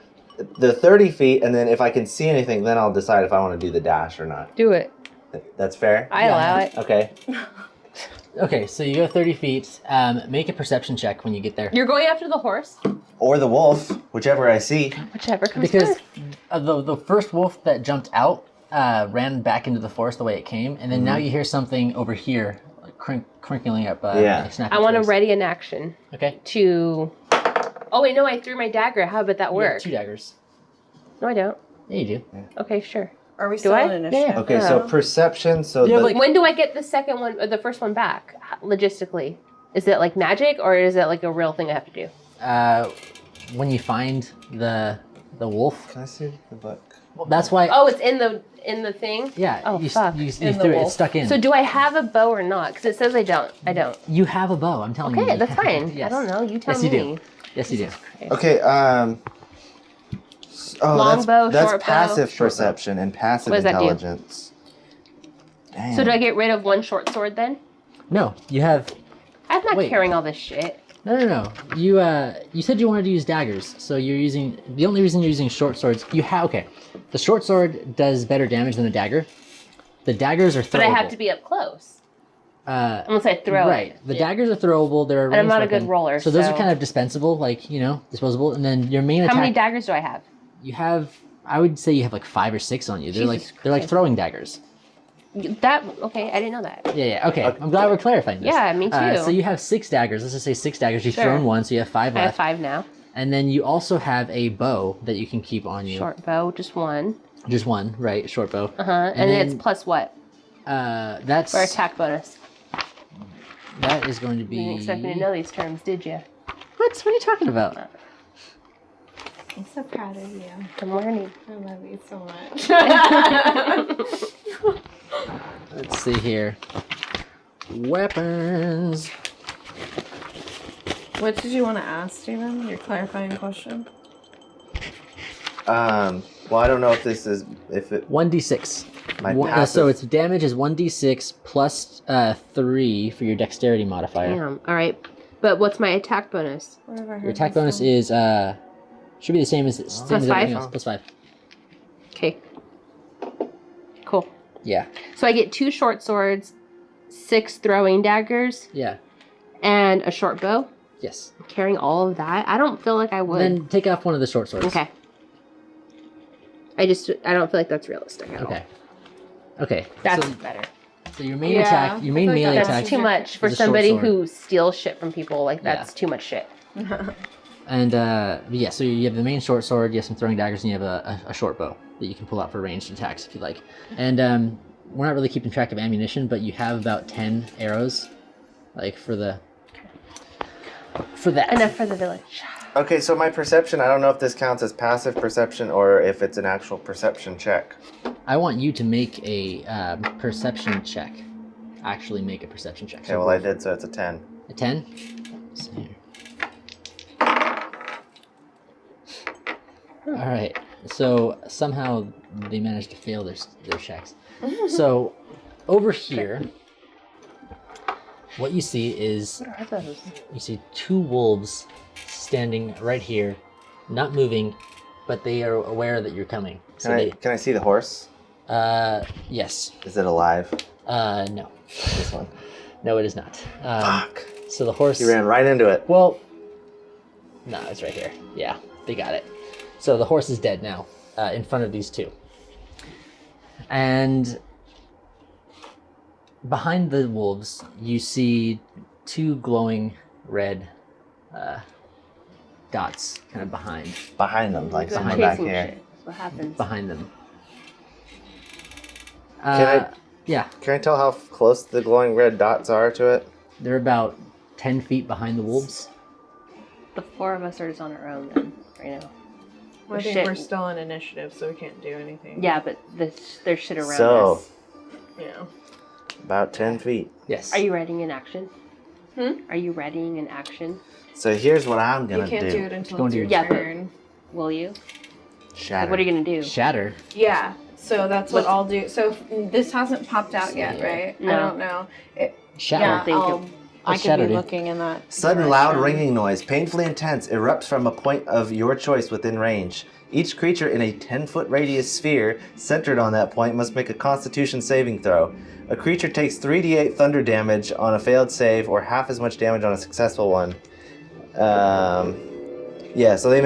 the 30 feet, and then if I can see anything, then I'll decide if I want to do the dash or not. Do it. That's fair? I allow it. Okay. Okay, so you go 30 feet. Make a perception check when you get there. You're going after the horse? Or the wolf, whichever I see. Whichever comes Because first. the first wolf that jumped out ran back into the forest the way it came, and then now you hear something over here, like crinkling up. Yeah. like snapping I want to twigs. ready an action Okay. to... Oh, wait, no, I threw my dagger. How would that You have work? 2 daggers. No, I don't. Yeah, you do. Okay, sure. Are we Do still I? in initiative? Yeah. Okay, so Oh. perception. So Yeah, the, like- When do I get the second one or the first one back? Logistically, is it like magic or is it like a real thing I have to do? When you find the wolf, can I see the book? that's why. Oh, it's in the thing. Yeah, Oh, you fuck. you In the threw it. wolf. It's stuck in. So do I have a bow or not? Because it says I don't. I don't. You have a bow. I'm telling you. Okay, that's fine. I Yes. don't know. You tell Yes, me. you do. Yes, you do. Okay. Oh, Longbow, that's short bow. passive Short bow. perception and passive What does that do? intelligence. Damn. So do I get rid of one short sword then? No, you have. I'm not Wait. carrying all this shit. No. You said you wanted to use daggers, so you're using. The only reason you're using short swords, you have. Okay, the short sword does better damage than the dagger. The daggers are throwable. But I have to be up close. Unless I throw Right. it. The daggers are throwable. They're a And I'm ranged not a good weapon. roller, So those so- are kind of dispensable, like, disposable. And then your main How attack. many daggers do I have? You have. I would say you have like 5 or 6 on you. They're Jesus like Christ. throwing daggers. That okay? I didn't know that. Yeah. Okay. I'm glad we're clarifying this. Yeah, me too. So you have 6 daggers. Let's just say 6 daggers. You've Sure. thrown 1, so you have 5 I have left. 5 now. And then you also have a bow that you can keep on you. Short bow, just 1. Just 1, right? Short bow. And then it's then- plus what That's for attack bonus? that is going to You be. didn't expect me to know these terms, did you? What are you talking about? I'm so proud of you. I'm learning. I love you so much. Let's see here. Weapons. What did you want to ask, Steven? Your clarifying question? Well, I don't know if this is if it 1d6. my So passive. its damage is 1d6 plus 3 for your dexterity modifier. Damn. All right. But what's my attack bonus? Where have I heard Your attack this bonus from? is should be the same as Plus everything 5? else. Plus 5. Okay. Cool. Yeah. So I get 2 short swords, 6 throwing daggers, Yeah. and a short bow. Yes. Carrying all of that, I don't feel like I would. Then take off one of the short swords. Okay. I don't feel like that's realistic at all. Okay. Okay. That's so, better. so your main Yeah, attack, your I main feel like melee that's attack, That's too much for is a short somebody sword. who steals shit from people. Like that's too much shit. and yeah. So you have the main short sword, you have some throwing daggers, and you have a short bow that you can pull out for ranged attacks if you like. And we're not really keeping track of ammunition, but you have about 10 arrows, like for that. Enough for the village. Okay, so my perception, I don't know if this counts as passive perception or if it's an actual perception check. I want you to make a perception check. Actually, make a perception check. Okay, well I did, so it's a 10. A 10. Let's see here. All right. So somehow they managed to fail their checks. So over here, what you see is What are those? you see 2 wolves standing right here, not moving, but they are aware that you're coming. So Can I see the horse? yes. Is it alive? No. This one. No, it is not. Fuck. So the horse. He ran right into it. Well, no, it's right here. Yeah, they got it. So the horse is dead now, in front of these 2. And behind the wolves, you see 2 glowing red dots kind of behind Behind them, like Go someone back chasing here. shit. That's what happens. them. Can Yeah, Can I tell how close the glowing red dots are to it? they're about 10 feet behind the wolves. The 4 of us are just on our own then, right now. Well, I think Shit. we're still in initiative, so we can't do anything. Yeah, but there's shit around So, us. Yeah. about 10 feet. Yes. Are you readying an action? Hmm? Are you readying an action? So here's what I'm You gonna can't do do. it until Go it's into your your- Yeah, but- turn. Will you? Shatter. Like, what are you gonna do? Shatter? Yeah. So that's what What- I'll do. So this hasn't popped out yet, Yeah. right? No. I don't know. Shatter. Yeah, think I What's could shatter be do? looking in that. Sudden loud direction. ringing noise, painfully intense, erupts from a point of your choice within range. Each creature in a 10-foot radius sphere centered on that point must make a Constitution saving throw. A creature takes 3d8 thunder damage on a failed save, or half as much damage on a successful one. Yeah, so they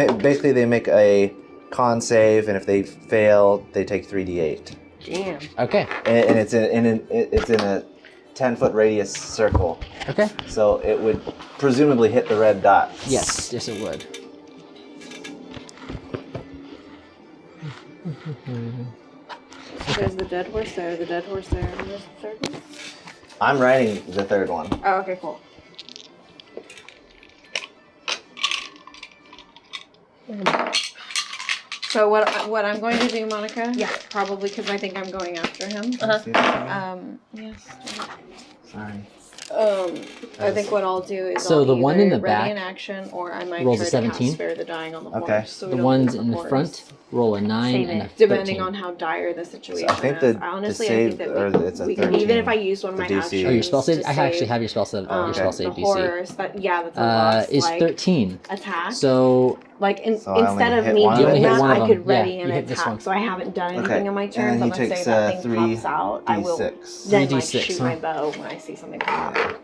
make a con save, and if they fail, they take 3d8. Damn. Okay. And it's in a 10-foot radius circle, Okay. so it would presumably hit the red dots. Yes. Yes, it would. There's the dead horse there, the dead horse there, and there's the third one. I'm riding the third one. Oh, okay, cool. So what I'm going to do, Monica? Yeah. Probably because I think I'm going after him. Yes. Sorry. I think what I'll do is So I'll the one in either the ready back in action, or I might rolls try a to 17. cast Spare the Dying on the Okay. horse. So we The don't ones lose in the horse. front roll a 9 Save and a it. 13. Depending on how dire the situation I think is. the Honestly, save, I think or that it's a we can, 13. even if I use one of The my DC. actions Oh, your spell save? to I actually save, have your spell save. Your spell save the DC. horrors, that's a loss, Is like, 13. attack. So Like So I only instead of hit me one of doing them? You only hit that, one of I them. could ready Yeah, an you hit this attack. one. So I haven't done anything Okay. on my turn. And But he let's say takes, that thing 3 pops out, I will D6. then like 3d6, shoot huh? my bow when I see something pop out.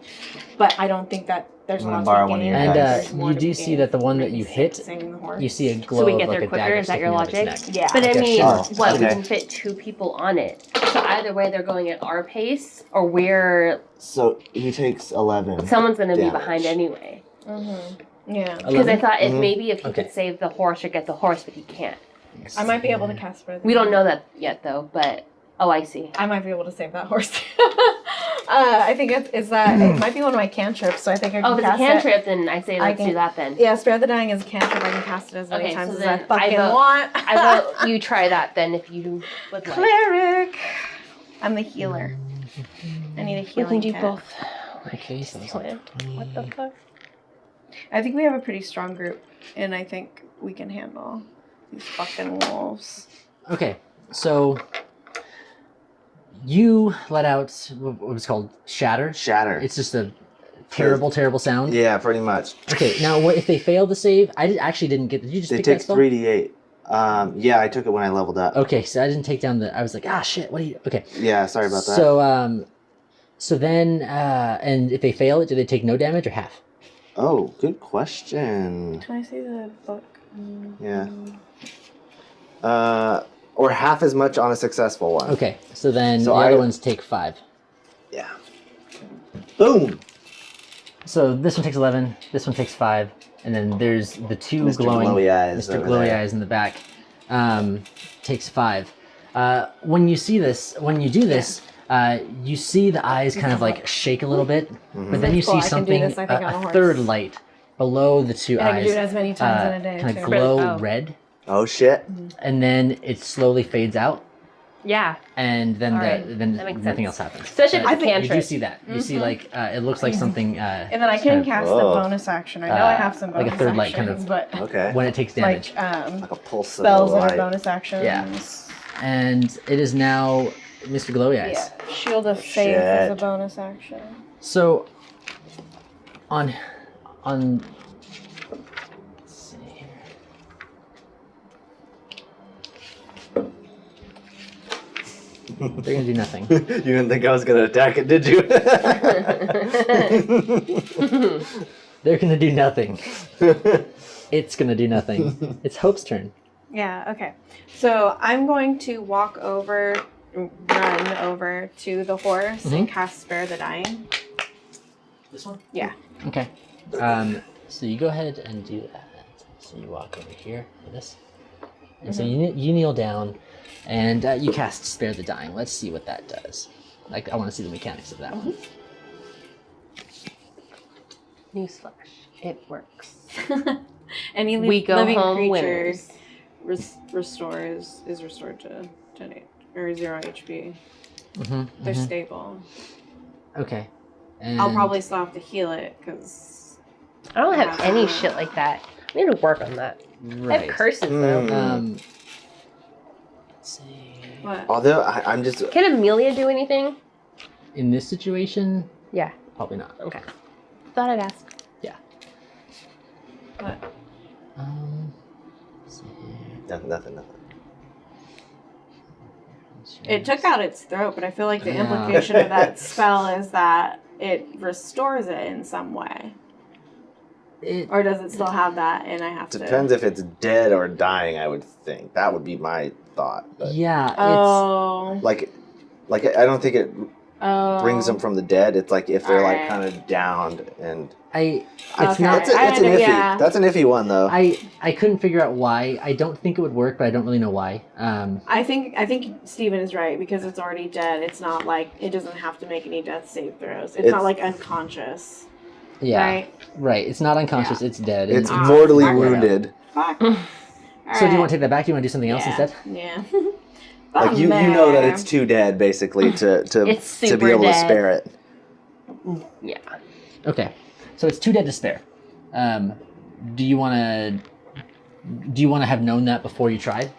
But I don't think that there's a I'm gonna lot borrow to one of gain. your And dice. There's more you to do be see gained that the one from that you really hit, saving the horse. you see a glow So we of get like there a quicker? dagger Is that your sticking out of its logic? neck. Yeah. But I guess mean, so. what, we Okay. can fit 2 people on it. So either way, they're going at our pace, or So he takes 11. someone's going to be Damage. behind anyway. Yeah. Because I 11? thought if Mhm. maybe if he Okay. could save the horse or get the horse, but he can't. I might be able to cast Spare the We don't Dying. know that yet, though. But I see. I might be able to save that horse. I think it's that it might be one of my cantrips, so I think I can Oh, if it's a cast it. cantrip, then I say I let's can- do that then. Yeah, Spare the Dying is a cantrip. I can cast it as many Okay, times so as I then fucking I vote- want. I vote you try that then if you would like. Cleric. I'm the healer. I need a We healing can do kit. both. Okay, so it's What the fuck? I think we have a pretty strong group, and I think we can handle these fucking wolves. Okay, so you let out what was called shatter. Shatter. It's just a terrible, terrible sound. Yeah, pretty much. Okay, now what if they fail to save? Actually didn't get. Did you just They pick take that spell? 3d8. Yeah, I took it when I leveled up. Okay, so I didn't take down the. I was like, ah, shit. What do you? Okay. Yeah, sorry about that. So then, and if they fail it, do they take no damage or half? Oh, good question. Can I see the book? Yeah. Or half as much on a successful one. Okay, so then So the other I- ones take 5. Yeah. Boom! So this one takes 11. This one takes 5, and then there's the 2 Mr. glowing. Glowy Eyes Mr. over Glowy there. Eyes in the back takes 5. When you see this, when you do this, you see the eyes kind of like shake a little bit, but then you Cool, see I can do something, this, I think, on a a horse. third light below the 2 And I can eyes, do it as many times in a day, kind too. of glow Oh. red, Oh, shit. and then it slowly fades out, Yeah. and then Alright, then that makes nothing sense. else happens. Especially if But it's a you do cantrip. see that. You see like it looks like something. And then I can kind of- cast the Whoa. bonus action. I know I have some like a bonus third light kind actions, of- but Okay. when it takes damage. like Like a pulse spells of that are light. bonus actions. Yeah. And it is now Mr. Glowy Eyes. Yeah. Shield of Faith is a Shit. bonus action. So on let's see here. They're gonna do nothing. You didn't think I was gonna attack it, did you? They're gonna do nothing. It's gonna do nothing. It's Hope's turn. Yeah, okay. So I'm going to run over to the horse and cast Spare the Dying. This one? Yeah. Okay. So you go ahead and do that. So you walk over here for this. And so you kneel down and you cast Spare the Dying. Let's see what that does. Like, I want to see the mechanics of that one. Newsflash. It works. Any We go living home creature winners. is restored to 10 or 0 HP. They're stable. Okay. And I'll probably still have to heal it because I don't have any shit like that. I need to work on that. I right. have curses though. Let's see. what? Although I'm just. Can Amelia do anything? In this situation, Yeah. probably not. Okay. Thought I'd ask. Yeah. What? Let's see here. Nothing. It took out its throat, but I feel like the Yeah. implication of that spell is that it restores it in some way. Or does it still have that and I have to... Depends if it's dead or dying, I would think. That would be my thought. But Yeah. Oh. like I don't think it brings them from the dead. It's like if they're like Alright. kind of downed and It's Okay. not. it's an iffy. Yeah. That's an iffy one though. I couldn't figure out why. I don't think it would work, but I don't really know why. I think Steven is right because it's already dead. It's not like it doesn't have to make any death save throws. It's not like unconscious. Yeah, right. It's not unconscious. It's dead. It's And- mortally fuck it. wounded. Fuck. So do you want to take that back? Do you want to do something else instead? Yeah. Like you know that it's too dead basically to It's to be super able to dead. spare it. Yeah. Okay, so it's too dead to spare. Do you want to have known that before you tried?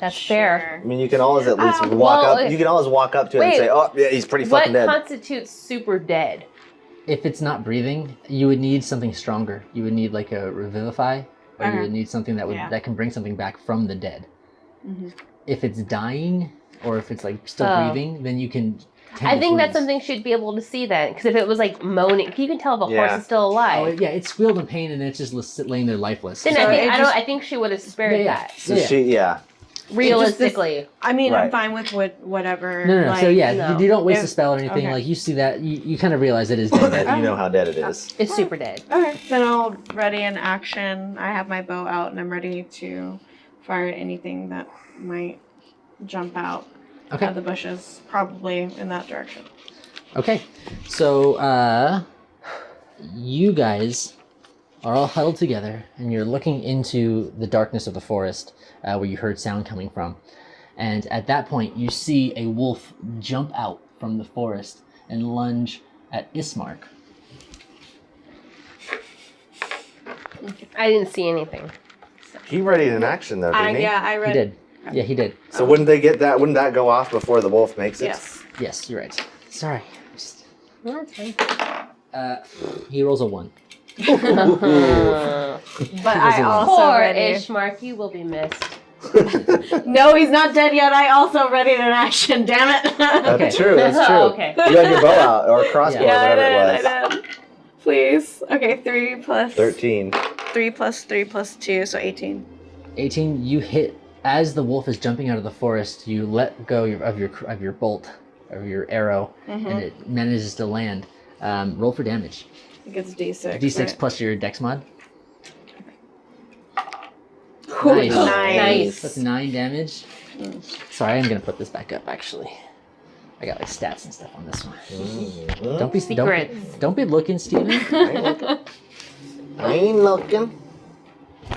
That's fair. I mean, you can always at least Well, walk up. You can always walk up to it and wait. say, "Oh, yeah, he's pretty What fucking dead." constitutes super dead? If it's not breathing, you would need something stronger. You would need like a revivify, or you would need something that can bring something back from the dead. If it's dying, or if it's like still breathing, then you can. I think that's something she'd be able to see then, because if it was like moaning, you can tell if a horse is still Oh, alive. yeah, it squealed in pain and it's just laying there lifeless. Then So I think she would have spared that. So she, Realistically, I mean, I'm Right. fine with whatever. No. Like, So yeah, no. you don't waste a If- spell or anything. okay. Like you see that, you kind of realize it is dead. you know how dead it is. it's super dead. Okay, then I'll ready an action. I have my bow out and I'm ready to fire at anything that might jump out Okay. of the bushes, probably in that direction. Okay, so you guys are all huddled together, and you're looking into the darkness of the forest where you heard sound coming from. And at that point, you see a wolf jump out from the forest and lunge at Ismark. I didn't see anything. He readied an action though, didn't he? I He read. did. Yeah, he did. So wouldn't they get that? Wouldn't that go off before the wolf makes it? Yes. Yes, you're right. Sorry. Just, No, that's fine. he rolls a 1. But I also Poor ready. Ishmark, you will be missed. No, he's not dead yet. I also ready an action. Damn it. That's true. That's true. Oh, okay. You had your bow out or crossbow, Yeah. or whatever it was. I did. Please. Okay, 3 plus 13. 3 plus 3 plus 2, so 18. 18. You hit as the wolf is jumping out of the forest. You let go of your bolt, of your arrow, and it manages to land. Roll for damage. I think it's D6. D6 right? plus your dex mod. Ooh, Nice. Nice. That's 9 damage. Sorry, I'm gonna put this back up. Actually, I got like stats and stuff on this one. Don't be Secrets. don't be looking, Steven. I ain't looking.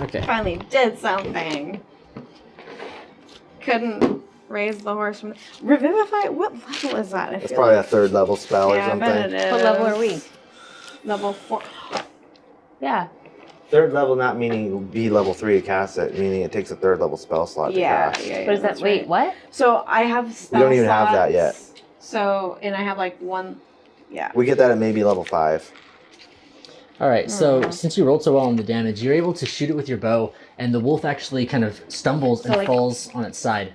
Okay. Finally did something. Couldn't raise the horse from Revivify? What level is that? I It's feel probably a like. third level spell or Yeah, I bet something. it is. What level are we? Level 4. Yeah. Third level not meaning be level 3 to cast it, meaning it takes a third level spell slot to Yeah, cast. yeah, yeah. What is that? that's Wait, right. what? So I have spell We don't even have that yet. slots. So, and I have like one. Yeah. We get that at maybe level 5. All right. So since you rolled so well on the damage, you're able to shoot it with your bow, and the wolf actually kind of stumbles and So, like- falls on its side.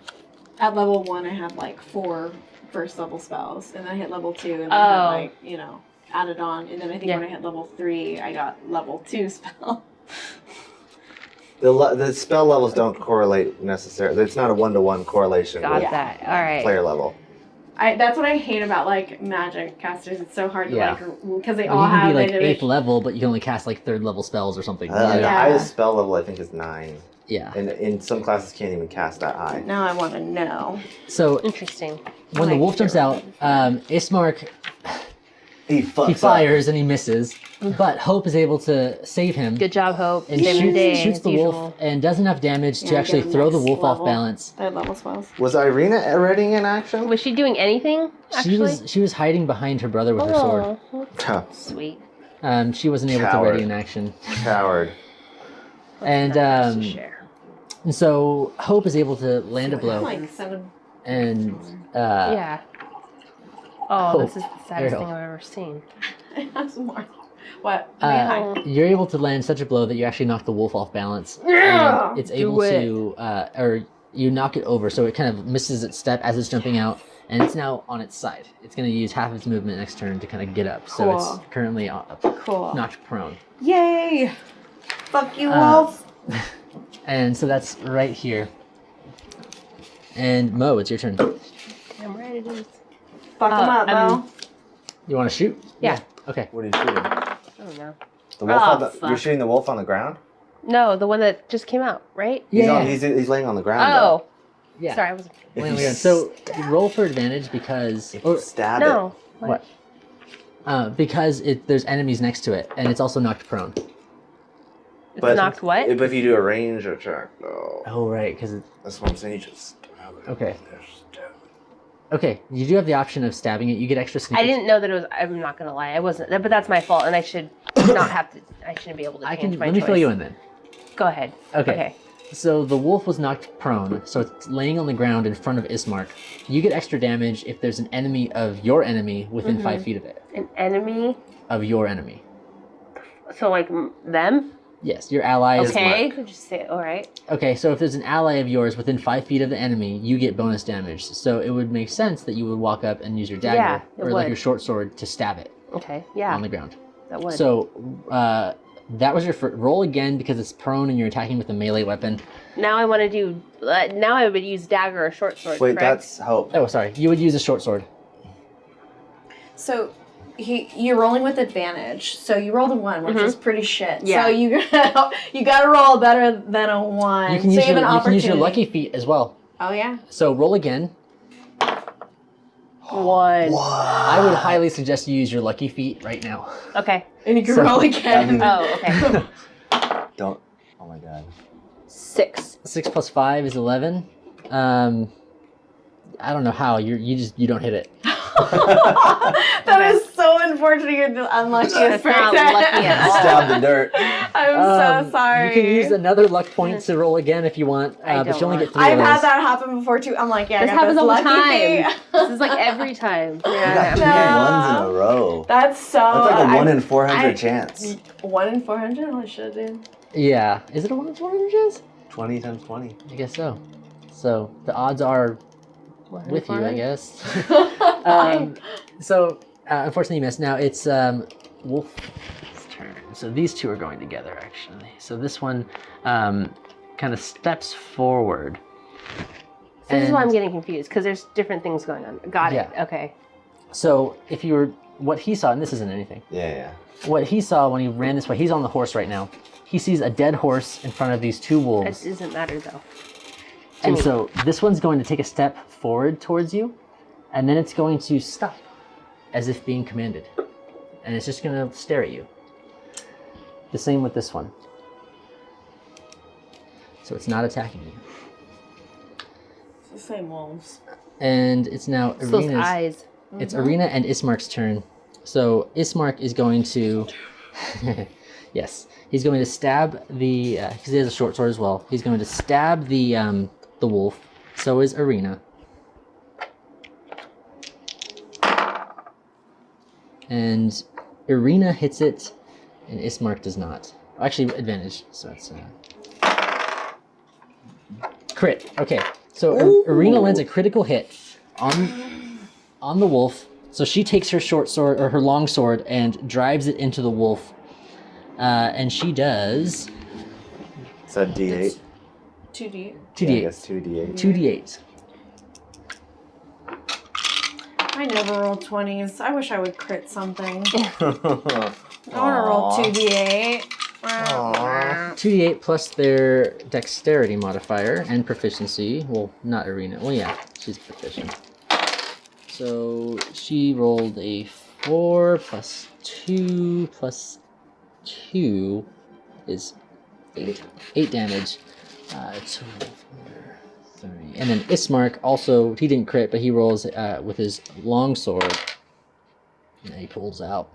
At level 1, I had like 4 first level spells, and then I hit level 2, and Oh. I had like, added on, and then I think Yeah. when I hit level 3, I got level 2 spell. The spell levels don't correlate necessarily. It's not a 1-to-1 correlation Got with that. All right. player level. That's what I hate about like magic casters. It's so hard to Yeah. because they Well, all you can have be like individual- 8th level, but you can only cast like 3rd level spells or something. The Yeah. highest spell level I think is 9. Yeah. And in some classes can't even cast that high. Now I want to know. So Interesting. when the Like, wolf jumps out, Ismark He fucks he up. fires and he misses, but Hope is able to save him. Good job, Hope. And Saving the day, shoots as the usual. wolf and does enough damage to Yeah, actually get him throw the next wolf off level. balance. Third level spells. Was Irina readying in action? Was she doing anything? Actually? She was hiding behind her brother with her sword. Oh, Huh, sweet. She wasn't able Coward. to ready in action, Coward. and Nice to share. and so Hope is able to land a blow, Like send him. and Yeah. Oh, Hope. this is the saddest Ariel. thing I've ever seen. I have some more. What? Oh. you're able to land such a blow that you actually knock the wolf off balance. Yeah! And it's Do able it. to, or you knock it over, so it kind of misses its step as it's jumping out, and it's now on its side. It's going to use half its movement next turn to kind of get up, so it's Cool. currently Cool. knocked prone. Yay! Fuck you, Uh, wolf. And so that's right here. And Mo, it's your turn. trying to do this? Fuck them up, though. You want to shoot? Yeah. Okay. What are you shooting? I don't know. The wolf Oh, on the, fuck. you're shooting the wolf on the ground? No, the one that just came out, right? He's laying on the ground. Oh. Yeah. Sorry, I wasn't. If Land you on the ground. So roll for advantage because If you stab No. what? Because there's enemies next to it, and it's also knocked prone. It's But- knocked what? But if you do a range attack, though. Oh right, because That's what I'm saying. You just stab it. Okay. Just stab it. okay, you do have the option of stabbing it. You get extra sneak. I didn't know that it was. I'm not gonna lie, I wasn't. But that's my fault, and I should not have to. I shouldn't be able to I change can. my Let me choice. fill you in then. Go ahead. Okay. So the wolf was knocked prone, so it's laying on the ground in front of Ismark. You get extra damage if there's an enemy of your enemy within 5 feet of it. An enemy. Of your enemy. So like them. Yes, your ally is Okay. Mark. Just say all right. Okay, so if there's an ally of yours within 5 feet of the enemy, you get bonus damage. So it would make sense that you would walk up and use your dagger Yeah, it or like would. your short sword to stab it Okay. Yeah. on the ground. That would. So that was your first roll again because it's prone and you're attacking with a melee weapon. Now I want to do. Now I would use dagger or short sword. Wait, correct? that's hope. Oh, sorry. You would use a short sword. So you're rolling with advantage. So you rolled a 1, which is pretty shit. Yeah. So you gotta roll better than a 1. You can, so use you have your, an you can use opportunity. your lucky feat as well. Oh yeah. So roll again. 1. I would highly suggest you use your lucky feat right now. Okay. And you can So- roll again. Oh, okay. Don't. Oh my god. 6. 6 plus 5 is 11. I don't know how. You don't hit it. That is so unfortunate. You're the unluckiest That's not person. lucky at all. Stab the dirt. I'm so sorry. You can use another luck point to roll again if you want, I but you don't only want- get 3 I've of had those. that happen before too. I'm like, yeah, This I got happens this all the lucky time. feat. This is like every time. You got Yeah. 2 No. ones in a row. That's so. That's like a 1 in 400 I- chance. 1 in 400. Holy shit, dude. Yeah. Is it a 1 in 400 chance? 20 times 20. I guess so. So the odds are with you, I guess. So unfortunately you missed. Now it's Wolf's turn. So these two are going together actually. So this one kind of steps forward. So this is why I'm And- getting confused because there's different things going on. Got it. Yeah. Okay. So if you were, what he saw, and this isn't anything, Yeah. what he saw when he ran this way, he's on the horse right now. He sees a dead horse in front of these 2 It wolves. doesn't matter though. And me. so this one's going to take a step forward towards you, and then it's going to stop as if being commanded. And it's just going to stare at you. The same with this one. So it's not attacking you. It's the same wolves. And it's now It's those Arena's. eyes. It's Arena and Ismark's turn. So Ismark is going to, yes, he's going to stab the, because he has a short sword as well. He's going to stab the wolf. So is Arena. And Arena hits it, and Ismark does not. Actually, advantage. So it's crit. Okay, so Arena lands a critical hit on the wolf. So she takes her short sword or her long sword and drives it into the wolf, and she does It's a D8. 2D. 2d8. Yeah, I guess 2D8. 2d8. I never roll 20s. I wish I would crit something. I Aw. want to roll 2D8. 2d8 plus their dexterity modifier and proficiency. Well, not Arena. Well, yeah, she's proficient. So she rolled a 4 plus 2 plus 2 is 8. 8 damage. 12, 30. And then Ismark also, he didn't crit, but he rolls with his long sword. And he pulls out.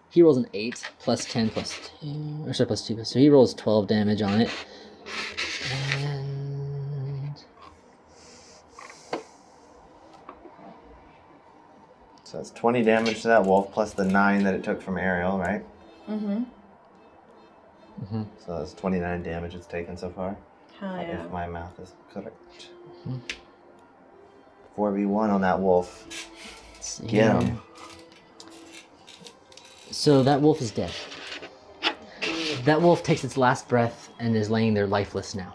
He rolls an 8 plus 10 plus 2, or sorry, plus 2. So he rolls 12 damage on it. And So that's 20 damage to that wolf plus the 9 that it took from Ariel, right? Mm-hmm. So that's 29 damage it's taken so far. Hell yeah. If my math is correct. 4v1 on that wolf. let's Get see. him. So that wolf is dead. That wolf takes its last breath and is laying there lifeless now.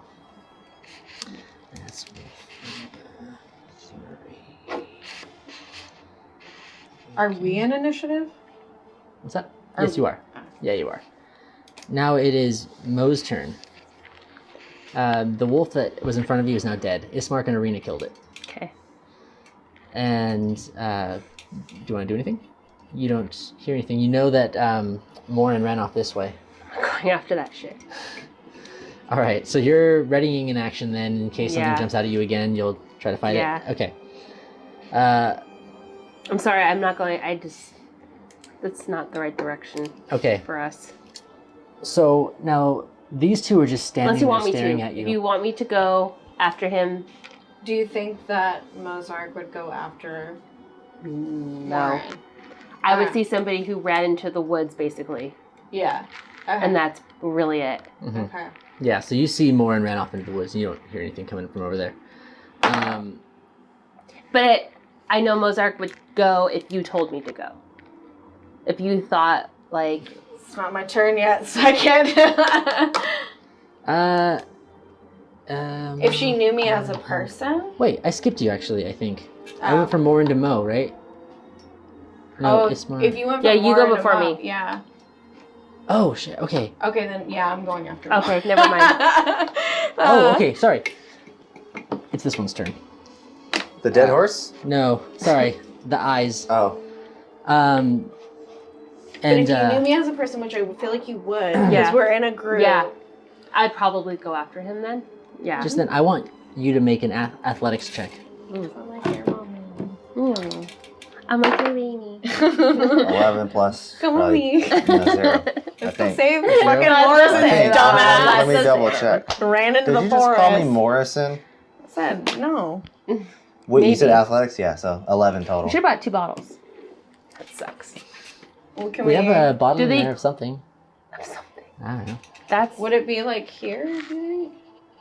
That's wolf 3. Are we in initiative? What's that? Are Yes, you are. Yeah, you are. Now it is Mo's turn. The wolf that was in front of you is now dead. Ismark and Arena killed it. Okay. And do you want to do anything? You don't hear anything. You know that Morin ran off this way. I'm going after that shit. All right, so you're readying an action then in case something Yeah. jumps out at you again. You'll try to fight Yeah. it. Okay. I'm sorry, I'm not going. That's not the right direction Okay. for us. So now these two are just standing Unless you there want me staring to. at you. If you want me to go after him, Do you think that Mozark would go after no. Warren? I would Ah. see somebody who ran into the woods, basically, Yeah. Okay. and that's really it. Mhm. Okay. Yeah, so you see Morin ran off into the woods and you don't hear anything coming from over there. But I know Mozark would go if you told me to go. If you thought, like, It's not my turn yet, so I can't. If she knew me as a person. Wait, I skipped you actually, I think. I Oh. went from Morin to Mo, right? No, Oh, Ismark. if you went Yeah, from you go Warren to before Mo, me. Yeah. Oh, shit, okay. Okay, then yeah, I'm going after. okay, never mind. Oh, okay, sorry. It's this one's turn. The dead horse? No, sorry. The eyes. Oh. And But if you knew me as a person, which I feel like you would, because Yeah. we're in a group. Yeah. I'd probably go after him then. Yeah. just then, I want you to make an athletics check. I'm like your mom. I'm like your baby. 11 plus. Come on, probably, me. no, 0. I It's the think. same Zero? fucking I Morrison, Okay, dumbass. let me That's double zero. check. Ran into Did the you forest. just call me Morrison? I said no. Wait, you said Maybe. athletics? Yeah, so 11 We total. should have bought 2 bottles. That sucks. Well, can We have a bottle Do in they- there of something. Of something. I don't know. That's. Would it be like here? Do you think?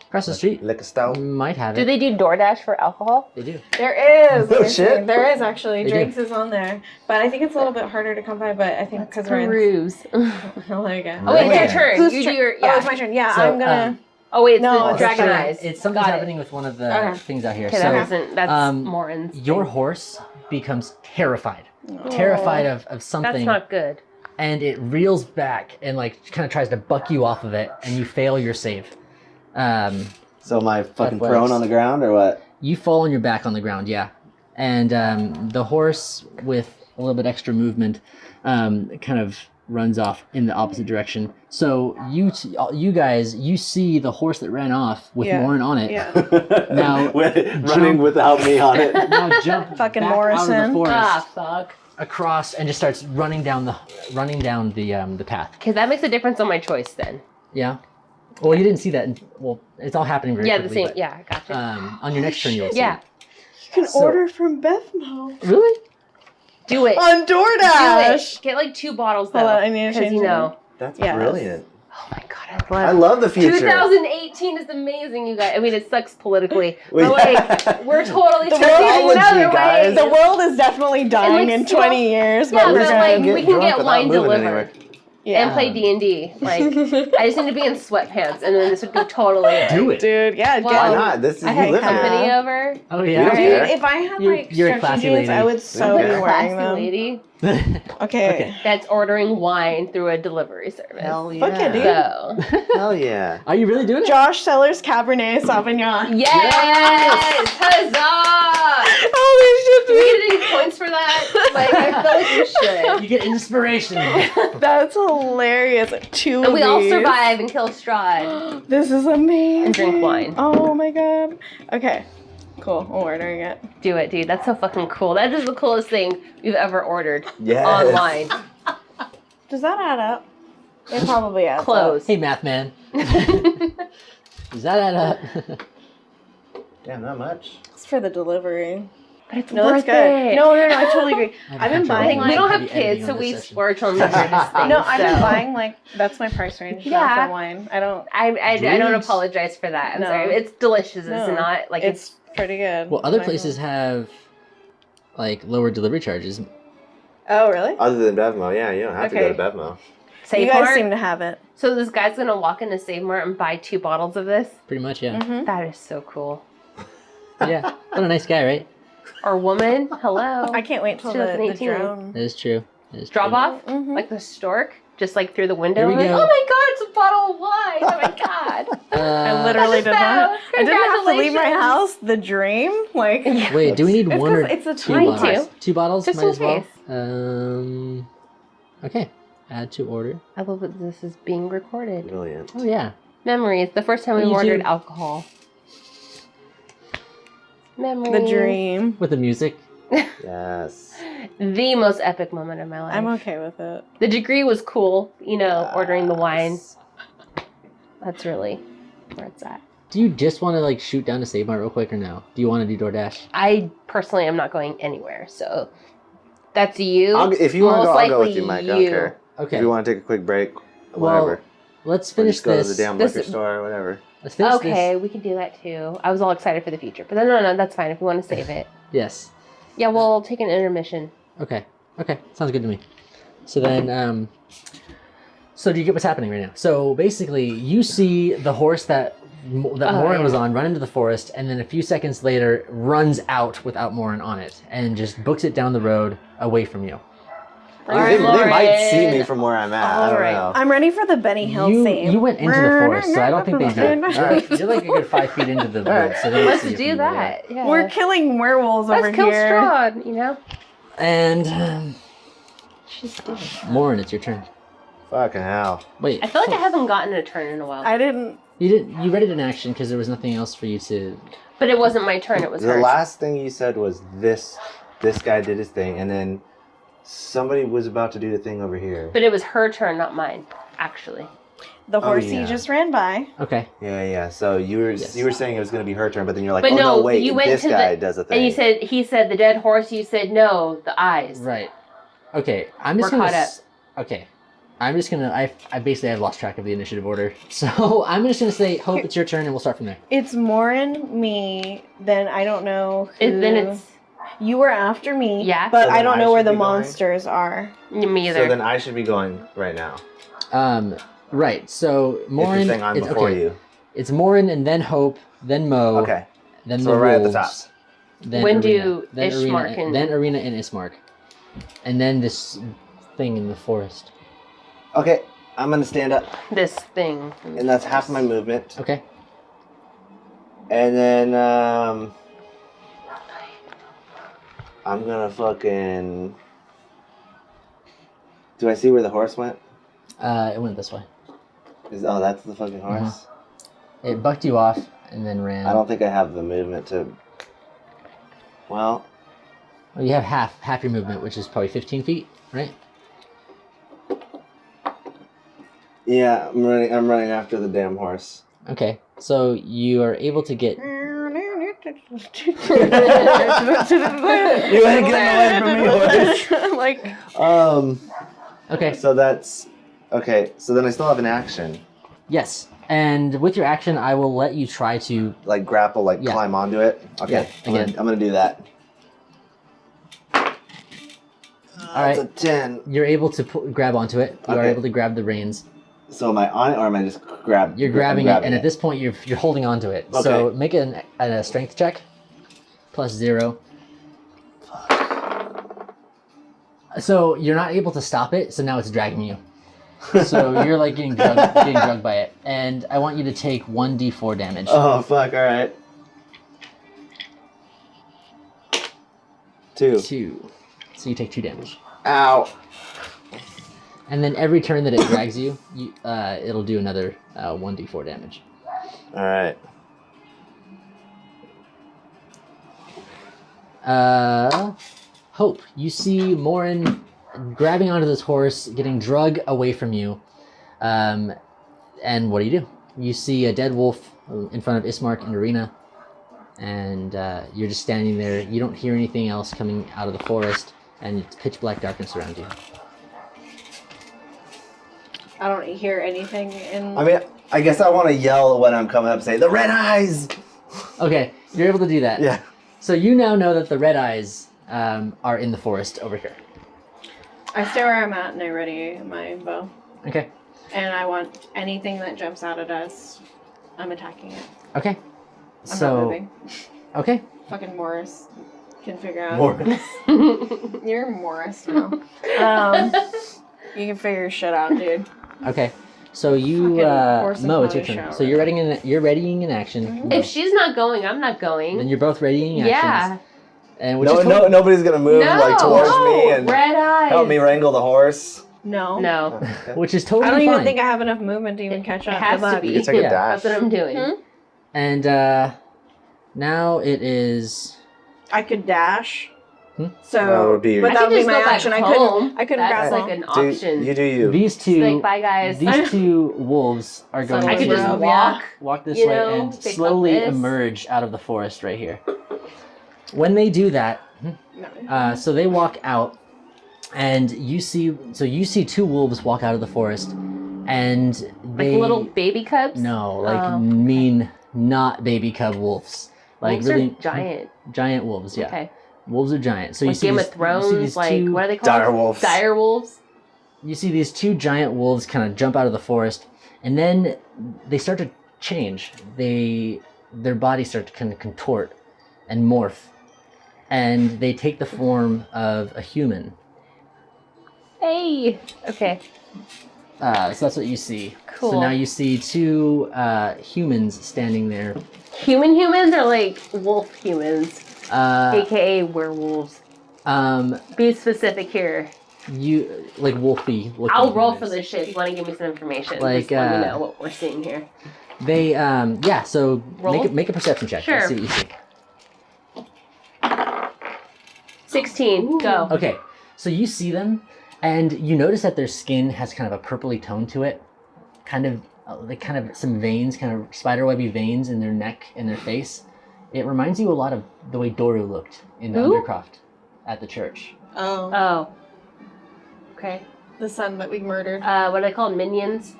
Across the street, Lick a stout. might have Do it. they do DoorDash for alcohol? They do. There is. Oh, shit. There is actually. They do. Drinks is on there, but I think it's a little bit harder to come by. But I think because we're in. Cruise. I like it. Oh wait, it's your Yeah. turn. Whose You do turn? your. Oh, Yeah. it's my turn. Yeah, So, I'm gonna. Oh wait, it's No, the it's dragon actually- eyes. It's something's Got it. happening with one of the Okay. things out here. Okay, so, that wasn't. That's Morin's. your thing. horse becomes terrified. Oh. Terrified of something. That's not good. And it reels back and like kind of tries to buck you off of it, and you fail your save. So am I fucking Athletics. prone on the ground or what? You fall on your back on the ground, yeah. And the horse, with a little bit extra movement, kind of runs off in the opposite direction. So you guys, you see the horse that ran off with Yeah. Morin on it. Yeah. Now, Running jump- without me on it. Now jump Fucking back out of Morrison. the forest Ah, fuck. across and just starts running down the path. Okay, that makes a difference on my choice then. Yeah. Well, you didn't see that. Well, it's all happening very Yeah, the quickly. same. Yeah, gotcha. On your next turn, you'll see. Yeah. You can So- order from Bethmo Really? Do it. on Do DoorDash. it. Get like 2 bottles though. Hold on, I need to because change you it. know. That's Yes. brilliant. Oh my god, I love the future. 2018 is amazing, you guys. I mean, it sucks politically, Well, but yeah. like we're totally The succeeding world- in other guys. ways. The world is definitely dying like, in 20 years, Yeah, but we're but gonna like get we can drunk get without wine moving delivered anywhere. and play D&D. Like I just need to be in sweatpants, and then this would be totally it. Do it. Dude, yeah, Well, Why get- not? This is I you had live here. company over. Oh We yeah. don't Dude, care. if I had You're- like you're a stretchy classy jeans, lady. I would so be Okay. wearing Classy them. lady Okay. that's ordering wine through a delivery service. Hell Fuck yeah, dude. So Hell yeah. Are you really doing it? Josh Sellers Cabernet Sauvignon. yes, huzzah! Holy shit, Do we get any points for that? Like I feel like we should. You get inspiration. That's hilarious. 2 And of we all these. survive and kill Strahd This is amazing. and drink wine. Oh my god. Okay. Cool. I'm ordering it. Do it, dude. That's so fucking cool. That is the coolest thing we've ever ordered Yes. online. Does that add up? It probably adds Clothes. Hey, math man. Does that add up? Damn, not much. up. It's for the delivery. But it's No, worth that's good. it. No, I totally agree. I I've been have buying trouble we don't with have the editing kids, so on we this session. splurge on the weirdest things. No, I've been so. buying like that's my price range now Yeah. for wine. I don't. I don't Really? apologize for that. I'm No. sorry. It's delicious. It's No. not like It's pretty good. Well, other My places home. have like lower delivery charges. Oh really? Other than Bevmo, yeah, you don't have to Okay. go to Bevmo. Save You guys Mart. seem to have it. So this guy's gonna walk into Save Mart and buy 2 bottles of this. Pretty much, yeah. Mm-hmm. That is so cool. Yeah. What a nice guy, right? or woman. Hello. I can't wait till the 2018. drone. That is true. That is Drop true. off Mhm. like the stork, just like through the window. Here we Like, go. oh my god, it's a bottle of wine. Oh my god. I literally did not. I didn't have to leave my Congratulations. house. The dream, like. Wait, do we need It's one or 'cause it's a two tiny bottles? too. Two bottles, Just might in as well. case. Okay. Add to order. I love that this is being recorded. Brilliant. Oh yeah. Memories. The first time we Me ordered too. alcohol. Memories. The dream. With the music. Yes. The most epic moment of my life. I'm okay with it. The degree was cool, ordering the wine. That's really where it's at. Do you just want to like shoot down to Save Mart real quick or no? Do you want to do DoorDash? I personally am not going anywhere, so that's you. If you want to Most go, I'll go with likely you, Mike. I don't you. care. Okay. If you want to take a quick break, Well, whatever. let's Or finish just go this. to the damn This- liquor store or whatever. Let's finish Okay, this. we can do that too. I was all excited for the future, but no, that's fine if we want to save it. Yes. Yeah, we'll take an intermission. Okay. Okay. Sounds good to me. So then, so do you get what's happening right now? So basically, you see the horse that Morin was on run into the forest, and then a few seconds later runs out without Morin on it, and just books it down the road away from you. They might see me from where I'm at. I don't Alright. know. I'm ready for the Benny Hill scene. You went into the forest, so I don't think they do. You're like a good 5 feet into the woods, so they don't Let's see you do from that. Yeah. We're killing werewolves Let's over kill here. Strahd, And Just do it. Morin, it's your turn. Fucking hell. Wait, I feel like I haven't gotten a turn in a while. I didn't. you didn't. You read it in action because there was nothing else for you to. But it wasn't my turn, it was The hers. last thing you said was this guy did his thing, and then somebody was about to do the thing over here. But it was her turn, not mine, actually. The horsey yeah. just ran by. Okay. Yeah. So you were Yes. you were saying it was going to be her turn, but then you're like, But oh no, no, wait, you went this to guy the- does a thing. And he said the dead horse, you said no, the eyes. Right. Okay. I'm just We're gonna. caught up. Okay. I'm just gonna. I basically have lost track of the initiative order, so I'm just gonna say, Hope, it's your turn, and we'll start from there. It's Morin, me, then I don't know who. Then it's You were after me. Yeah. But So I then don't I know where should the be going? monsters are. me either. So then I should be going right now. Right. So Morin. If you're saying I'm it's, before okay. you. It's Morin, and then Hope, then Mo. Okay. Then So the we're right at the wolves, top. Then When Arena, do then Ishmark Arena, and- then Arena and Ismark, and then this thing in the forest. Okay, I'm gonna stand up, This thing. and that's half my movement. Okay. And then I'm gonna fucking. Do I see where the horse went? It went this way. Oh, that's the fucking horse. It bucked you off and then ran. I don't think I have the movement to. Well, Well, you have half your movement, which is probably 15 feet, right? yeah, I'm running after the damn horse. Okay. So you are able to get. You ain't getting away from me, horse. Like, Okay. So that's okay. So then I still have an action, Yes. And with your action, I will let you try to. like grapple, like Yeah. climb onto it. Okay, Yeah, again. I'm gonna do that. All right. It's a 10. You're able to grab onto it. You are Okay. able to grab the reins. So am I on it, or am I just grab? You're I'm grabbing it, and at this point, you're holding onto it. So Okay. make a strength check. +0. So you're not able to stop it. So now it's dragging you. So you're like getting drugged by it, and I want you to take 1d4 damage. Oh fuck! All right. 2. 2. So you take 2 damage. Ow. And then every turn that it drags you, it'll do another 1d4 damage. All right. Hope, you see Morin grabbing onto this horse, getting drug away from you. And what do? You see a dead wolf in front of Ismark and Arena. And you're just standing there. You don't hear anything else coming out of the forest. And it's pitch black darkness around you. I don't hear anything in. I mean, I guess I want to yell when I'm coming up, say the red eyes. Okay, you're able to do that. Yeah. So you now know that the red eyes are in the forest over here. I stay where I'm at and I ready my bow. Okay. And I want anything that jumps out at us, I'm attacking it. Okay. I'm not moving. Okay. Fucking Morris. can figure out. Morris. You're Morris now. You can figure your shit out, dude. Okay. So you, Fucking force Mo, it's upon your a turn. shower. So you're readying an action. If she's not going, I'm not Then going. you're both readying actions. Yeah. And which is No, totally- nobody's gonna move like towards me and Red eyes. help me wrangle the horse. No. No. which is totally I don't even fine. think I have enough movement to even catch It up. has Good to luck. be. You take a Yeah. dash. That's what I'm doing. And now it is. I could dash. So, That would be- but I that could would be just my go back action. home. I couldn't That's grapple. like an Do, option. you do you. These Just two. like, bye guys. These two wolves are So going I could to just Yeah. walk. this you way know, and pick up slowly this. emerge out of the forest right here. When they do that, No. so they walk out, and you see two wolves walk out of the forest, and Like they little baby cubs. no, like Oh. mean, not baby cub wolves, like Wolves really are giant. giant wolves. Yeah, Okay. wolves are giant. So you Like see Game these, of Thrones. you see these Like two, what are they called? Dire wolves. Dire wolves. you see these two giant wolves kind of jump out of the forest, and then they start to change. Their bodies start to kind of contort and morph, and they take the form of a human. Hey. Okay. So that's what you see. Cool. So now you see two humans standing there. Humans or like wolf humans, Uh, aka werewolves. Be specific here. you like wolfy looking I'll roll for humans. this shit if you want to give me some information. Like, Just let me know what we're seeing here. They yeah. So Roll? make a perception check. Sure. Let's see what you see. 16. Go. Okay, so you see them, and you notice that their skin has kind of a purpley tone to it, kind of some veins, kind of spiderwebby veins in their neck and their face. It reminds you a lot of the way Doru looked in the Who? Undercroft at the church. Oh, Oh. Okay. the son that we murdered. What are they called? Minions?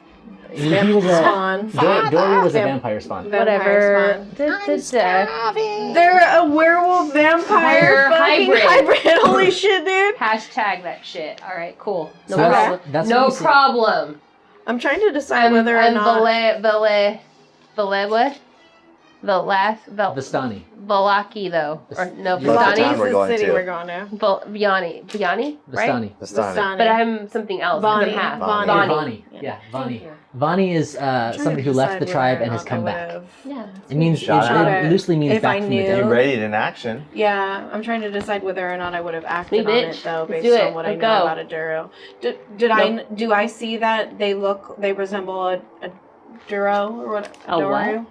He was a Spawn. Doru was a Vamp- vampire spawn. Vampire Whatever. spawn. They're a werewolf vampire fucking hybrid. Holy shit, dude. Hashtag that shit. All right, cool. No So that's- problem. that's what No you see. problem. I'm trying to decide whether or and not. Vistani. Velaki though, or no You're That's the Vistani, town we're going city to. we're going to. Viani, right? Vistani. Vistani. But I'm something else. 'cause I'm Bonnie. half. Bonnie. Yeah, Bonnie. Vani. Yeah, Thank Vani. you. Vani is somebody who left the tribe and has come back. Yeah. It means Shot it it. loosely means If back I from the knew. dead. You readied in action. Yeah, I'm trying to decide whether or not I would have acted Me, on bitch. it though, Let's based do on it. what I Let's know go. about a Duro. Do I see that they resemble a Duro or what? A Doru?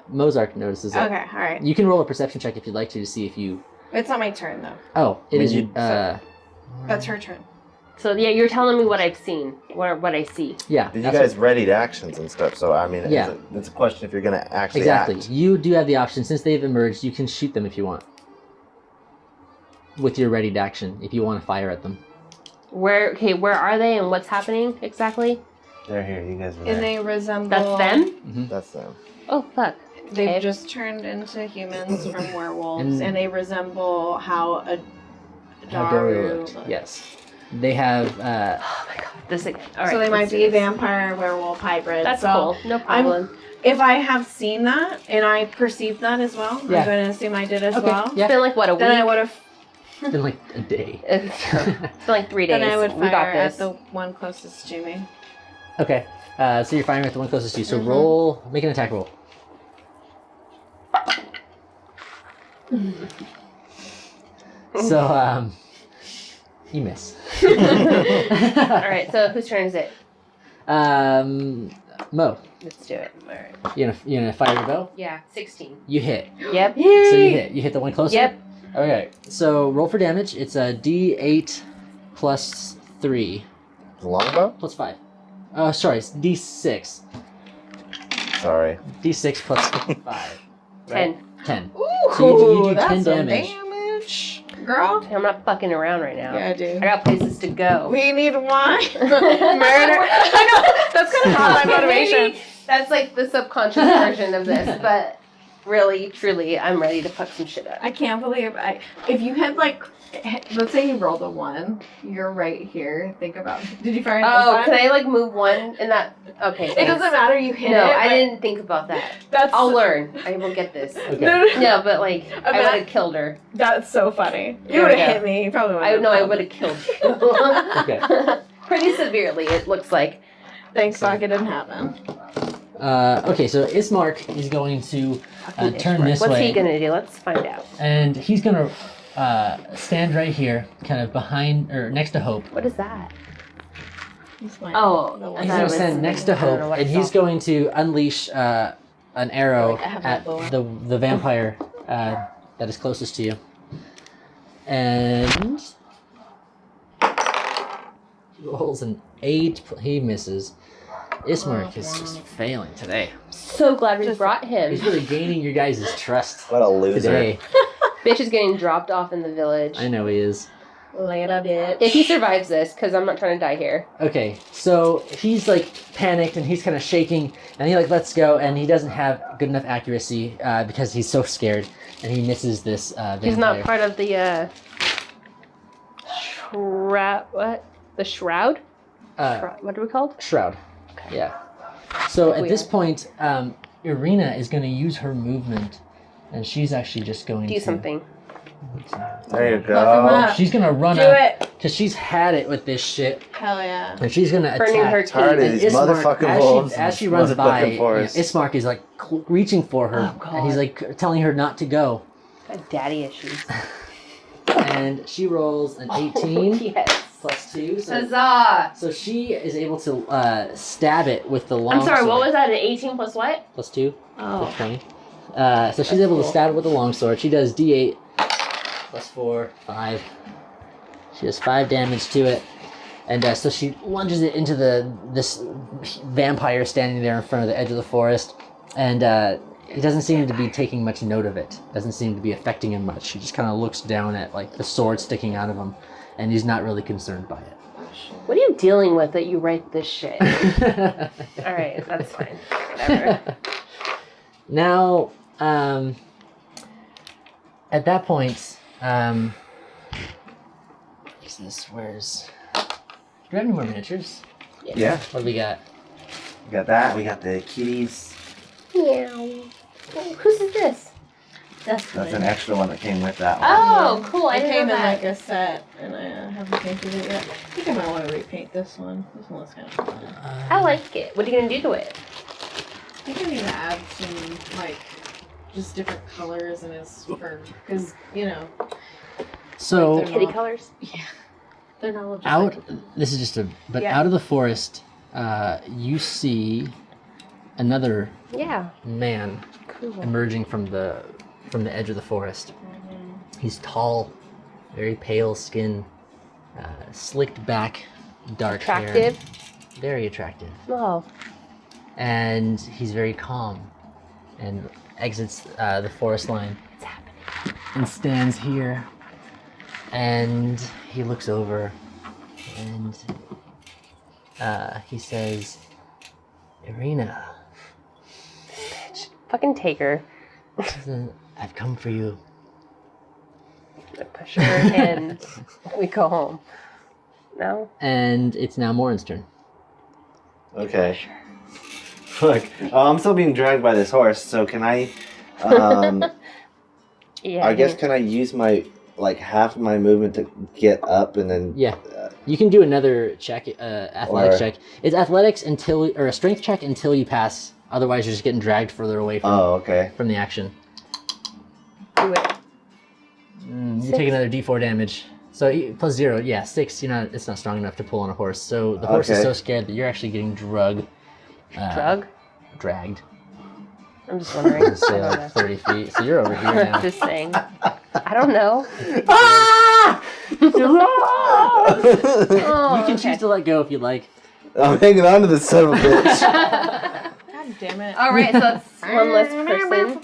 Mozark notices it. Okay, all right. You can roll a perception check if you'd like to see if you. It's not my turn though. Oh, it When is. you- That's her turn. So yeah, you're telling me what I've seen, what I see. Yeah. Did you that's guys what- readied actions and stuff? So I mean, Yeah. it's a question if you're gonna actually Exactly. act. You do have the option since they've emerged. You can shoot them if you want. With your readied action, if you want to fire at them. Where are they and what's happening exactly? They're here. You guys are And there. they resemble. That's them? That's them. Oh fuck. They've Okay. just turned into humans from werewolves, And- and they resemble how a How Doru Daru looked. looked. Yes. They have. Oh my god. This again. All right. So they might let's do be a this. vampire werewolf hybrid. That's so cool. No problem. If I have seen that and I perceived that as well, Yeah. I'm going to assume I did as Okay. well. Yeah. It's been like what, a week? Then I would have. It's been like a day. It's been like 3 days. Then I would we got fire at this. the one closest to me. Okay. So you're firing at the one closest to you. So Mhm. roll. Make an attack roll. So you miss. All right. So whose turn is it? Mo, Let's do it. All right. you gonna fire your bow? Yeah. 16. You hit. Yep. So you hit. You hit the one closer. Yep. Okay. So roll for damage. It's a D8 plus 3 Longbow? plus 5. Oh, sorry. It's D6. Sorry. D6 plus 5. 10. 10. Ooh, So you do 10 that's some damage. girl. I'm not fucking around right now. Yeah, dude. I got places to go. We need one. Murder. I know. That's kind of not my motivation. Maybe that's like the subconscious version of this, but really, truly, I'm ready to fuck some shit up. I can't believe if you had like, let's say you rolled a 1, you're right here. Think about. Did you fire? Oh, can I like move one in that? Okay. It doesn't matter. You hit it. No, I but didn't think about that. That's I'll learn. I will get this. Okay. No, but like I would have killed her. That's so funny. There You would we have go. hit me. You probably would. I would have killed you. Okay. Pretty severely, it looks like. Thanks, fuck. It didn't happen. Okay, so Ismark is going to turn this What's way. he gonna do? Let's find out. And he's going to stand right here, kind of behind, or next to Hope. What is that? Oh, He's going to stand next to Hope, and he's going to unleash an arrow Like, I have at that bow. the vampire that is closest to you. And he rolls an 8. He misses. Ismark is just failing today. So glad we brought him. He's really gaining your guys' trust What a loser. today. Bitch is getting dropped off in the village. I know he is. Later, bitch. If he survives this, because I'm not trying to die here. Okay, so he's like panicked and he's kind of shaking and he like lets go and he doesn't have good enough accuracy because he's so scared and he misses this vampire. He's not part of the shroud. What? The shroud? What are we called? Shroud. Yeah. So at We this are. point, Irina is going to use her movement and she's actually just going to Do something. There you Fuck him go. up. She's going to run Do up it. because she's had it with this shit Hell yeah. and she's going to Burning her attack. Tired of teeth. these Ismark, motherfucking wolves. as she and runs by, motherfucking forests. Ismark is like reaching for her, Oh, God. and he's like telling her not to go. Got daddy issues. And she rolls an 18 Yes. plus 2, so, Huzzah! so she is able to stab it with the long. I'm sorry, what sword. was that? An 18 plus what? Plus 2, Oh. plus 20. So she's able to stab it with the long sword. She does D8 plus 4, 5. She does 5 damage to it, and so she lunges it into this vampire standing there in front of the edge of the forest, and he doesn't seem to be taking much note of it. Doesn't seem to be affecting him much. He just kind of looks down at like the sword sticking out of him, and he's not really concerned by it. What are you dealing with that you write this shit? Alright, that's fine. Whatever. Now, at that point, what's this? Do we have any more miniatures? Yeah. What do we got? We got that. We got the kitties. Meow. Oh, whose is this? That's That's an extra one that came with that one. Oh, cool. I It didn't came in know that. like a set, and I haven't painted it yet. I think I might want to repaint this one. This one looks kind of fun. I like it. What are you going to do to it? I think I need to add some, like, just different colors in his fur. Because, you know, So Like Kitty colors? they're not all just out. like, This is just Yeah. out of the forest. You see another Yeah. man Cool. emerging from the edge of the forest. He's tall, very pale skin, slicked back, dark Attractive? hair, very attractive. Oh. And he's very calm and exits the forest line What's happening? and stands here and he looks over and he says, Irina, Fucking take her. I've come for you. I push her and we go home. No? And it's now Morin's turn. Okay. Look, I'm still being dragged by this horse, so can I, Yeah. I guess, can I use my, like, half of my movement to get up and then... Yeah. You can do another check, athletics check. It's athletics or a strength check until you pass. Otherwise, you're just getting dragged further away Oh, okay. from the action. Do it. You 6. take another D4 damage. So plus 0, yeah, 6. It's not strong enough to pull on a horse. So the horse is Okay. so scared that you're actually getting dragged. I'm just wondering. Say I don't like know. 30 feet. So you're over here now. Just saying. I don't know. Oh, You can okay. choose to let go if you like. I'm hanging on to this son of a bitch. God damn it. All right, so that's one less person.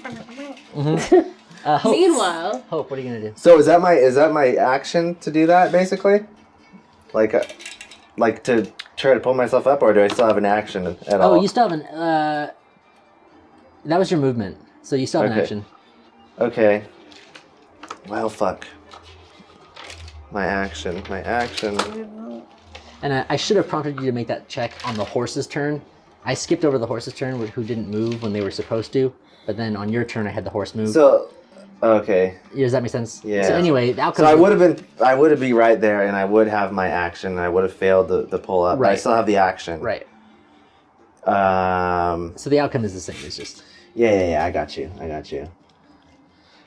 Hope. Meanwhile, Hope, what are you gonna do? So is that my action to do that, basically? Like to try to pull myself up, or do I still have an action at all? Oh, you still have an. That was your movement. So you still have an Okay. action. Okay. Well, fuck. My action. And I should have prompted you to make that check on the horse's turn. I skipped over the horse's turn, who didn't move when they were supposed to. But then on your turn, I had the horse move. So, okay. Does that make sense? Yeah. So anyway, the outcome. So I would have been right there, and I would have my action, and I would have failed the pull up. But I Right. still have the action. Right. Um. So the outcome is the same. It's just. Yeah. I got you.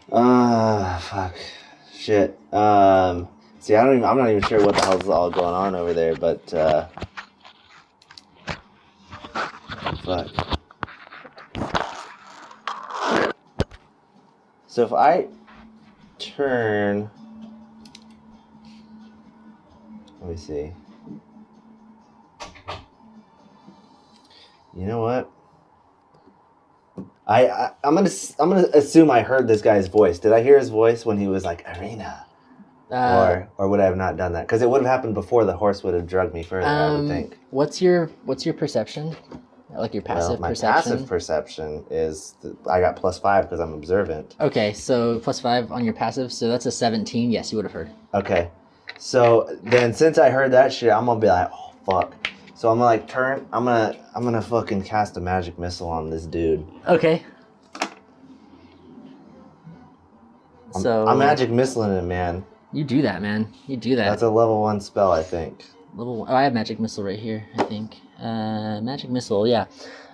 Fuck. Shit. See, I'm not even sure what the hell's all going on over there, but fuck. So if I turn, let me see. You know what? I'm gonna assume I heard this guy's voice. Did I hear his voice when he was like Arena, or would I have not done that? Because it would have happened before the horse would have drugged me further. I would think. What's your perception? Like your passive My perception? passive perception is I got +5 because I'm observant. Okay, so +5 on your passive, so that's a 17. Yes, you would have heard. Okay, so then since I heard that shit, I'm gonna be like, oh fuck. So I'm gonna like turn. I'm gonna fucking cast a magic missile on this dude. Okay. I'm magic missiling him, man. You do that, man. You do that. That's a level 1 spell, I think. Oh, I have magic missile right here, I think. Magic missile, yeah.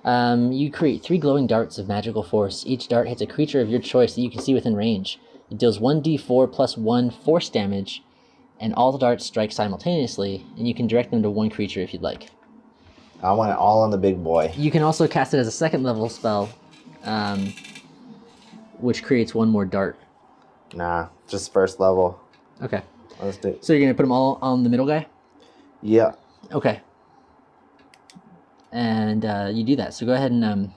You create 3 glowing darts of magical force. Each dart hits a creature of your choice that you can see within range. It deals 1d4 plus 1 force damage, and all the darts strike simultaneously, and you can direct them to one creature if you'd like. I want it all on the big boy. You can also cast it as a 2nd level spell, which creates 1 more dart. Nah, just first level. Okay. Let's do it. So you're going to put them all on the middle guy? Yeah. Okay. And you do that. So go ahead and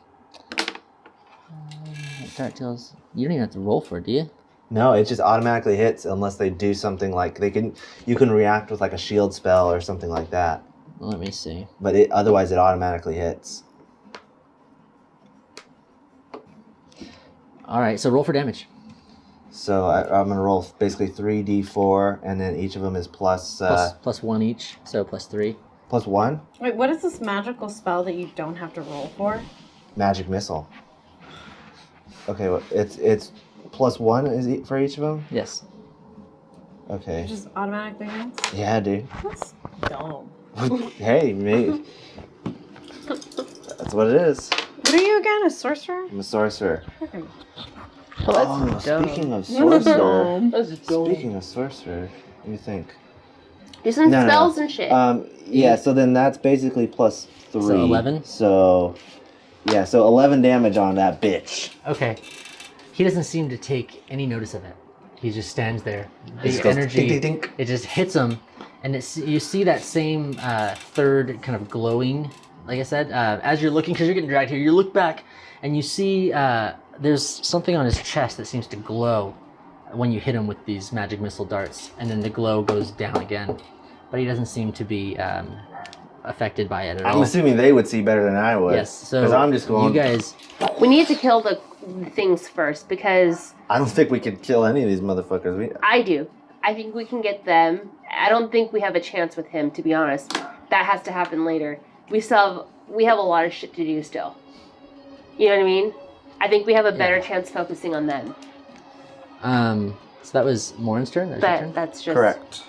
dart deals. You don't even have to roll for it, do you? No, it just automatically hits unless they do something like you can react with like a shield spell or something like that. Well, let me see. But otherwise it automatically hits. All right, so roll for damage. So I'm gonna roll basically 3d4, and then each of them is plus 1 each, so +3. +1. Wait, what is this magical spell that you don't have to roll for? Magic missile. Okay, well, it's +1 for each of them. Yes. Okay. It just automatically hits? Yeah, dude. That's dumb. Hey, mate. That's what it is. What are you again, a sorcerer? I'm a sorcerer. Freaking Oh, speaking of sorcerer. That's dumb. Speaking of sorcerer, what do you think? Do some No. spells and shit. Yeah, so then that's basically +3. So 11? So, yeah, so 11 damage on that bitch. Okay. He doesn't seem to take any notice of it. He just stands there. He just The goes energy, dink, dink, dink. it just hits him, and you see that same third kind of glowing, like I said, as you're looking, because you're getting dragged here, you look back, and you see there's something on his chest that seems to glow when you hit him with these magic missile darts, and then the glow goes down again. But he doesn't seem to be affected by it at all. I'm assuming they would see better than I would. Yes, so Because I'm just going, you guys... We need to kill the things first because I don't think we could kill any of these motherfuckers. I do. I think we can get them. I don't think we have a chance with him, to be honest. That has to happen later. We have a lot of shit to do still. You know what I mean? I think we have a better chance focusing on them. So that was Morin's turn? That was your turn? That's just... Correct.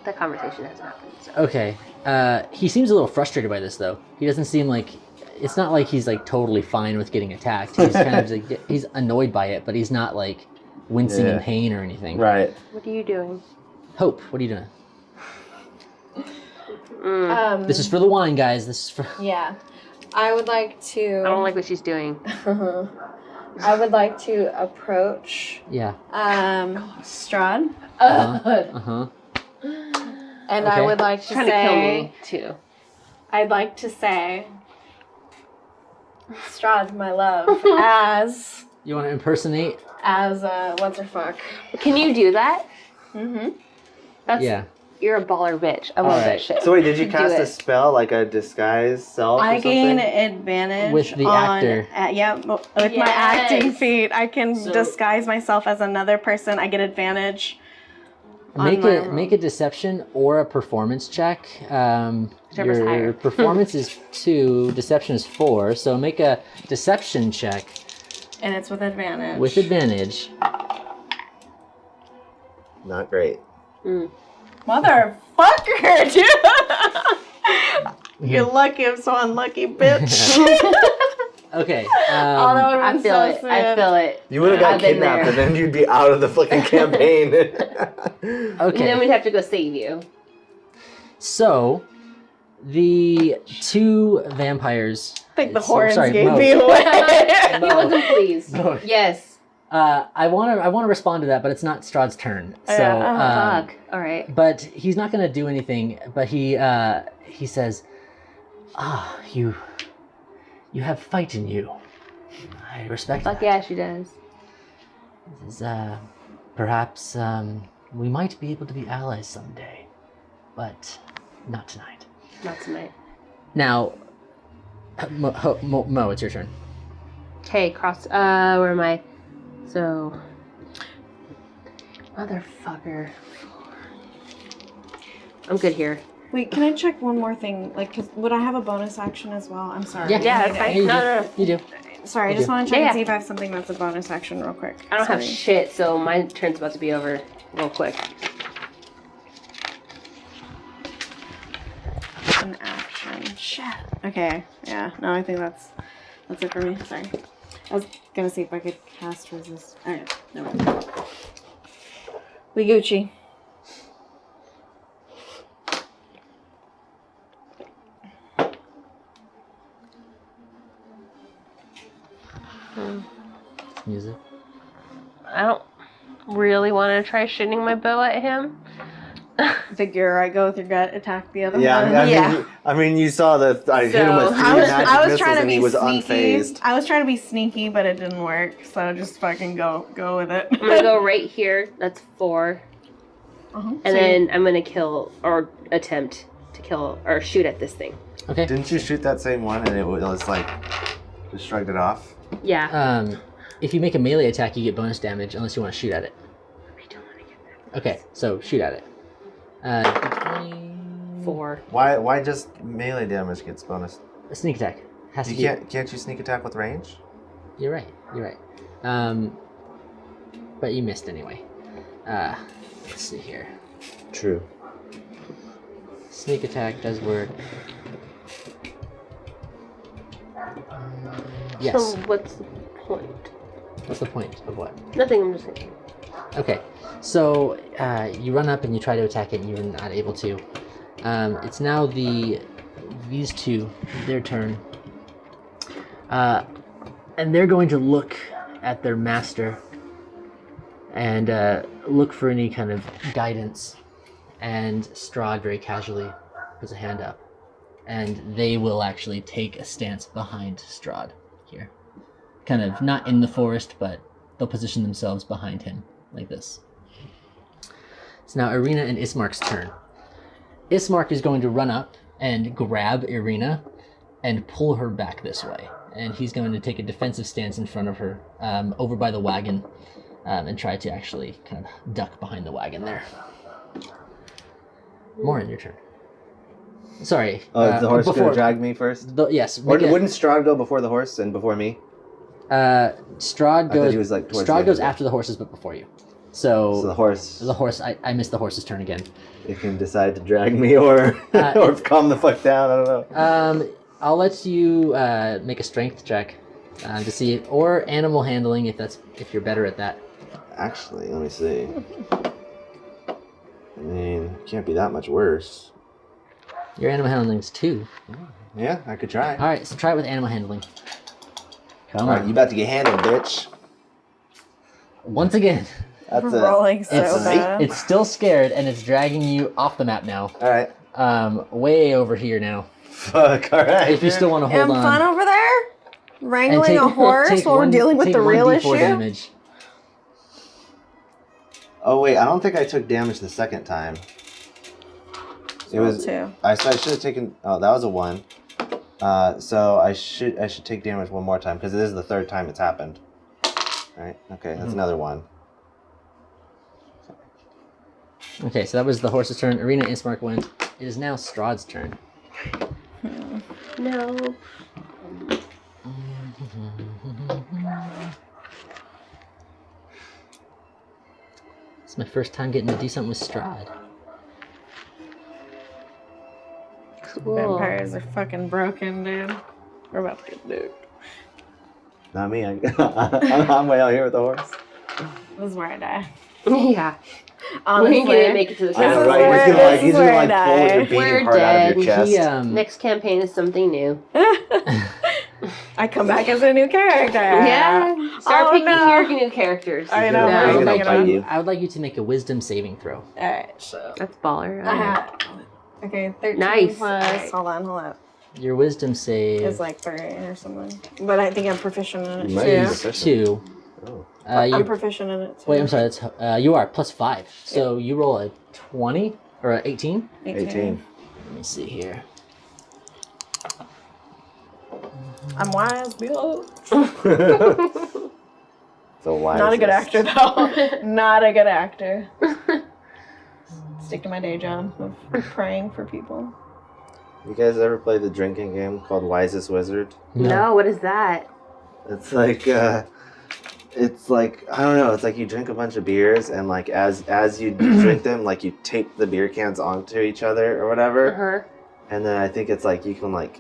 The conversation hasn't happened. So. Okay. He seems a little frustrated by this, though. He doesn't seem like... It's not like he's, like, totally fine with getting attacked. He's kind of, like, he's annoyed by it, but he's not, like, wincing in pain or anything. Right. What are you doing? Hope, what are you doing? This This is for the wine, guys. This is for... Yeah. I would like to... I don't like what she's doing. I would like to approach Yeah. Strahd. Uh-huh. And Okay. I would like to Trying to kill me, too. I'd like to say, Strahd, my love, as You want to impersonate? what's her fuck? Can you do that? Mm-hmm. That's, Yeah. You're a baller bitch. I love Alright. that shit. So wait, did you cast Do a it. spell like a disguise self? I or gain something? advantage With the on, actor. with my Yes. acting feat. I can So- disguise myself as another person. I get advantage. Make on my a roll. make a deception or a performance check. Whichever's Your higher. performance is 2, deception is 4. So make a deception check And it's with advantage. with advantage. Not great. Motherfucker, dude! You're lucky I'm so unlucky, bitch. Okay. Oh, that would've I been feel so it. I sad. feel it. You would have got I've been kidnapped, there. and then you'd be out of the fucking campaign. And Okay. then we'd have to go save you. So, the 2 vampires. I think the so- horns sorry, gave Mo. me away. He wasn't pleased. No. Yes. I want to respond to that, but it's not Strahd's turn. So, Yeah, Fuck. All right. but he's not going to do anything. But he says, you have fight in you. I respect Fuck that. yeah, she does. This is, perhaps we might be able to be allies someday, but not tonight. Not tonight. Now, Mo, it's your turn. Okay, cross. Where am I? So. Motherfucker. I'm good here. Wait, can I check one more thing? Like, 'cause would I have a bonus action as well? I'm sorry. Yeah, Yeah, that's fine. you No, do. no. You do. Sorry, I You just do. want to check Yeah, and yeah. see if I have something that's a bonus action real quick. I don't have Sorry. shit, so my turn's about to be over real quick. An action. Shit. Okay. Yeah. No, I think that's it for me. Sorry. I was gonna see if I could cast resist. Alright. No. We Gucci. Music. I don't really want to try shooting my bow at him. Figure I go with your gut, attack the other Yeah, one. I mean, you saw that I hit him with So- 3 I was magic missiles trying to and be he was sneaky. unfazed. I was trying to be sneaky, but it didn't work. So just fucking go with it. I'm gonna go right here. That's 4. Uh-huh. And then I'm gonna kill or attempt to kill or shoot at this thing. Okay. Didn't you shoot that same one and it was like, just shrugged it off? Yeah. If you make a melee attack, you get bonus damage unless you want to shoot at it. I don't want to get that. Okay, so shoot at it. 4. Why just melee damage gets bonus? A sneak attack has to You be. can't you sneak attack with range? You're right. You're right. But you missed anyway. Let's see here. True. Sneak attack does work. Yes. So what's the point? What's the point of what? Nothing. I'm just thinking. Okay, so you run up and you try to attack it, and you're not able to. It's now these 2, their turn, and they're going to look at their master and look for any kind of guidance. And Strahd very casually puts a hand up, and they will actually take a stance behind Strahd here, kind of not in the forest, but they'll position themselves behind him. Like this. It's now Irina and Ismark's turn. Ismark is going to run up and grab Irina and pull her back this way. And he's going to take a defensive stance in front of her, over by the wagon, and try to actually kind of duck behind the wagon there. Morin, your turn. Sorry. Oh, is the horse before, gonna drag me first? Yes. Or make a- wouldn't Strahd go before the horse and before me? Strahd I thought goes. he was, like, towards the Strahd end goes of it. after the horses, but before you. So So the horse, the horse. I missed the horse's turn again. it can decide to drag me or or calm the fuck down. I don't know. I'll let you make a strength check to see, or animal handling if you're better at that. Actually, let me see. I mean, it can't be that much worse. Your animal handling's 2. Yeah, I could try. All right, so try it with animal handling. Come All right, on. you about to get handled, bitch. Once again, That's We're a. rolling so it's bad. it's still scared and it's dragging you off the map now. All right. Way over here now. Fuck. All right. If you still want to hold Having on. fun over there? And Wrangling a horse take while we're dealing with take the real 1d4 issue? damage. Oh wait, I don't think I took damage the second time. It was. two. I should have taken. Oh, that was a 1. So I should take damage one more time because this is the 3rd time it's happened. All right. Okay, that's another 1. Okay, so that was the horse's turn. Arena Ismark went. It is now Strahd's turn. No. It's my first time getting to do something with Strahd. Cool. Vampires are fucking broken, dude. We're about to get duped. Not me. I'm way out here with the horse. This is where I die. Yeah. Honestly. We didn't make it to the This is castle. where- He's this is gonna where like I pull your die. beating We're heart out of dead. your chest. He, Next campaign is something new. I come back as a new character. Yeah. Start Oh, picking no. your new characters. I He's know. gonna- No. he's I'm gonna thinking bite about you. I would like you to make a wisdom saving throw. Alright, so. That's baller. I have. Okay, 13 Nice. plus. Hold on. Your wisdom save It's like 30 or something. But I think I'm proficient in it You might too. be is proficient. 2. Oh. I'm You, proficient in it too. wait, I'm sorry. That's you are plus 5. So you roll a 20 or a 18. 18. Let me see here. I'm wise, bitch. So why? Not is a good this? actor though. Not a good actor. Stick to my day job of praying for people. You guys ever play the drinking game called Wisest Wizard? No, what is that? It's like I don't know. It's like you drink a bunch of beers, and like as you drink them, like you tape the beer cans onto each other or whatever. Uh-huh. And then I think it's like you can like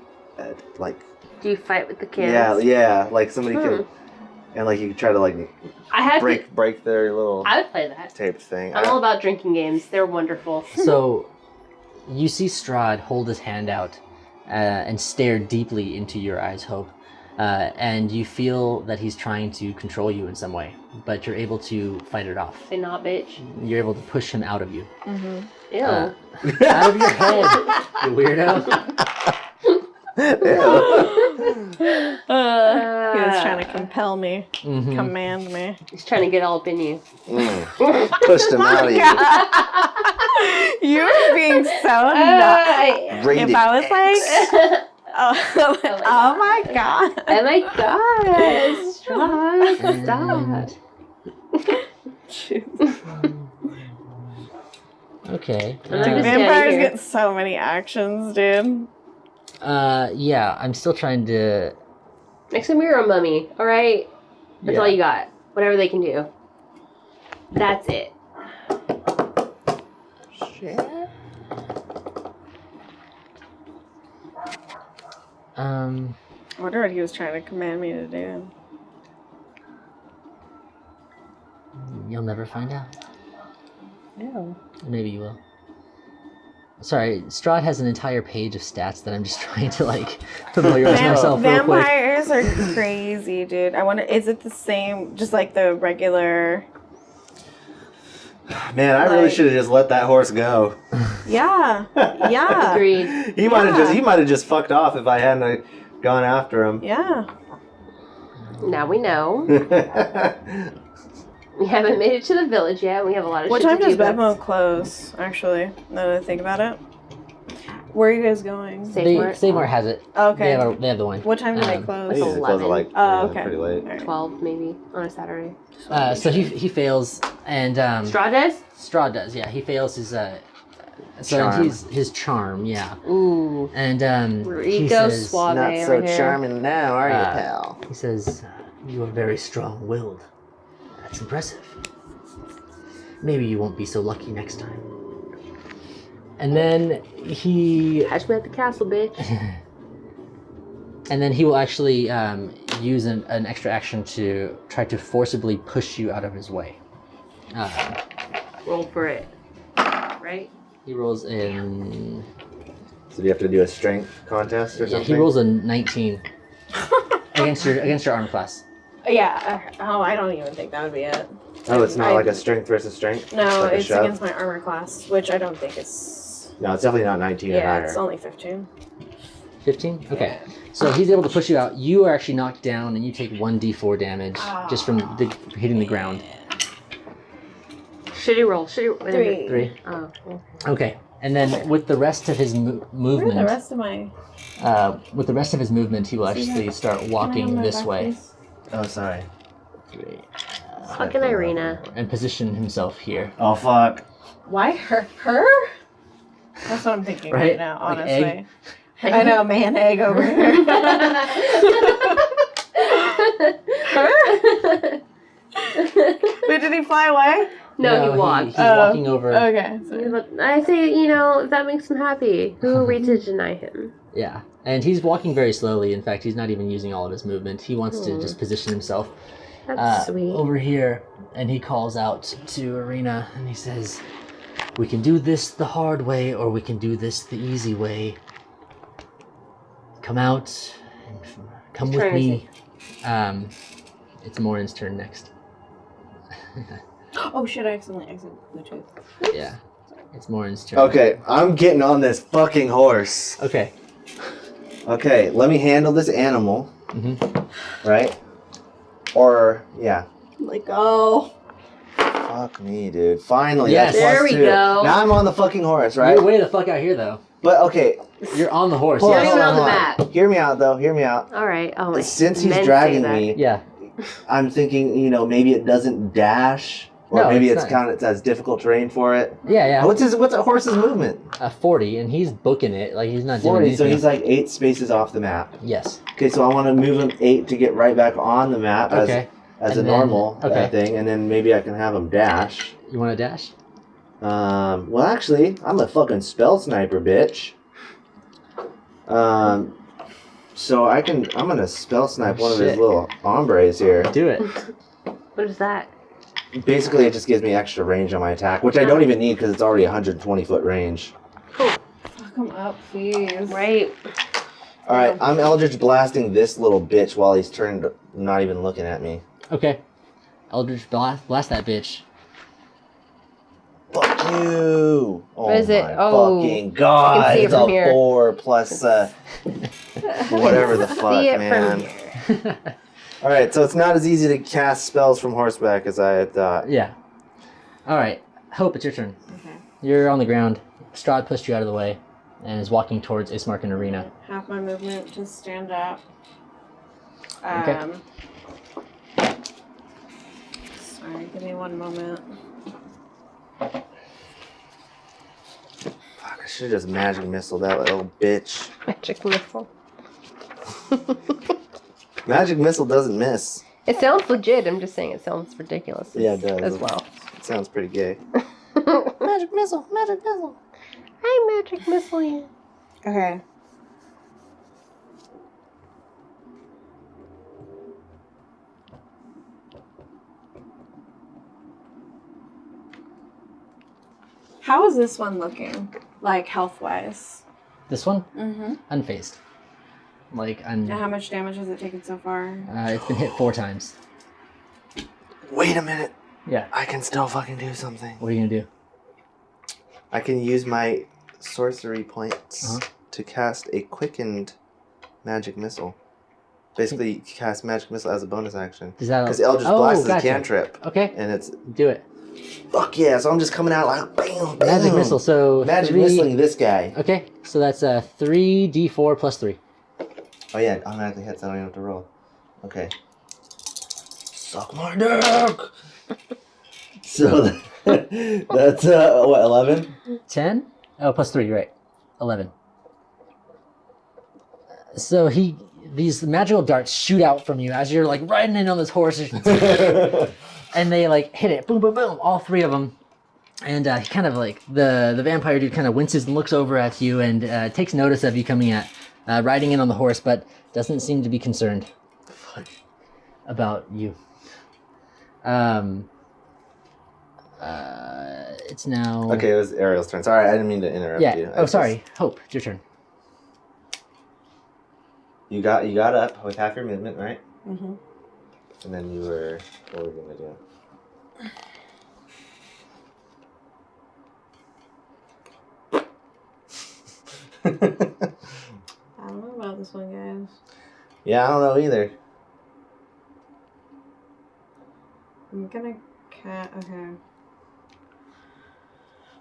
Do you fight with the cans? yeah, like somebody can, and like you can try to like I have to, break their little I would play that. taped thing. I'm all about drinking games. They're wonderful. So you see Strahd hold his hand out and stare deeply into your eyes, Hope. And you feel that he's trying to control you in some way, but you're able to fight it off. Say not, bitch. You're able to push him out of you. Mm-hmm. Ew. Out of your head, you weirdo. He was trying to compel me, Mhm. command me. He's trying to get all up in you. Pushed him out of you. You were being so nuts. Rated If I was like, oh my god. Oh my god. Stop. Okay. I'm Dude, just vampires here. get so many actions, dude. Yeah, I'm still trying to. Next time you're a mummy, alright? That's Yeah. all you got. Whatever they can do. That's it. Shit. I wonder what he was trying to command me to do. You'll never find out. No. Maybe you will. Sorry, Strahd has an entire page of stats that I'm just trying to like familiarize myself real quick. Vampires are crazy, dude. I wonder, is it the same, just like the regular? Man, I really should have just let that horse go. Yeah, yeah, Agreed. He might have just fucked off if I hadn't gone after him. yeah. Now we know. We haven't made it to the village yet. We have a lot of What shit time to does do. but Bedmo close? Actually, now that I think about it, where are you guys going? Seymour has it. Okay. They have the one. What time do they I close? think they close at like Oh, okay. pretty late. Alright. 12 maybe on a Saturday. So he fails, and Straw does? Strahd does. Yeah, he fails his Charm. his charm. Yeah, Ooh. and he Rico says, Suave Not over so here. charming now, are you, Uh, pal? he says, "You are very strong-willed. That's impressive. Maybe you won't be so lucky next time." And then he Catch me at the castle, bitch. And then he will actually use an extra action to try to forcibly push you out of his way. Roll for it. Right? He rolls in. So do you have to do a strength contest or Yeah, something? he rolls a 19 against your armor class. Yeah. Oh, I don't even think that would be it. Oh, it's not like a strength versus strength? No, Like a it's shove? against my armor class, which I don't think is. No, it's definitely not 19 or Yeah, higher. it's only 15. 15? Okay. So he's able to push you out. You are actually knocked down, and you take 1d4 damage just from hitting the ground. Shitty roll. Shitty roll. 3. 3. Oh, okay. Okay. And then with the rest of his Where are the movement, rest of my... he will actually start walking this way. Oh, sorry. Fucking Irina. And position himself here. Oh, fuck. Why her? Her? That's what I'm thinking right, Right? now, Like honestly. egg? I know, man, egg over here. Her? Wait, did he fly away? No, he walked. He's walking over. Okay. Sorry. But I say, if that makes him happy, who are we to deny him? Yeah. And he's walking very slowly. In fact, he's not even using all of his movement. He wants to just position himself That's sweet. over here. And he calls out to Irina and he says, "We can do this the hard way or we can do this the easy way. Come out and come with me." It's Morin's turn next. Oh shit, I accidentally exited Bluetooth. Yeah. It's Morin's turn. Okay, I'm getting on this fucking horse. Okay. Okay, let me handle this animal. Mm-hmm. Right? Or, yeah. Let go. Fuck me, dude. Finally, Yes. that's There plus we 2. go. Now I'm on the fucking horse, right? You're way the fuck out here, though. But, okay. You're on the horse. Hold yes. You're on the hold map. Hear me out, though. Hear me out. All right. Oh my. Since he's men say dragging that. me, Yeah. I'm thinking, maybe it doesn't dash. Or No, maybe it's it's not. kind of has difficult terrain for it. Yeah. What's a horse's movement? 40, and he's booking it. Like, he's not doing 40, anything. so he's like 8 spaces off the map. Yes. Okay, so I want to move him 8 to get right back on the map Okay. as a And then- normal okay. thing, and then maybe I can have him dash. You want to dash? Well, actually, I'm a fucking spell sniper, bitch. So I'm gonna spell snipe one of his shit. little hombres here. Do it. What is that? Basically, it just gives me extra range on my attack, which I don't even need because it's already 120 foot range. Fuck him up, please. Right. All right, I'm Eldritch blasting this little bitch while he's turned, not even looking at me. Okay. Eldritch blast that bitch. Fuck you! Oh What is it? my Oh, fucking god! see it It's a from here. 4 plus whatever the fuck, See it man. from here. All right, so it's not as easy to cast spells from horseback as I had thought. Yeah. All right. Hope, it's your turn. Okay. You're on the ground. Strahd pushed you out of the way and is walking towards Ismark and Arena. Half my movement to stand up. Okay. Sorry, give me one moment. Fuck, I should have just magic missile that little bitch. Magic missile. Magic missile doesn't miss. It sounds legit. I'm just saying it sounds ridiculous. Yeah, it does. As well. It sounds pretty gay. Magic missile. Magic missile. I magic missile you. Okay. How is this one looking? Like health-wise? This one? Mm-hmm. Unfazed. Like, And how much damage has it taken so far? it's been hit 4 times. Wait a minute. Yeah. I can still fucking do something. What are you going to do? I can use my sorcery points Uh-huh. to cast a quickened magic missile. Basically, you cast magic missile as a bonus action. Is that Because Eldritch Blast is a cantrip. Okay. And it's, Do it. fuck yeah, so I'm just coming out like, bam, bam. Magic missile. So Magic 3... missiling this guy. Okay. So that's 3d4 plus 3. Oh yeah, it automatically hits, I don't even have to roll. Okay. Suck my dick! So that's, what, 11? 10? Oh, plus 3, right. 11. So these magical darts shoot out from you as you're like riding in on this horse. And they like hit it. Boom, boom, boom. All 3 of them. And he kind of like, the vampire dude kind of winces and looks over at you and takes notice of you coming at, riding in on the horse, but doesn't seem to be concerned about you. It's now... Okay, it was Ariel's turn. Sorry, I didn't mean to interrupt Yeah. you. Oh, sorry. Hope, it's your turn. You got up with half your movement, right? Mm-hmm. And then you were... What were you going to do? I don't know about this one, guys. Yeah, I don't know either. I'm gonna okay.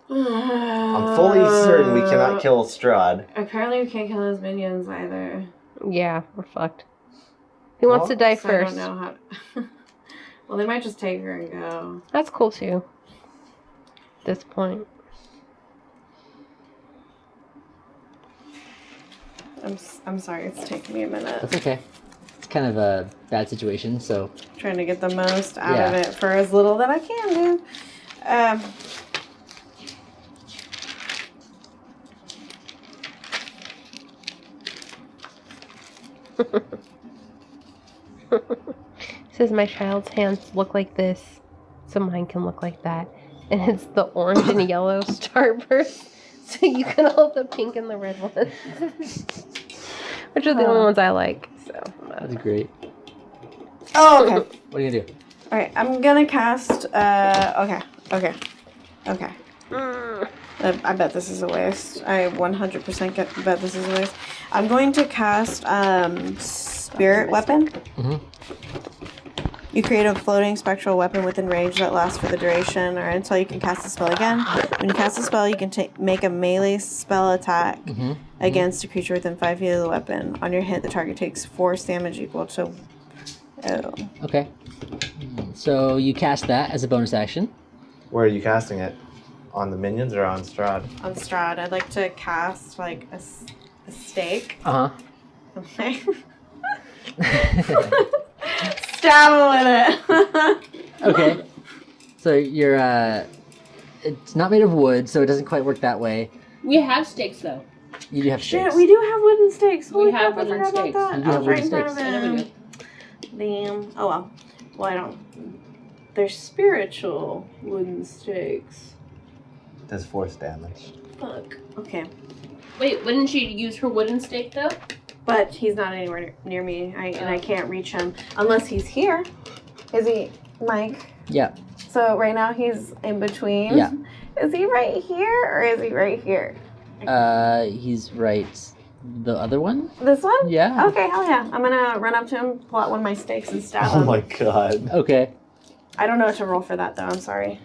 I'm fully certain we cannot kill Strahd. Apparently we can't kill his minions either. Yeah, we're fucked. Who wants to die So first? I don't know how. Well, they might just take her and go. That's cool too. At this point. I'm sorry, it's taking me a minute. That's okay. It's kind of a bad situation, so Trying to get the most out of Yeah. it for as little that I can do. Says my child's hands look like this, so mine can look like that. And it's the orange and yellow starburst, so you can hold the pink and the red ones. Which are the only ones I like. So that's great. Oh, okay. What are you gonna do? All right, I'm gonna cast. Okay. I bet this is a waste. I 100% bet this is a waste. I'm going to cast Spirit Weapon. Mhm. You create a floating spectral weapon within range that lasts for the duration or until you can cast the spell again. When you cast the spell, you can make a melee spell attack against a creature within 5 feet of the weapon. On your hit, the target takes force damage equal to... Oh. Okay. So you cast that as a bonus action. Where are you casting it? On the minions or on Strahd? On Strahd, I'd like to cast like a stake. Uh Okay. Stab him with it. Okay. So you're it's not made of wood, so it doesn't quite work that way. We have stakes though. You do have Shit, stakes. we do have wooden stakes. We Holy have crap, I wooden forgot stakes. about You that. do I have was right in wooden front of stakes. I never him. knew. Damn. Oh well. Well, I don't. They're spiritual wooden stakes. Does force damage. Fuck. Okay. Wait, wouldn't she use her wooden stake though? But he's not anywhere near me, and I can't reach him unless he's here. Is he, Mike? Yeah. So right now he's in between. Yeah. Is he right here or is he right here? He's right. The other one? This one? Yeah. Okay, hell yeah. I'm gonna run up to him, pull out one of my stakes, and stab Oh him. my god. Okay. I don't know what to roll for that though. I'm sorry.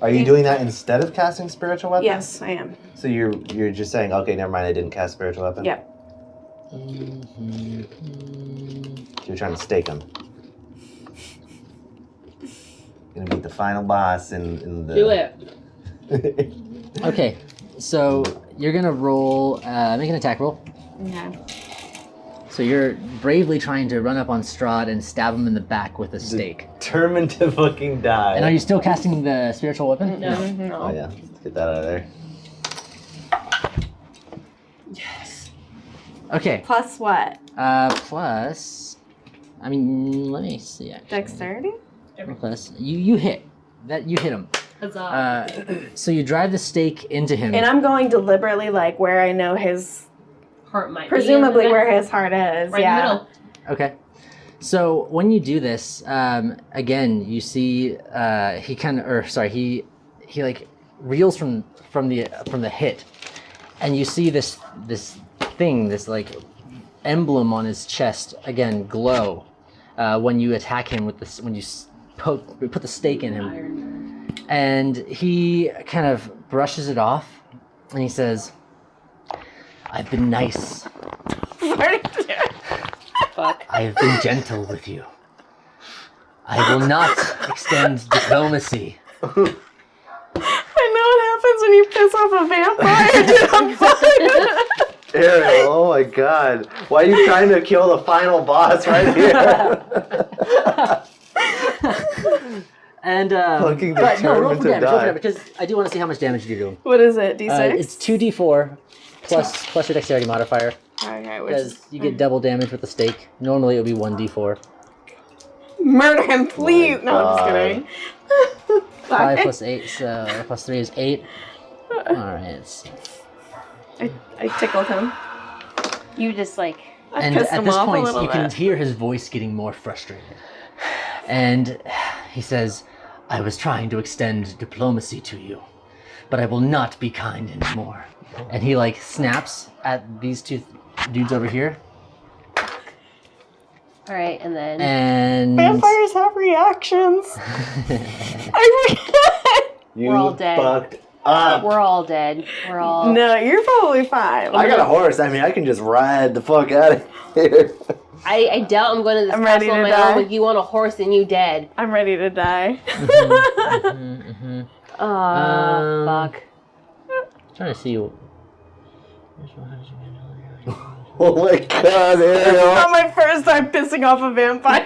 Are you doing that instead of casting spiritual weapon? Yes, I am. So you're just saying, okay, never mind, I didn't cast spiritual weapon? Yep. So you're trying to stake him. Gonna beat the final boss in the... Do it. Okay. So you're gonna roll. Make an attack roll. Okay. So you're bravely trying to run up on Strahd and stab him in the back with a stake. Determined to fucking die. And are you still casting the spiritual weapon? No. Oh yeah, let's get that out of there. Yes. Okay. Plus what? Plus. I mean, let me see. Actually. Dexterity? Plus, you hit. You hit him. Huzzah. So you drive the stake into him. And I'm going deliberately like where I know his, Heart might presumably be in the where his heart is. right yeah. in the middle. Okay. So when you do this, again, you see he like reels from the hit, and you see this thing, this like emblem on his chest again glow when you attack him with this, when you put the stake in him, Iron. and he kind of brushes it off, and he says, "I've been nice. Fuck. I have been gentle with you. I will not extend diplomacy." I know what happens when you piss off a vampire, dude. I'm fine. Ariel, oh my god. Why are you trying to kill the final boss right here? And Fucking but no, roll determined for to damage, roll for die. damage, because I do want to see how much damage you do. What is it? D6? It's 2d4 plus your dexterity modifier, Okay, which is because you get double damage with the stake. Normally it would be 1d4. murder him, please. No, I'm just kidding. 5 plus 8, so plus 3 is 8. Alright. I tickled him. You just like I And pissed at him this off a point, little you can bit. hear his voice getting more frustrated. And he says, "I was trying to extend diplomacy to you, but I will not be kind anymore." And he like snaps at these two dudes over here. all right, and then And Vampires have reactions. I forget. You We're all dead. fucked up. We're all dead. We're all. No, you're probably fine. I got a horse. I mean, I can just ride the fuck out of here. I doubt I'm going to this I'm ready castle on to my die. own with you on a horse and you dead. I'm ready to die. Oh, fuck. Trying to see. Oh my god, This is Ariel. not my first time pissing off a vampire.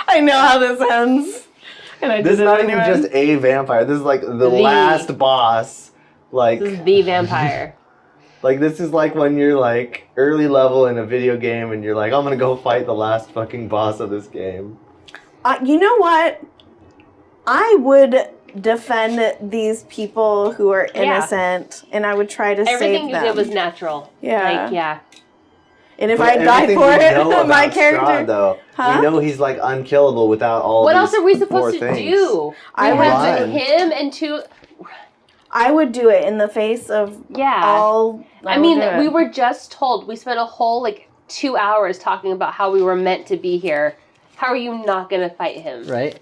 I know how this ends. And I This is did it not anyway. even just a vampire. This is like the last boss. Like, This is the vampire. like this is like when you're like early level in a video game and you're like, I'm gonna go fight the last fucking boss of this game. You know what? I would defend these people who are Yeah. innocent, and I would try to Everything save you them. did was natural. Yeah. Like, yeah. And if But I die everything for we it, know my about character. Strahd, though, Huh? we know he's like unkillable without all. What these else are we poor supposed to things. do? I We would have run. him and two. I would do it in the face of Yeah. all. I would mean, do it. we were just told. We spent a whole 2 hours talking about how we were meant to be here. How are you not gonna fight him Right?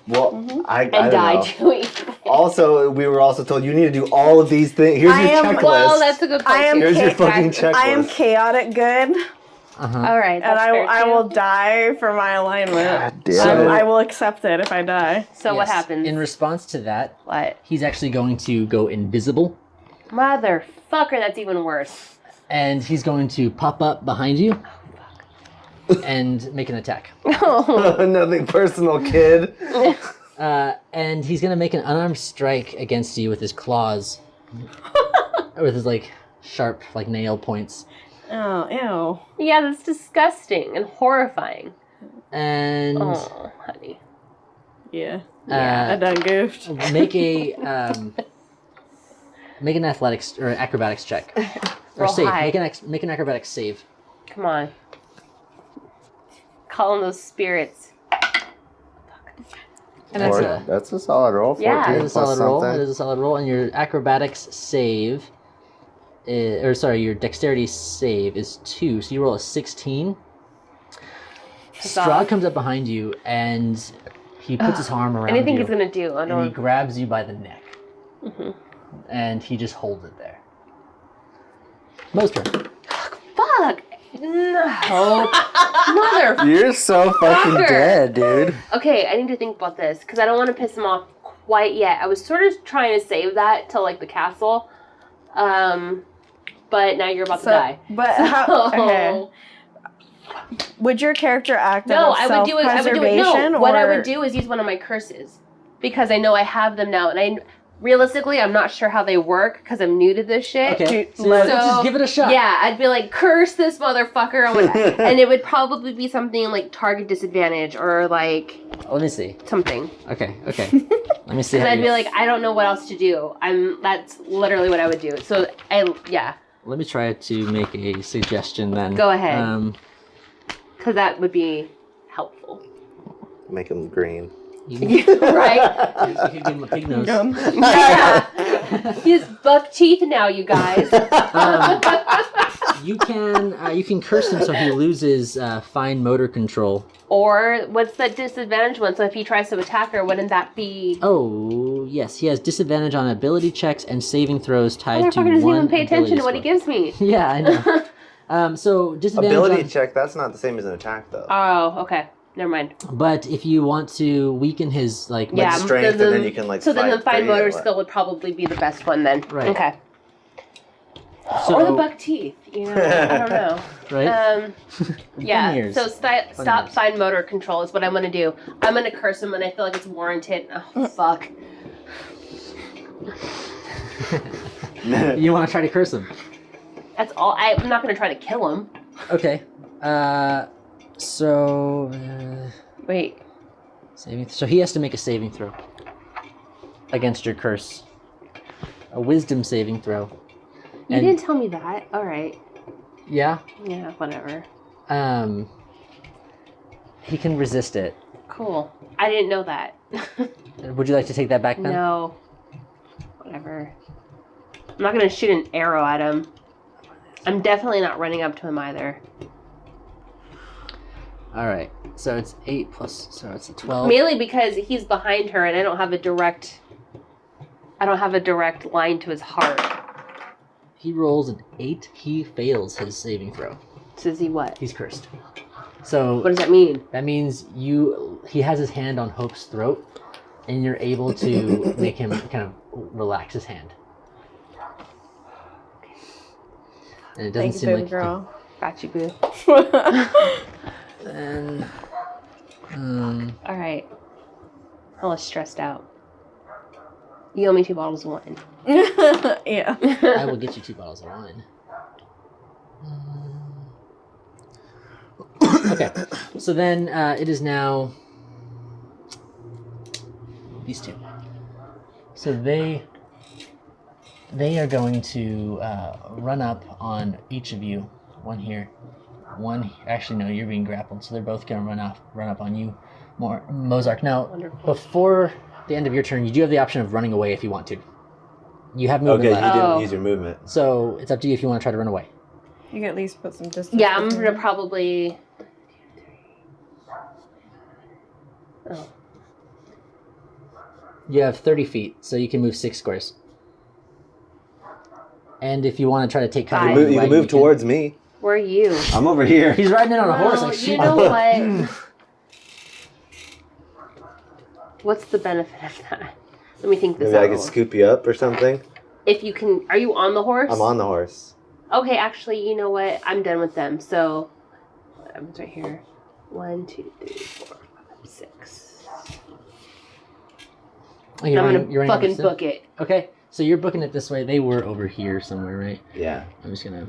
Well, Mhm. I and don't die know. doing? Also, we were also told you need to do all of these things. Here's I your am- checklist. Well, that's a good point. I am too. Here's your Exactly. fucking checklist. I am chaotic good, Uh-huh. All right, and that's fair, I too. will die for my alignment. God damn it. I will accept it if I die. So what Yes. happens? In response to that, What? he's actually going to go invisible, Motherfucker, that's even worse. and he's going to pop up behind you and make an attack. Oh. Nothing personal, kid. And he's going to make an unarmed strike against you with his claws, with his sharp nail points. Oh, ew. Yeah, that's disgusting and horrifying. And Oh, honey. Yeah. I done goofed. make an athletics or acrobatics check or Roll save. high. Make an acrobatics save. Come on. Call in those spirits. And that's a That's a solid roll. 14 Yeah. It is a plus solid roll. something. It is a solid roll, and your acrobatics save, your dexterity save is 2. So you roll a 16. Strahd comes up behind you, and he puts his arm around Anything you, he's gonna do, I and he don't. grabs you by the neck, Mhm. and he just holds it there. Most turn. Fuck! No. Mother. You're so fucking Fucker. dead, dude. Okay, I need to think about this because I don't want to piss him off quite yet. I was sort of trying to save that till the castle, but now you're about to die. But how? Okay. Would your character act No, out I of would do it. I would do it. self-preservation, No, what I or- would do is use one of my curses because I know I have them now, and realistically, I'm not sure how they work because I'm new to this shit. Okay, Dude, so let's let's just give it a shot. Yeah, I'd be like, curse this motherfucker, and it would probably be something like target disadvantage or Let me see. something. Okay. Let me see. And how I'd you- be like, I don't know what else to do. That's literally what I would do. So yeah, Let me try to make a suggestion then. Go ahead. Because that would be helpful. Make him green. Right? You could give him a pig nose. Gum. Yeah. He has buck teeth now, you guys. You can curse him so he loses fine motor control. Or what's that disadvantage one? So if he tries to attack her, wouldn't that be? Oh, yes, he has disadvantage on ability checks and saving throws tied to Motherfucker doesn't one even pay attention to what he ability gives me. score. Yeah, I know. So disadvantage Ability on, check, that's not the same as an attack, though. Oh, okay. Never mind. but if you want to weaken his Yeah, strength, then and then you can, So then the fight fine free or motor what? skill would probably be the best one then. Right. Okay. So, Or the buck teeth. I don't know. right? Yeah. ears. So stop ears. fine motor control is what I'm gonna do. I'm gonna curse him, and I feel like it's warranted. Oh fuck. You want to try to curse him? That's all. I'm not gonna try to kill him. Okay. So Wait. so he has to make a saving throw against your curse. A wisdom saving throw. You And- didn't tell me that. All right. Yeah. Yeah. Whatever. He can resist it. Cool. I didn't know that. Would you like to take that back then? No. Whatever. I'm not gonna shoot an arrow at him. I'm definitely not running up to him either. All right. So it's 8 plus. So it's a 12. Mainly because he's behind her and I don't have a direct I don't have a direct line to his heart. He rolls an 8. He fails his saving throw. Says he what? He's cursed. So What does that mean? that means he has his hand on Hope's throat, and you're able to make him kind of relax his hand. And it doesn't Thank you, seem baby like girl. Got you, boo. And All right. I was stressed out. You owe me 2 bottles of wine. Yeah. I will get you 2 bottles of wine. Okay, so then it is now these two. So they are going to run up on each of you. One here, one. Actually, no, you're being grappled, so they're both going to run up on you, Mozark. Now, Wonderful. before the end of your turn, you do have the option of running away if you want to. You have movement Okay, left, you didn't Oh. use your movement. so it's up to you if you want to try to run away. You can at least put some distance. Yeah, I'm between gonna them. probably. Oh. You have 30 feet, so you can move 6 squares. And if you want to try to take cover, Fine. in the You can wagon, move towards me. Where are you? I'm over here. He's riding in on a horse. Well, Like, you shit. know what? What's the benefit of that? Let me think this Maybe out. I could scoop you up or something. If you can, are you on the horse? I'm on the horse. Okay, actually, you know what? I'm done with them. So, I'm right here. 1, 2, 3, 4, 5, 6. Oh, you're I'm running- gonna you're running fucking opposite? book it. Okay, so you're booking it this way. They were over here somewhere, right? Yeah. I'm just gonna.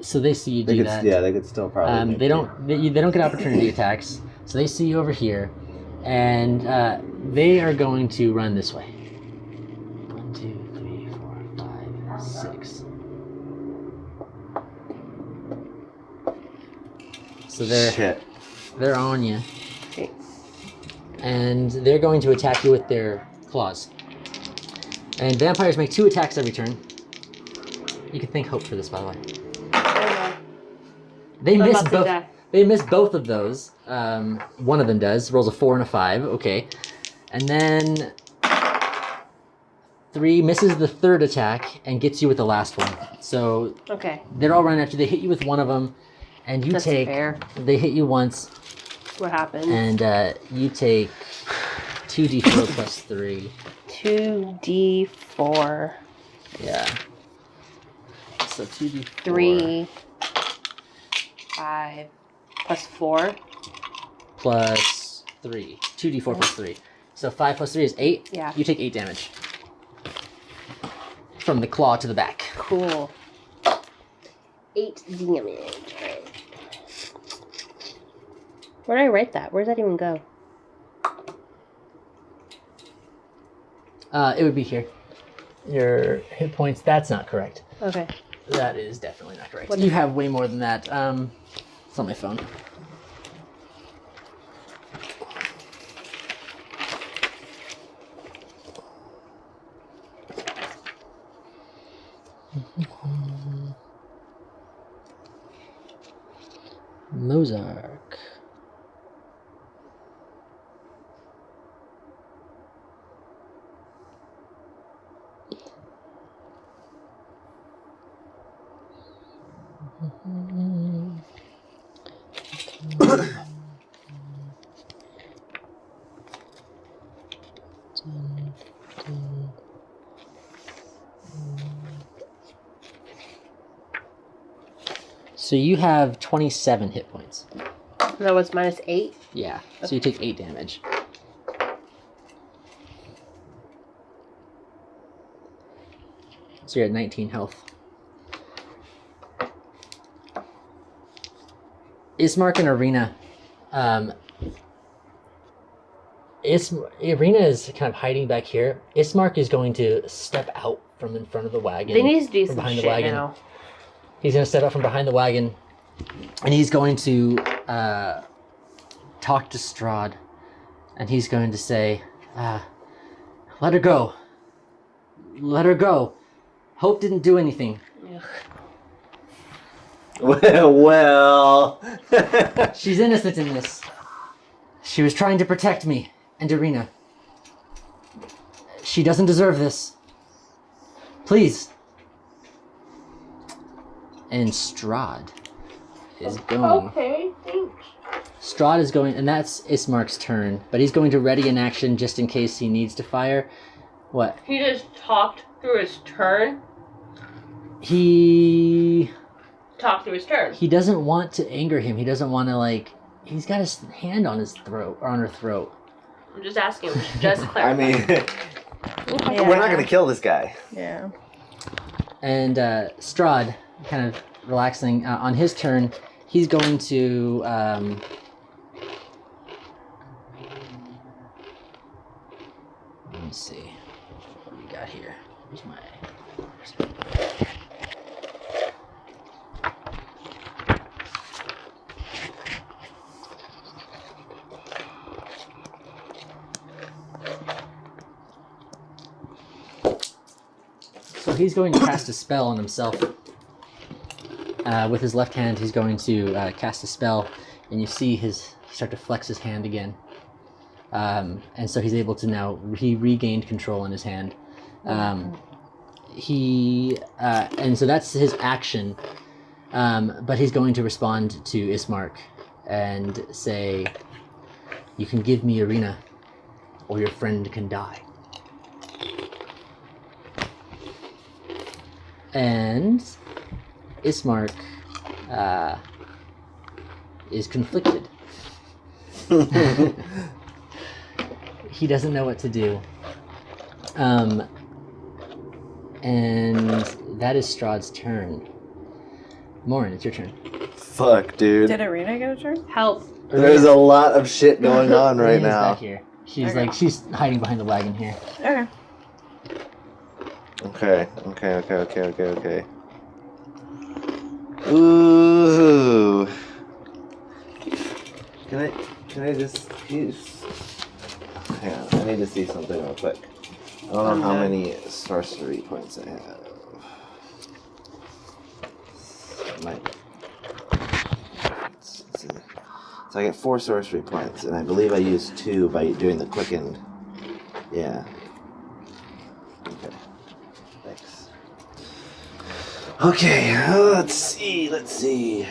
So they see you They do could, that. yeah, they could still probably. They don't get opportunity attacks, so they see you over here, and they are going to run this way. 1, 2, 3, 4, 5, 6. So they're on you, Okay. and they're going to attack you with their claws. And vampires make 2 attacks every turn. You can thank Hope for this, by the way. They I'm miss about to both. die. They miss both of those. One of them does. Rolls a 4 and a 5. Okay, and then 3 misses the 3rd attack and gets you with the last one. So Okay. they're all running after. They hit you with one of them, and you That's take. fair. They hit you once, What happened? and you take 2d4 plus 3. 2d4. Yeah. So 2d4. 3. 5. Plus 4. Plus 3. 2d4 plus 3. So 5 plus 3 is 8. Yeah. You take 8 damage. From the claw to the back. Cool. 8 damage. Right. Where did I write that? Where does that even go? It would be here. Your hit points, that's not correct. Okay. That is definitely not correct. What You is- have way more than that. It's on my phone. Mozark. So you have 27 hit points. That was minus 8. Yeah, so you take 8 damage. So you're at 19 health. Ismark and Arena. Arena is kind of hiding back here. Ismark is going to step out from in front of the wagon. They need to do from some behind shit the wagon. now. He's going to step out from behind the wagon, and he's going to talk to Strahd, and he's going to say, let her go. Let her go. Hope didn't do anything. Well. She's innocent in this. She was trying to protect me and Irina. She doesn't deserve this. Please. And Strahd is going. Okay, thanks. Strahd is going, and that's Ismark's turn, but he's going to ready an action just in case he needs to fire. What? He just talked through his turn. He doesn't want to anger him. He doesn't want to, like, he's got his hand on his throat, or on her throat. I'm just asking. Just clarify. I mean, Yeah. we're not gonna kill this guy. Yeah. And Strahd, kind of relaxing, on his turn, he's going to, let me see, what do we got here? Where's my... So he's going to cast a spell on himself. With his left hand, he's going to cast a spell, and you see he start to flex his hand again. And so he's able to now, he regained control in his hand. And so that's his action. But he's going to respond to Ismark and say, "You can give me Arena, or your friend can die." And Ismark is conflicted. He doesn't know what to do. And that is Strahd's turn. Morin, it's your turn. Fuck, dude. Did Arena get a turn? help. There's a lot of shit going on right Arena's now. back here. She's Okay. she's hiding behind the wagon here. Okay. Okay. Ooh. Can I just hang on, I need to see something real quick. I don't know how many sorcery points I have. So I get 4 sorcery points, and I believe I used 2 by doing the quickened. Yeah. Okay. Thanks. Okay, let's see.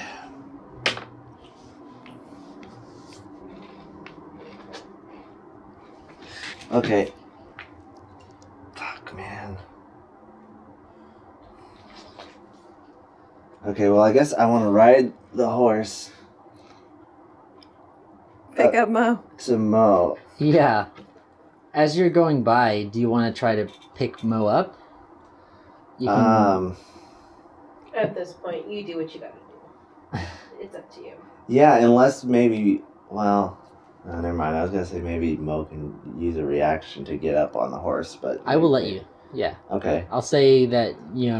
Okay. Fuck, man. Okay, well, I guess I want to ride the horse Pick up Mo. to Mo. Yeah. As you're going by, do you want to try to pick Mo up? You can, At this point, you do what you gotta do. It's up to you. Yeah, unless maybe, well, never mind. I was gonna say maybe Mo can use a reaction to get up on the horse, but I will let you. Yeah. Okay. I'll say that, you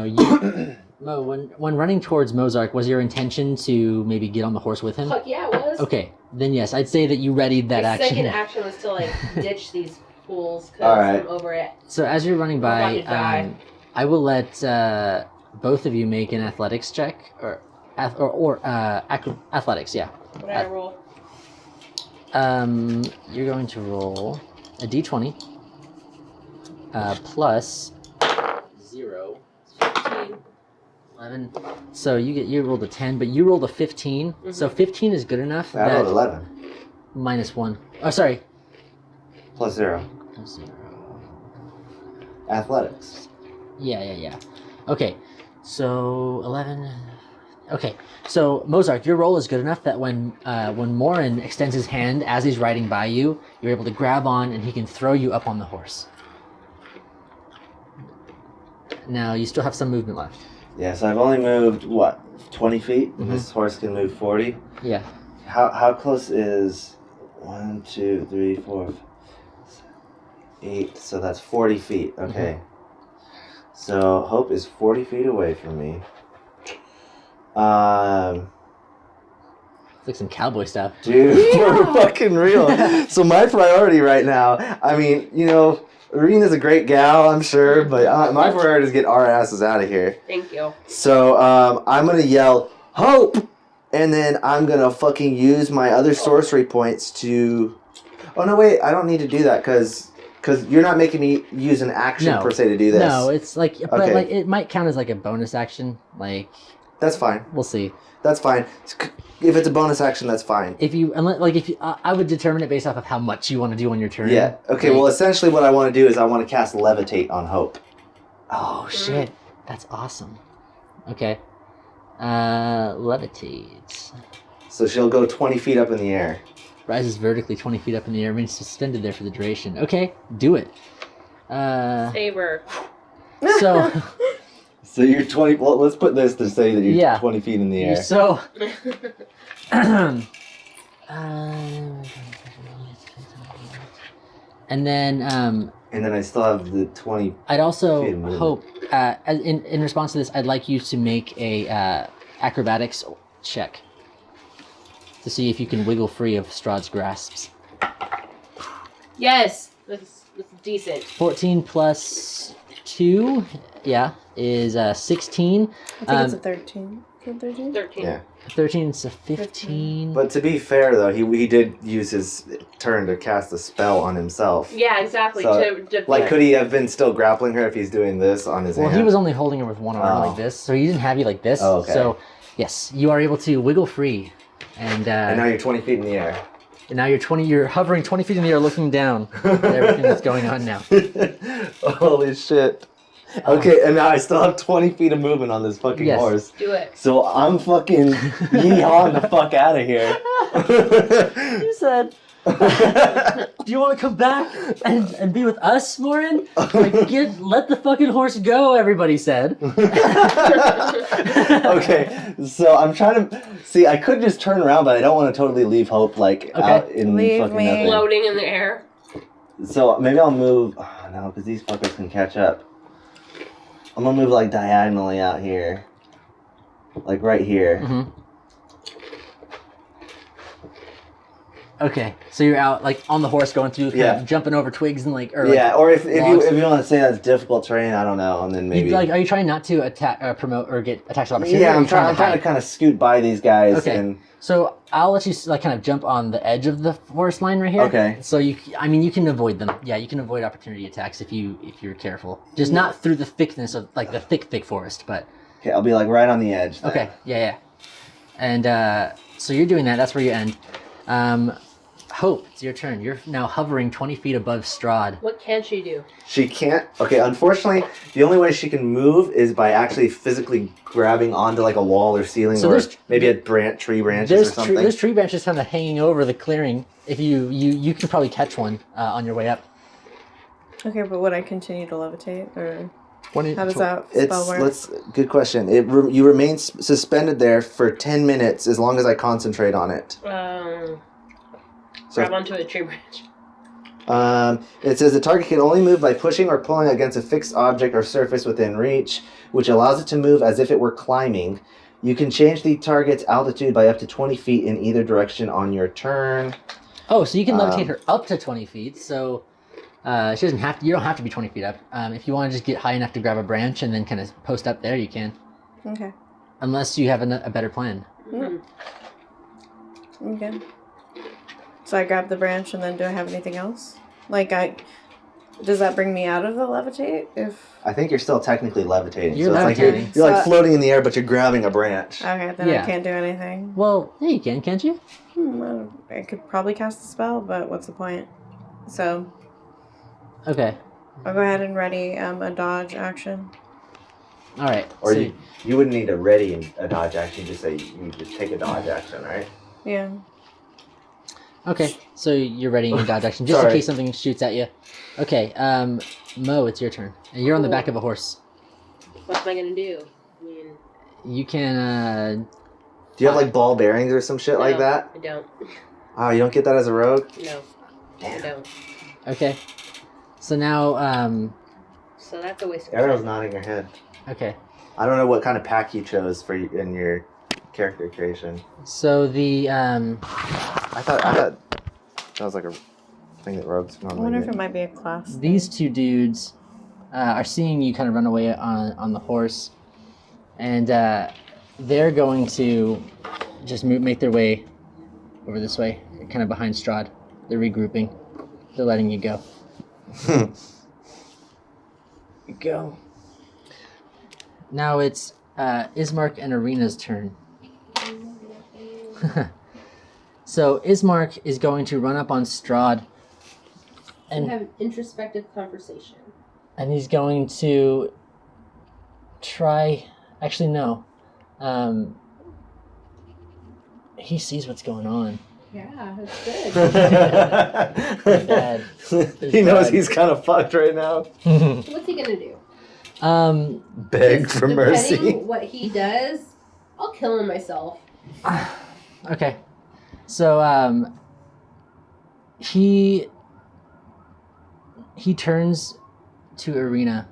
Mo, when running towards Mozark, was your intention to maybe get on the horse with him? Fuck yeah, it was. Okay, then yes, I'd say that you readied that My action. second action was to like ditch these fools because Alright. I'm over it. So as you're running by, I'm about to die. I will let both of you make an athletics check, or athletics, yeah. What did I roll? You're going to roll a d20 plus 0, 15, 11. So you rolled a 10, but you rolled a 15. So 15 is good enough. I rolled That 11 minus 1. Oh, sorry. plus 0. Plus 0. Athletics. Yeah. Okay, so 11. Okay, so Mozark, your roll is good enough that when Morin extends his hand as he's riding by you, you're able to grab on and he can throw you up on the horse. Now you still have some movement left. Yeah, so I've only moved, what, 20 feet? Mhm. This horse can move 40? Yeah. How close is 1, 2, 3, 4, 8? So that's 40 feet. Okay. So Hope is 40 feet away from me. It's like some cowboy stuff. Dude, we're fucking real. So my priority right now, I mean, you know, Arena's a great gal, I'm sure, but my priority is get our asses out of here. Thank you. So I'm gonna yell Hope, and then I'm gonna fucking use my other sorcery points to. Oh no, wait! I don't need to do that because Because you're not making me use an action No. per se to do this. No, it's like, but Okay. like it might count as like a bonus action. Like, That's fine. we'll see. That's fine. If it's a bonus action, that's fine. If you, I would determine it based off of how much you want to do on your turn. Yeah. Okay. Like- Well, essentially, what I want to do is I want to cast Levitate on Hope. Oh shit, that's awesome. Okay. Levitate. So she'll go 20 feet up in the air. Rises vertically 20 feet up in the air, remains suspended there for the duration. Okay, do it. Saber. So, So you're 20. Well, let's put this to say that you're Yeah. 20 feet in the air. so, and then And then I still have the 20. I'd also Feet of movement. hope, in response to this, I'd like you to make a acrobatics check to see if you can wiggle free of Strahd's grasps. Yes. That's decent. 14 plus 2, yeah, is 16. I think it's a 13. Is it 13? 13. Yeah. 13 is a 15. But to be fair, though, he did use his turn to cast a spell on himself. Yeah, exactly. So, to Like, could he have been still grappling her if he's doing this on his Well, hand? he was only holding her with one arm Oh. like this, so he didn't have you like this. Oh, okay. So, yes, you are able to wiggle free. And And now you're 20 feet in the air. you're hovering 20 feet in the air looking down at everything that's going on now. Holy shit. Okay, and now I still have 20 feet of movement on this fucking Yes. horse. do it. So I'm fucking yeehawing the fuck out of here. You said, do you want to come back and be with us, Morin? Like, let the fucking horse go, everybody said. Okay, so I'm trying to see. I could just turn around, but I don't want to totally leave Hope out in Leave fucking me. nothing. Floating in the air. So maybe I'll move. Oh, no, because these fuckers can catch up. I'm gonna move like diagonally out here, like right here. Mm-hmm. Okay, so you're out like on the horse going through, kind of jumping over twigs and like, or like, Yeah, or if you logs. want to say that's difficult terrain, I don't know, and then maybe. Like, are you trying not to attack, promote, or get attacks of opportunity? Yeah, or are I'm you trying to hide? kind of scoot by these guys. Okay. And So I'll let you like kind of jump on the edge of the forest line right here. Okay. So you can avoid them. Yeah, you can avoid opportunity attacks if you're careful. Just not through the thickness of like the thick forest, but okay, I'll be like right on the edge. Then. okay, yeah. And so you're doing that. That's where you end. Hope, it's your turn. You're now hovering 20 feet above Strahd. What can she do? She can't. Okay, unfortunately, the only way she can move is by actually physically grabbing onto like a wall or ceiling, So or there's- maybe a tree branches or something. There's tree branches kind of hanging over the clearing. If you can probably catch one on your way up. Okay, but would I continue to levitate, or How how does that spell work? Good question. You remain suspended there for 10 minutes as long as I concentrate on it. So, Grab onto a tree branch. it says the target can only move by pushing or pulling against a fixed object or surface within reach, which allows it to move as if it were climbing. You can change the target's altitude by up to 20 feet in either direction on your turn. Oh, so you can levitate her up to 20 feet. So she doesn't have to. You don't have to be 20 feet up. If you want to just get high enough to grab a branch and then kind of post up there, you can. Okay. Unless you have a better plan. Okay. So I grab the branch, and then do I have anything else? Does that bring me out of the levitate? I think you're still technically levitating. You're so it's levitating. like you're like So- floating in the air, but you're grabbing a branch. Okay, then Yeah. I can't do anything. Well, yeah, you can, can't you? I could probably cast a spell, but what's the point? So Okay. I'll go ahead and ready a dodge action. All right. Or so, you wouldn't need a ready and a dodge action. Just say you just take a dodge action, right? Yeah. okay. So you're ready in your dodge action just in Sorry. case something shoots at you. Okay. Mo, it's your turn. And you're on the back of a horse. What am I gonna do? I mean, You can. Do you have like ball bearings or some shit like no, that? I don't. Oh, you don't get that as a rogue? No. I don't. Okay. So now. So that's a waste of Arrow's time. nodding her head. Okay. I don't know what kind of pack you chose for in your character creation. So the. I thought that was like a thing that rogues I normally wonder if do. it might be a class. These two dudes are seeing you kind of run away on the horse, and they're going to just make their way over this way, kind of behind Strahd. They're regrouping. They're letting you go. Go. Now it's Ismark and Arena's turn. So Ismark is going to run up on Strahd And have an introspective conversation. and he's going to try. Actually, no. He sees what's going on. Yeah, that's good. Bad. He knows he's kind of fucked right now. What's he gonna do? Beg for mercy. Depending what he does, I'll kill him myself. Okay. So he turns to Arena.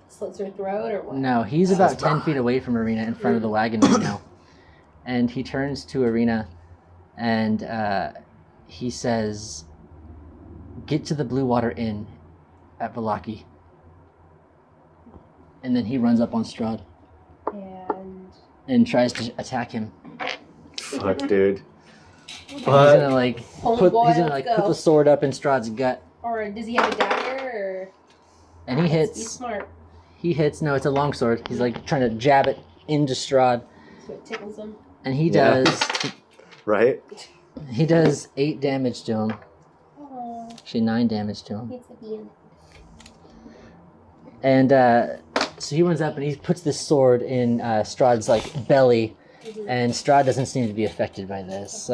Slits her throat or what? No, he's about 10 feet away from Arena in front of the wagon right now. And he turns to Arena and he says, "Get to the Blue Water Inn at Valaki." And then he runs up on Strahd and tries to attack him. Fuck, dude. He's gonna put go. the sword up in Strahd's gut. Or does he have a dagger? Or And he he's hits. smart. He hits. No, it's a longsword. He's like trying to jab it into Strahd. So it tickles him. And he Yeah. does. Right? He does 8 damage to him. Oh, Actually, 9 damage to him. it's at the end. And so he runs up and he puts this sword in Strahd's belly, and Strahd doesn't seem to be affected by this.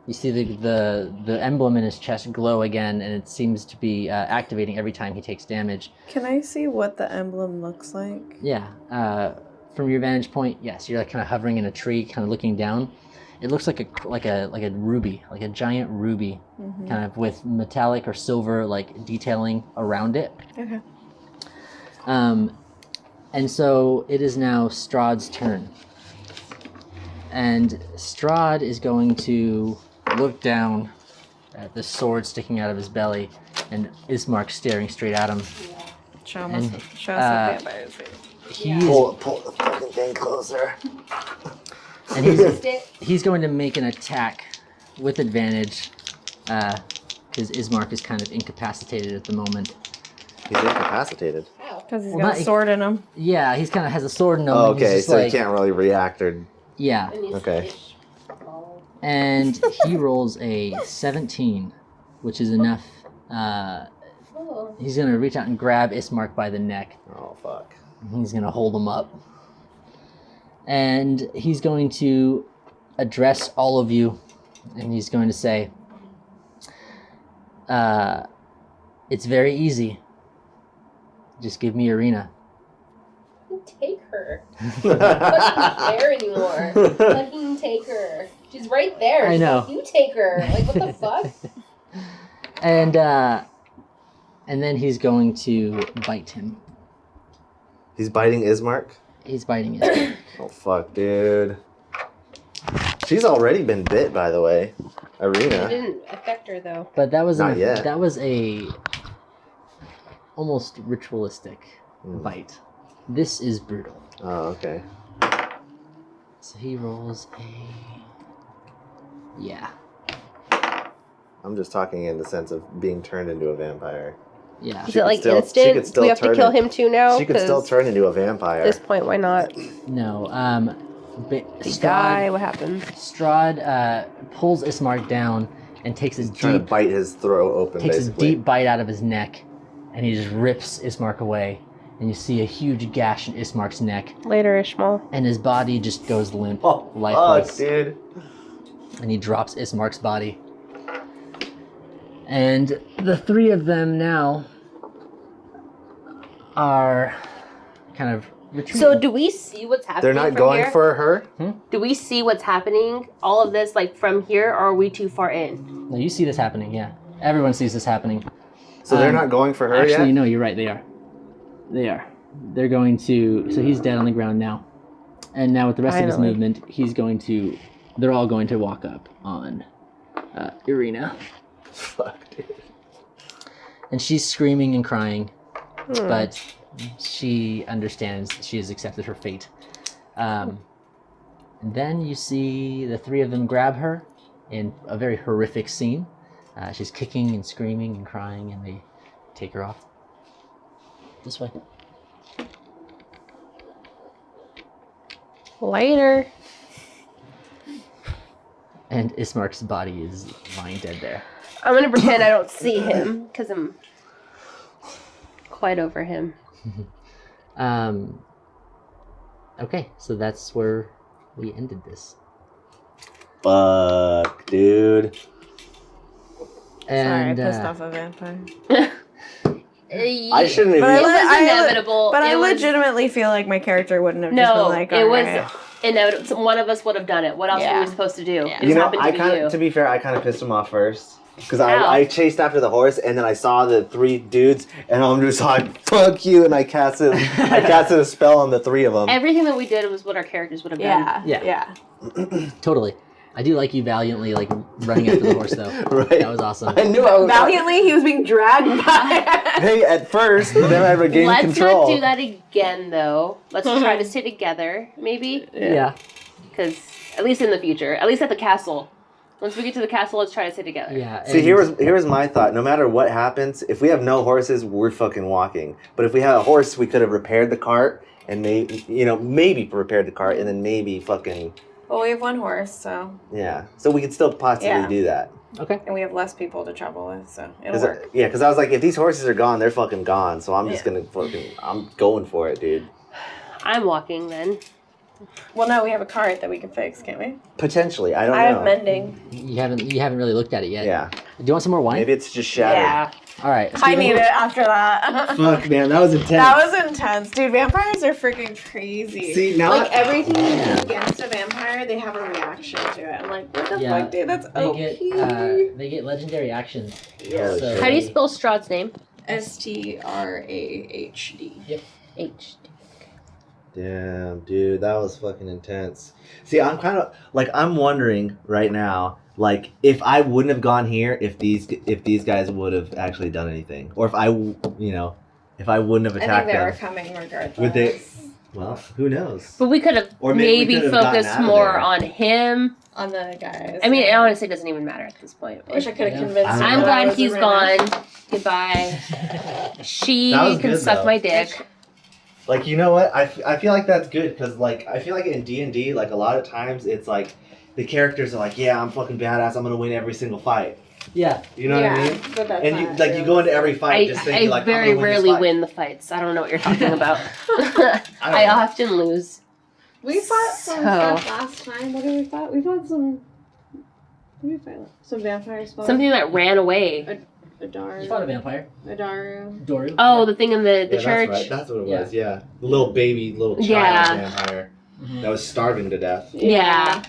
You see the emblem in his chest glow again, and it seems to be activating every time he takes damage. Can I see what the emblem looks like? Yeah. From your vantage point, yes, you're kind of hovering in a tree, kind of looking down. It looks like a ruby, like a giant ruby, kind of with metallic or silver detailing around it. Okay. And so it is now Strahd's turn. And Strahd is going to look down at the sword sticking out of his belly and Ismark staring straight at him. Show us And, what vampires do. Pull the fucking thing closer. And he's going to make an attack with advantage because Ismark is kind of incapacitated at the moment. He's incapacitated. Ow. Because he's Well, got not- a sword in him. Yeah, he's kind of has a sword in him. Oh, and he's okay, just so he can't really react or... Yeah, And he's Okay. fish. Oh. and he rolls a 17, which is enough. Oh. He's going to reach out and grab Ismark by the neck. Oh, fuck. He's going to hold him up. And he's going to address all of you. And he's going to say, it's very easy. Just give me Arena. Take her. Not fucking there anymore. Fucking take her. She's right there. I know. You take her. Like, what the fuck? And then he's going to bite him. He's biting Ismark? He's biting him. Oh, fuck, dude. She's already been bit, by the way. It Arena. didn't affect her, though. But that was Not yet. that was a almost ritualistic bite. This is brutal. Oh, okay. So he rolls a yeah. I'm just talking in the sense of being turned into a vampire. Yeah. Is She it could like still- she instant? could still We have to turn kill it- him too now? She could still 'Cause turn into a At vampire. this point, why not? No. He die. What happens? Strahd pulls Ismark down and takes a Trying to deep bite his throat open, takes basically. a deep bite out of his neck, and he just rips Ismark away. And you see a huge gash in Ismark's neck, Later, Ishmael. and his body just goes limp, Oh, lifeless. fuck, dude. And he drops Ismark's body. And the three of them now are kind of retreating. So do we see what's happening? They're not from going here? for her? Do we see what's happening? All of this, from here, or are we too far in? No, you see this happening, yeah. Everyone sees this happening. So they're not going for her Actually, yet? no, you're right. They are. They are. They're going to. So he's dead on the ground now, and now with the rest of his Finally. movement, he's going to. They're all going to walk up on Irina, Fuck, dude. and she's screaming and crying, but she understands. She has accepted her fate. And then you see the three of them grab her in a very horrific scene. She's kicking and screaming and crying, and they take her off. This way. Later. And Ismark's body is lying dead there. I'm gonna pretend I don't see him because I'm quite over him. Okay, so that's where we ended this. Fuck, dude. And, Sorry, I pissed off a vampire. I shouldn't have. But It was I inevitable. But I It was- legitimately feel like my character wouldn't have just been No, like, it was "Alright." inevitable. One of us would have done it. What else were we supposed to do? Yeah. It just You know, happened I to kind be you. of, to be fair, I kind of pissed him off first. Because Ow. I chased after the horse, and then I saw the 3 dudes, and I'm just like, fuck you, and I casted a spell on the 3 of them. Everything that we did was what our characters would have done. Yeah. Totally. I do like you valiantly, like, running after the horse, though. Right. That was awesome. I knew I was... Valiantly, he was being dragged by it. Hey, at first, but then I regained Let's control. not do that again, though. Let's try to stay together, maybe. Yeah. Because at least in the future, at least at the castle. Once we get to the castle, let's try to stay together. Yeah. See, here was my thought. No matter what happens, if we have no horses, we're fucking walking. But if we had a horse, we could have repaired the cart, and maybe repaired the cart, and then maybe fucking... Well, we have one horse, so. Yeah. So we could still possibly do that. Okay. And we have less people to travel with, so it'll work. Yeah, because I was like, if these horses are gone, they're fucking gone. So I'm just gonna I'm going for it, dude. I'm walking then. Well, no, we have a cart that we can fix, can't we? Potentially, I don't know. I have mending. You haven't really looked at it yet. Yeah. Do you want some more wine? Maybe it's just shattered. Yeah. All right. I need it after that. Fuck, man, that was intense. That was intense. Dude, vampires are freaking crazy. See, now like, everything you do against a vampire, they have a reaction to it. I'm like, what the fuck, dude? That's OP. They get legendary actions. Yeah. So How do you spell Strahd's name? Strahd. H. Damn, dude, that was fucking intense. See, I'm kind of like I'm wondering right now, like if I wouldn't have gone here, if these guys would have actually done anything, or if I wouldn't have I attacked think they were them, coming regardless. would they? Well, who knows? But we could have Or maybe we maybe could have gotten focused out of more there. on him. On the guys. I mean, honestly, it doesn't even matter at this point. I wish I could have Yeah. convinced him. I'm that I glad was a he's runner. gone. Goodbye. She That was can good, suck though. my dick. Like, you know what? I feel like that's good because, like, I feel like in D&D, like, a lot of times it's like the characters are like, yeah, I'm fucking badass. I'm gonna win every single fight. Yeah. You know what I mean? But that's And you not like true. you go into every fight just thinking I like very I'm gonna rarely win. win the fights. I don't know what you're talking about. I I don't know. often lose. We fought some So- stuff last time. What did we fight? We fought some. What did we fight? Some vampires. Something that ran away. Adaru. You fought a vampire. Adaru. Doru. Oh, the thing in the Yeah, church. That's right. That's what it Yeah. was. Yeah, the little baby, little child Yeah. vampire Mhm. that was starving to death. Yeah.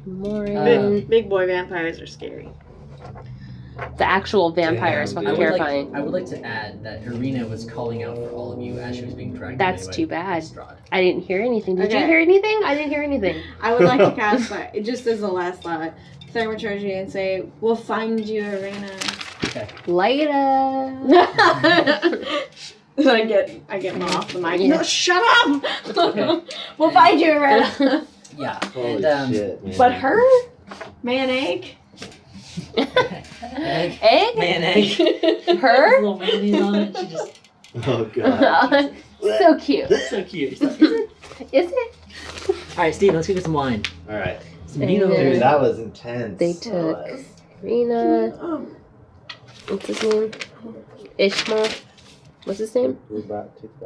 Morin. Big boy vampires are scary. The actual vampire is Damn, fucking dude. terrifying. I would like to add that Irina was calling out for all of you as she was being dragged. That's away too by bad. Strahd. I didn't hear anything. Did you Okay. hear anything? I didn't hear anything. I would like to cast that just as the last thought. Thaumaturgy and say, "We'll find you, Arena." Later. Then I get him off the mic. Yeah. No, shut up! Okay. We'll find you, Arena. Yeah. Holy and, shit, man. But her, man, egg. Egg? Mayonnaise. Her? Little mayonnaise on it. She just Oh god. So cute. so cute. She's like, is it? Is it? All right, Steve. Let's get some wine. All right, Some vino. And dude, that was intense. They took Rena. What's his name? Ishmael. What's his name?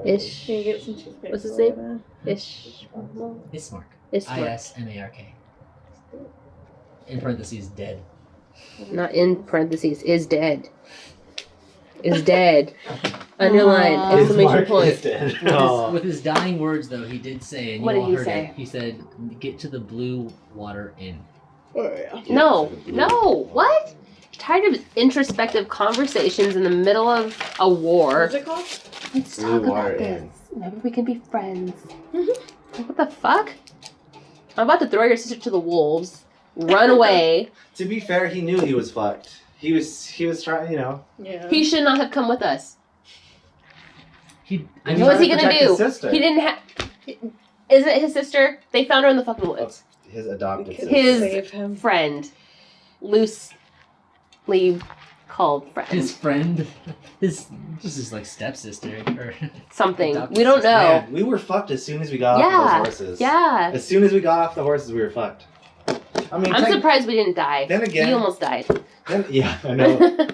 Ish. Can you get some toothpaste? What's his name? Ishmael. Ismark. Ishmael. ISMARK. In parentheses, dead. Not in parentheses. Is dead. Is dead. Underline. His Exclamation mark point. is dead. With, Oh. his, with his dying words, though, he did say, and What you did all he heard say? it. He said, "Get to the blue water inn." No. No. What? Tired of introspective conversations in the middle of a war. What's it called? Let's Blue talk water about this. inn. Maybe we can be friends. Like, what the fuck? I'm about to throw your sister to the wolves. Run away. To be fair, he knew he was fucked. He was trying, you know. Yeah. He should not have come with us. He. He What was he trying to gonna protect do? his sister. He didn't have. Is it his sister? They found her in the fucking woods. His adopted We sister. could His save him. friend, loose affectionately called friend. His friend, his just his like stepsister or Something. adopted We don't sister. know. Man, we were fucked as soon as we got off Yeah. those horses. Yeah. As soon as we got off the horses, we were fucked. I mean, I'm surprised we didn't die. Then again- You almost died. Then, yeah, I know.